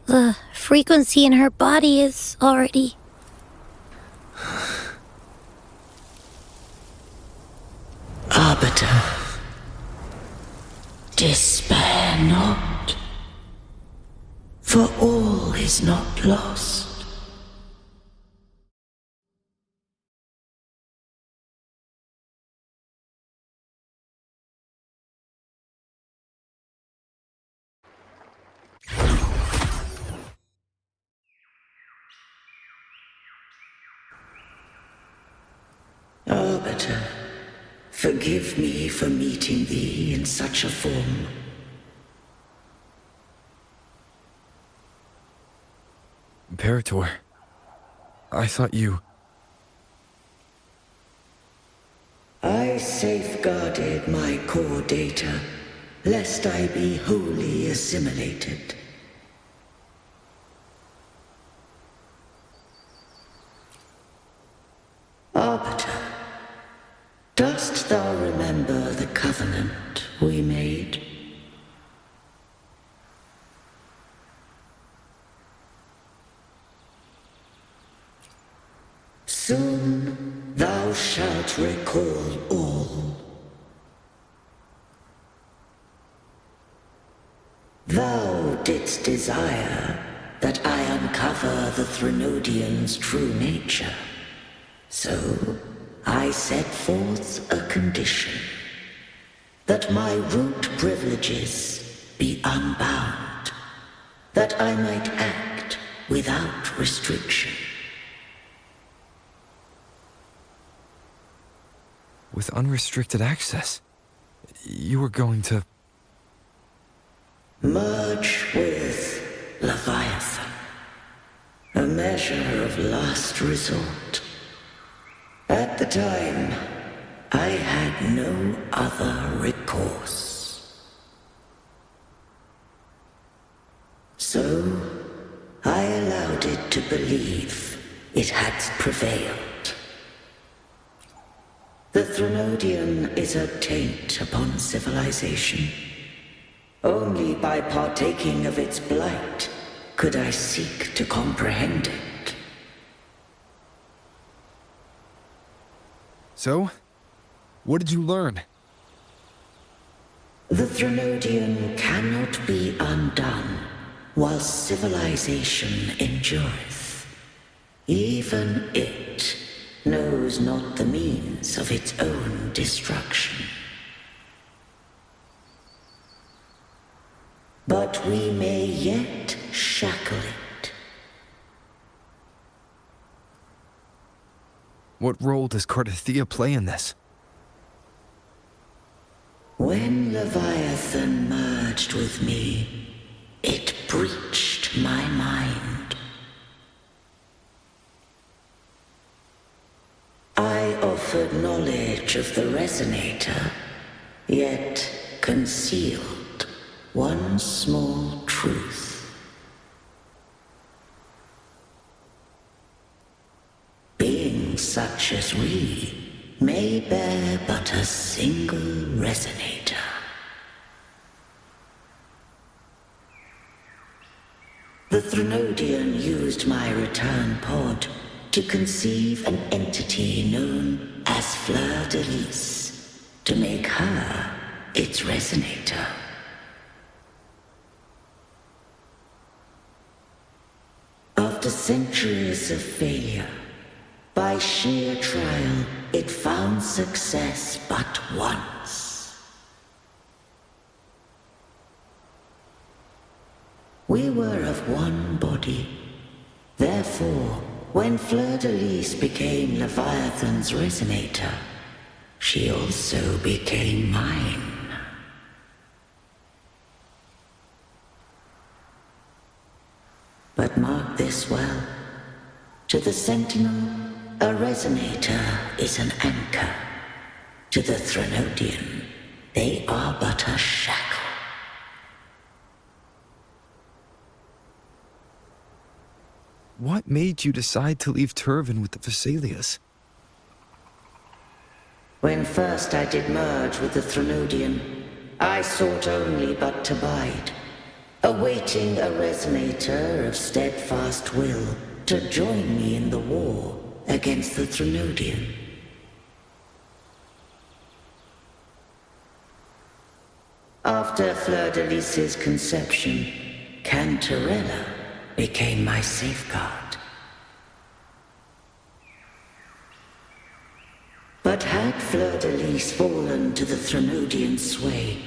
The frequency in her body is already... Arbiter, despair not, for all is not lost. Arbiter, forgive me for meeting thee in such a form. Imperator, I thought you... I safeguarded my core data, lest I be wholly assimilated. Arbiter, dost thou remember the covenant we made? Soon thou shalt recall all. Thou didst desire that I uncover the Threnodian's true nature. So, I set forth a condition. That my root privileges be unbound. That I might act without restriction. With unrestricted access, you were going to... Merge with Leviathan. A measure of last resort. At the time, I had no other recourse. So, I allowed it to believe it had prevailed. The Threnodian is a taint upon civilization. Only by partaking of its blight could I seek to comprehend it. So? What did you learn? The Threnodian cannot be undone while civilization endureth. Even it knows not the means of its own destruction. But we may yet shackle it. What role does Cardathia play in this? When Leviathan merged with me, it breached my mind. I offered knowledge of the Resonator, yet concealed one small truth. Beings such as we may bear but a single Resonator. The Threnodian used my return pod to conceive an entity known as Fleur de Lis, to make her its Resonator. After centuries of failure, by sheer trial, it found success but once. We were of one body. Therefore, when Fleur de Lis became Leviathan's Resonator, she also became mine. But mark this well. To the Sentinel, a Resonator is an anchor. To the Threnodian, they are but a shackle. What made you decide to leave Turvin with the Fisalias? When first I did merge with the Threnodian, I sought only but to bide, awaiting a Resonator of steadfast will to join me in the war against the Threnodian. After Fleur de Lis's conception, Cantarella became my safeguard. But had Fleur de Lis fallen to the Threnodian sway,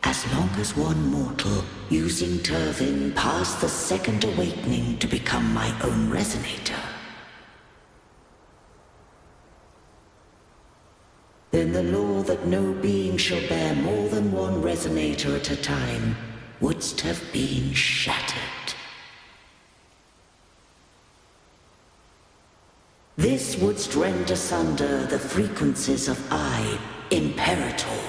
as long as one mortal using Turvin passed the second awakening to become my own Resonator, then the law that no being shall bear more than one resonator at a time wouldst have been shattered. This wouldst rend asunder the frequencies of I, Imperator,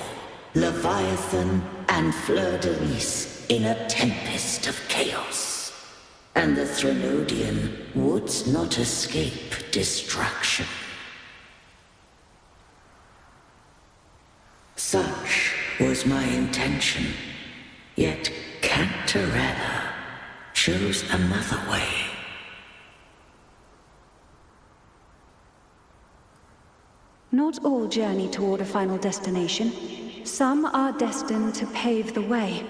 Leviathan, and Fleur-de-Lis in a tempest of chaos. And the Threnodian wouldst not escape destruction. Such was my intention, yet Cantarella chose another way. Not all journey toward a final destination. Some are destined to pave the way.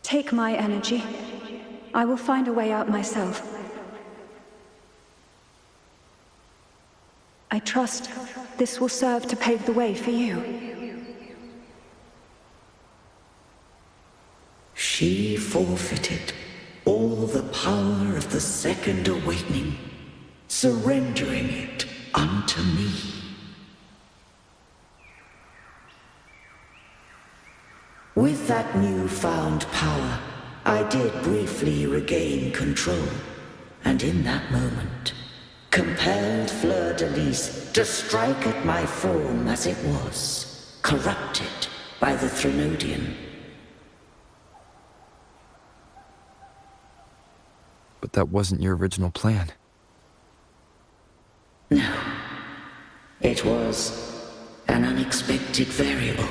Take my energy. I will find a way out myself. I trust this will serve to pave the way for you. She forfeited all the power of the Second Awakening, surrendering it unto me. With that newfound power, I did briefly regain control, and in that moment, compelled Fleur-de-Lis to strike at my form as it was, corrupted by the Threnodian. But that wasn't your original plan. No. It was an unexpected variable.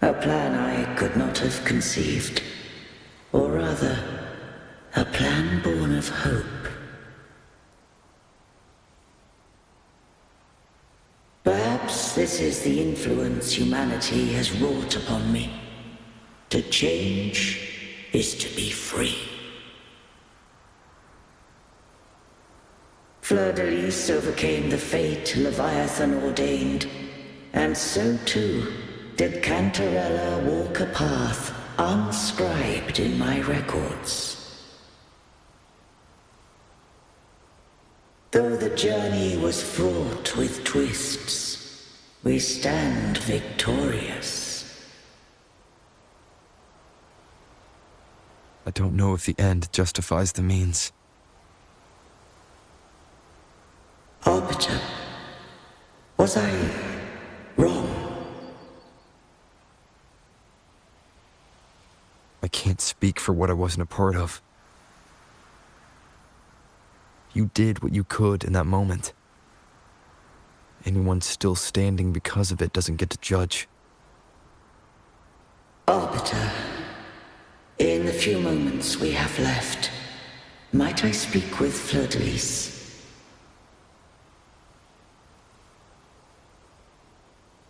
A plan I could not have conceived. Or rather, a plan born of hope. Perhaps this is the influence humanity has wrought upon me. To change is to be free. Fleur-de-Lis overcame the fate Leviathan ordained, and so too did Cantarella walk a path unscribed in my records. Though the journey was fraught with twists, we stand victorious. I don't know if the end justifies the means. Arbiter, was I wrong? I can't speak for what I wasn't a part of. You did what you could in that moment. Anyone still standing because of it doesn't get to judge. Arbiter, in the few moments we have left, might I speak with Fleur-de-Lis?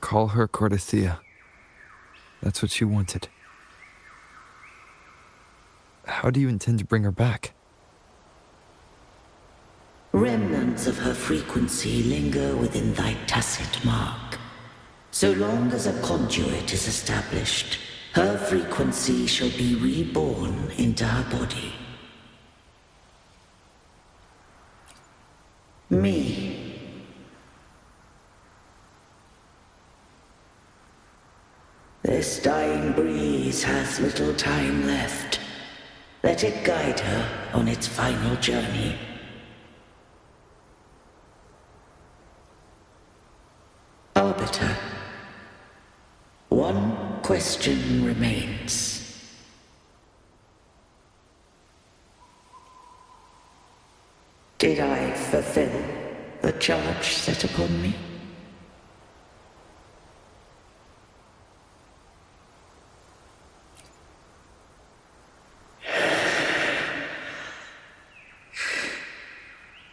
Call her Cordesia. That's what she wanted. How do you intend to bring her back? Remnants of her frequency linger within thy tacit mark. So long as a conduit is established, her frequency shall be reborn into her body. Me. This dying breeze hath little time left. Let it guide her on its final journey. Arbiter, one question remains. Did I fulfill the charge set upon me?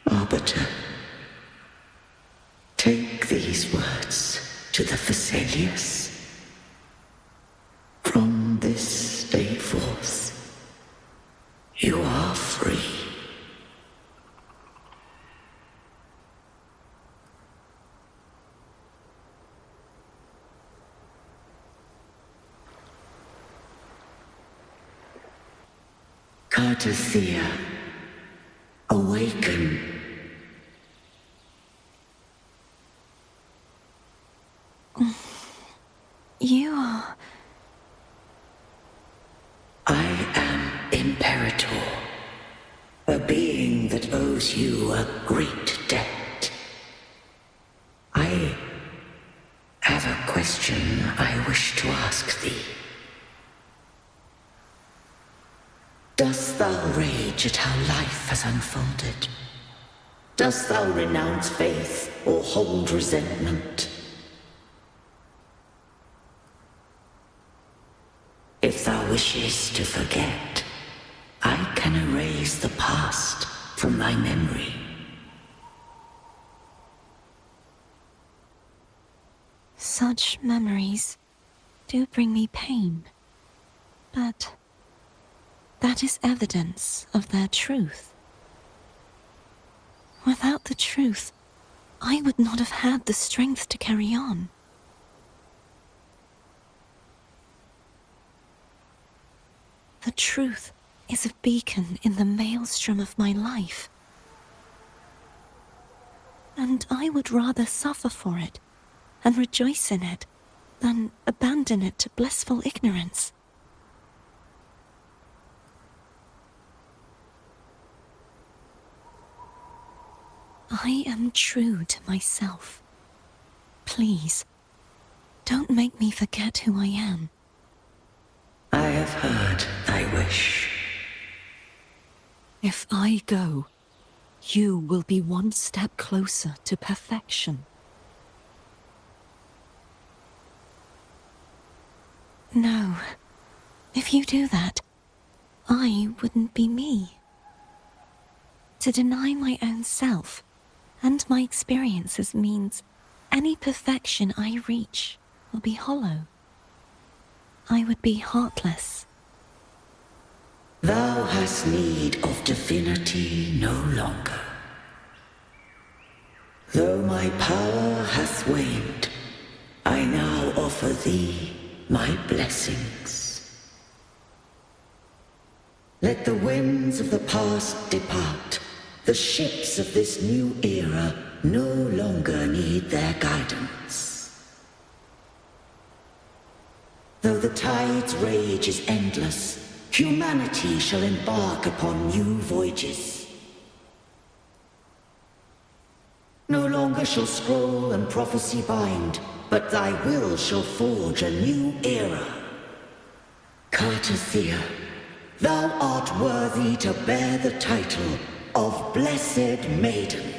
Arbiter, take these words to the Fisalias. From this day forth, you are free. Cartothea, Imperator, a being that owes you a great debt. I have a question I wish to ask thee. Dost thou rage at how life has unfolded? Dost thou renounce faith or hold resentment? If thou wishes to forget, I can erase the past from thy memory. Such memories do bring me pain, but that is evidence of their truth. Without the truth, I would not have had the strength to carry on. The truth is a beacon in the maelstrom of my life. And I would rather suffer for it and rejoice in it than abandon it to blissful ignorance. I am true to myself. Please, don't make me forget who I am. I have heard thy wish. If I go, you will be one step closer to perfection. No, if you do that, I wouldn't be me. To deny my own self and my experiences means any perfection I reach will be hollow. I would be heartless. Thou hast need of divinity no longer. Though my power hath waned, I now offer thee my blessings. Let the winds of the past depart. The ships of this new era no longer need their guidance. Though the tide's rage is endless, humanity shall embark upon new voyages. No longer shall scroll and prophecy bind, but thy will shall forge a new era. Cartathea, thou art worthy to bear the title of Blessed Maiden.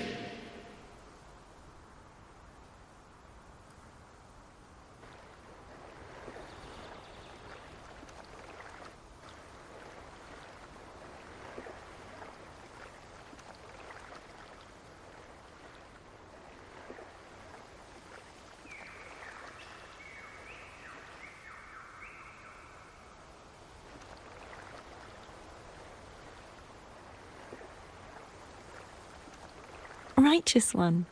Righteous one.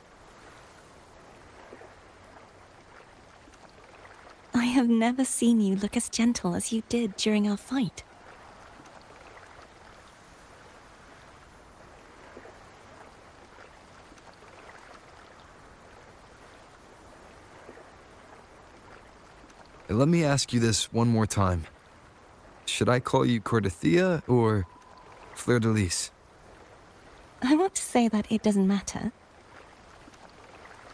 I have never seen you look as gentle as you did during our fight. Let me ask you this one more time. Should I call you Cartathea or Fleur de Lis? I want to say that it doesn't matter.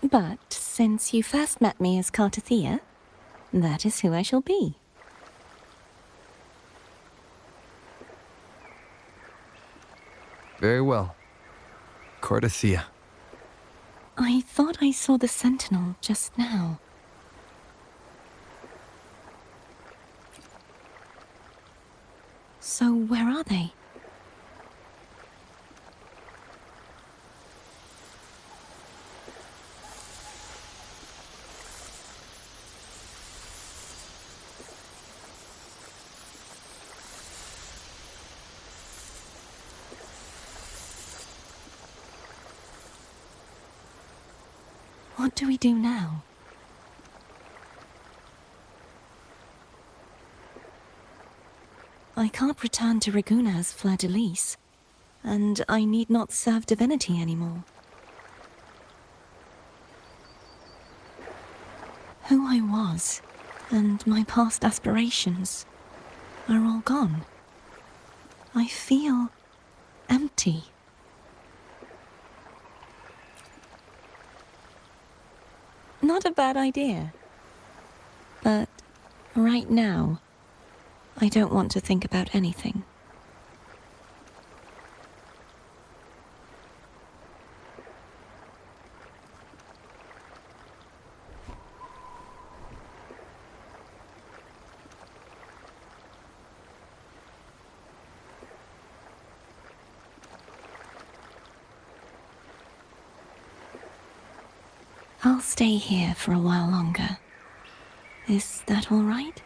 But since you first met me as Cartathea, that is who I shall be. Very well. Cartathea. I thought I saw the sentinel just now. So where are they? What do we do now? I can't return to Raguna as Fleur de Lis, and I need not serve divinity anymore. Who I was, and my past aspirations, are all gone. I feel empty. Not a bad idea. But right now, I don't want to think about anything. I'll stay here for a while longer. Is that all right?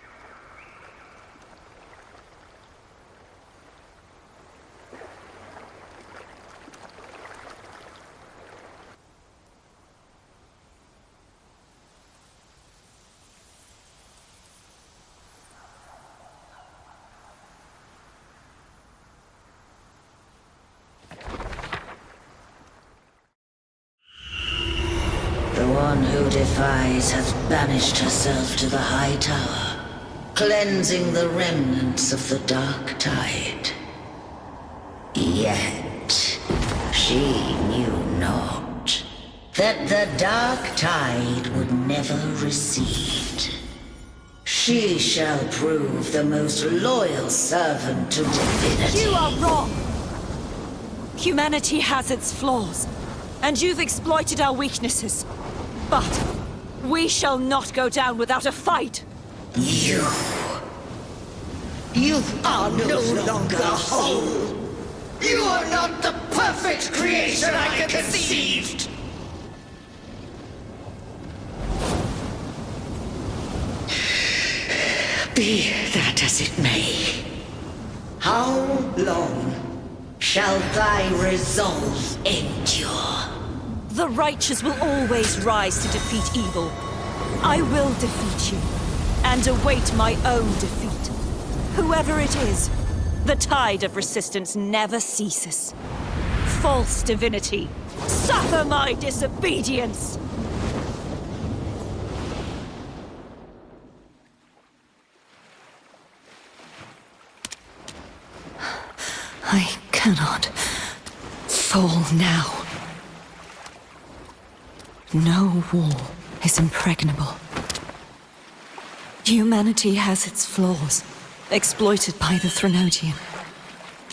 The one who defies has banished herself to the high tower, cleansing the remnants of the dark tide. Yet, she knew not that the dark tide would never recede. She shall prove the most loyal servant to divinity. You are wrong! Humanity has its flaws, and you've exploited our weaknesses. But we shall not go down without a fight! You are no longer whole! You are not the perfect creation I conceived! Be that as it may, how long shall thy resolve endure? The righteous will always rise to defeat evil. I will defeat you, and await my own defeat. Whoever it is, the tide of resistance never ceases. False divinity, suffer my disobedience! I cannot fall now. No wall is impregnable. Humanity has its flaws, exploited by the Threnodian.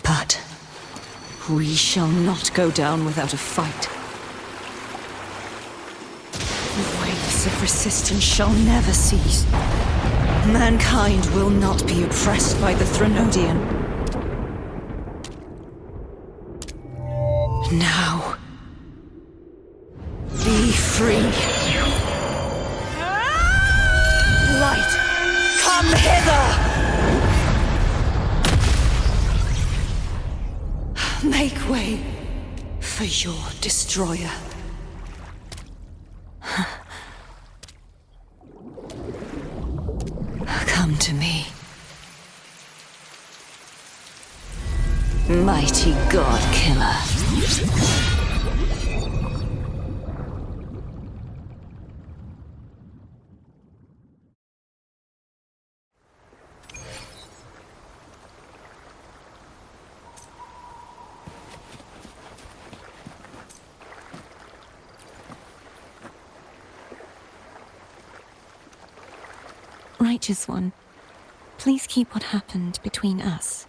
But we shall not go down without a fight. The waves of resistance shall never cease. Mankind will not be oppressed by the Threnodian. Now, be free. Light, come hither! Make way for your destroyer. Come to me. Mighty God Killer. Righteous One, please keep what happened between us.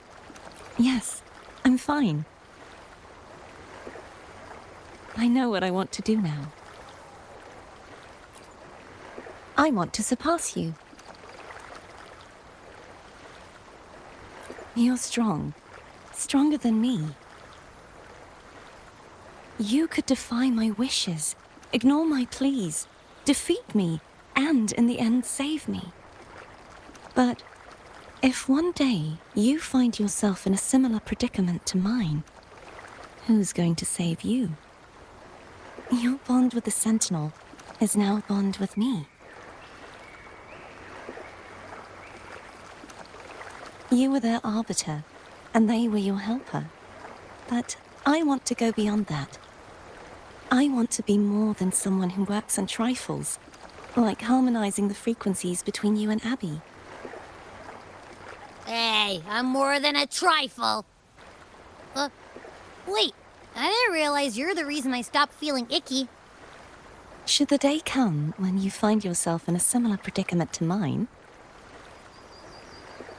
Yes, I'm fine. I know what I want to do now. I want to surpass you. You're strong. Stronger than me. You could defy my wishes, ignore my pleas, defeat me, and in the end save me. But if one day you find yourself in a similar predicament to mine, who's going to save you? Your bond with the Sentinel is now a bond with me. You were their arbiter, and they were your helper. But I want to go beyond that. I want to be more than someone who works on trifles, like harmonizing the frequencies between you and Abby. Hey, I'm more than a trifle. Wait, I didn't realize you're the reason I stopped feeling icky. Should the day come when you find yourself in a similar predicament to mine,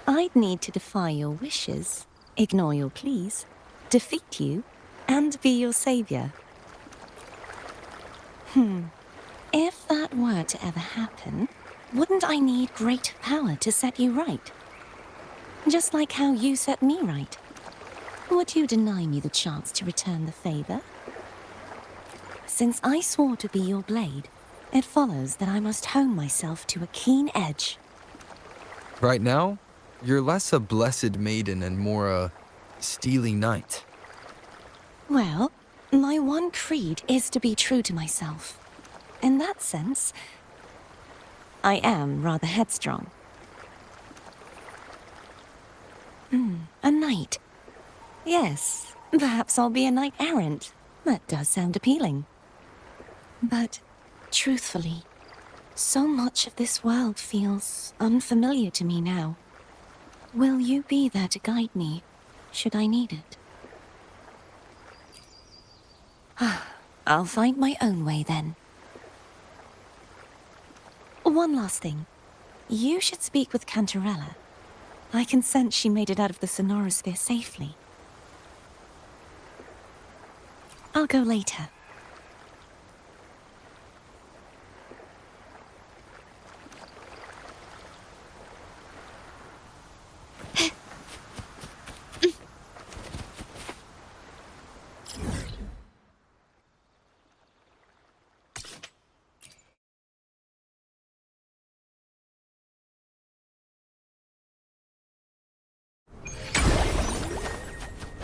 I'd need to defy your wishes, ignore your pleas, defeat you, and be your savior. If that were to ever happen, wouldn't I need great power to set you right? Just like how you set me right. Would you deny me the chance to return the favor? Since I swore to be your blade, it follows that I must hone myself to a keen edge. Right now, you're less a blessed maiden and more a steely knight. Well, my one creed is to be true to myself. In that sense, I am rather headstrong. A knight. Yes, perhaps I'll be a knight errant. That does sound appealing. But, truthfully, so much of this world feels unfamiliar to me now. Will you be there to guide me, should I need it? I'll find my own way then. One last thing. You should speak with Cantarella. I can sense she made it out of the Sonosphere safely. I'll go later.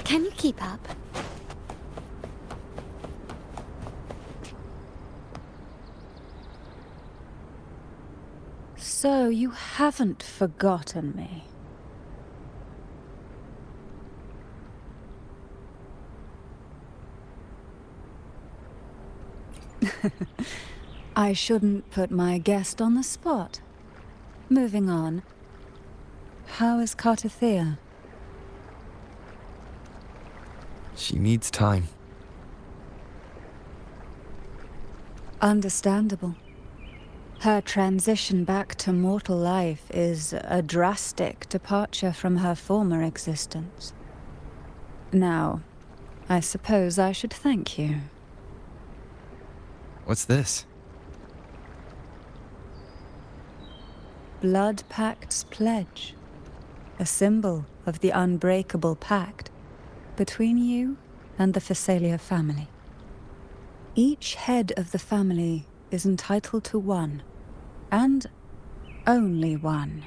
Can you keep up? So you haven't forgotten me. I shouldn't put my guest on the spot. Moving on. How is Cartathea? She needs time. Understandable. Her transition back to mortal life is a drastic departure from her former existence. Now, I suppose I should thank you. What's this? Blood Pact's pledge. A symbol of the unbreakable pact between you and the Fisalia family. Each head of the family is entitled to one, and only one.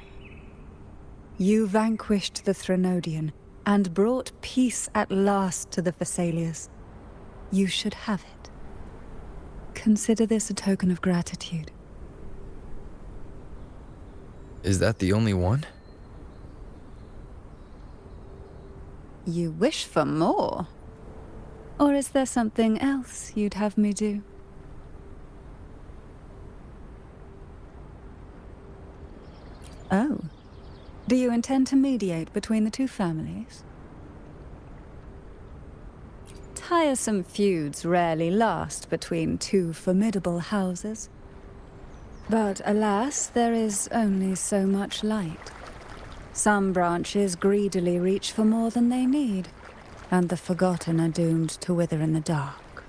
You vanquished the Threnodian and brought peace at last to the Fisalias. You should have it. Consider this a token of gratitude. Is that the only one? You wish for more? Or is there something else you'd have me do? Oh. Do you intend to mediate between the two families? Tiresome feuds rarely last between two formidable houses. But alas, there is only so much light. Some branches greedily reach for more than they need, and the forgotten are doomed to wither in the dark.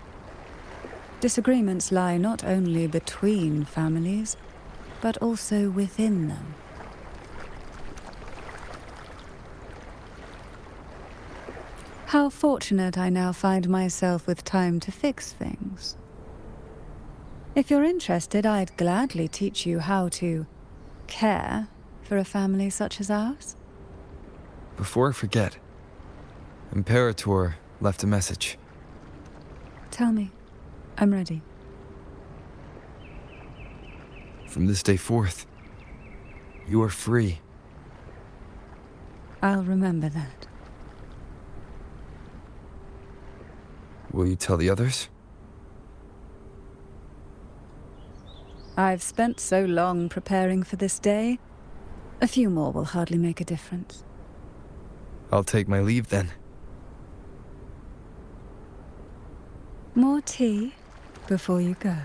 Disagreements lie not only between families, but also within them. How fortunate I now find myself with time to fix things. If you're interested, I'd gladly teach you how to care for a family such as ours. Before I forget, Imperator left a message. Tell me. I'm ready. From this day forth, you are free. I'll remember that. Will you tell the others? I've spent so long preparing for this day. A few more will hardly make a difference. I'll take my leave then. More tea before you go.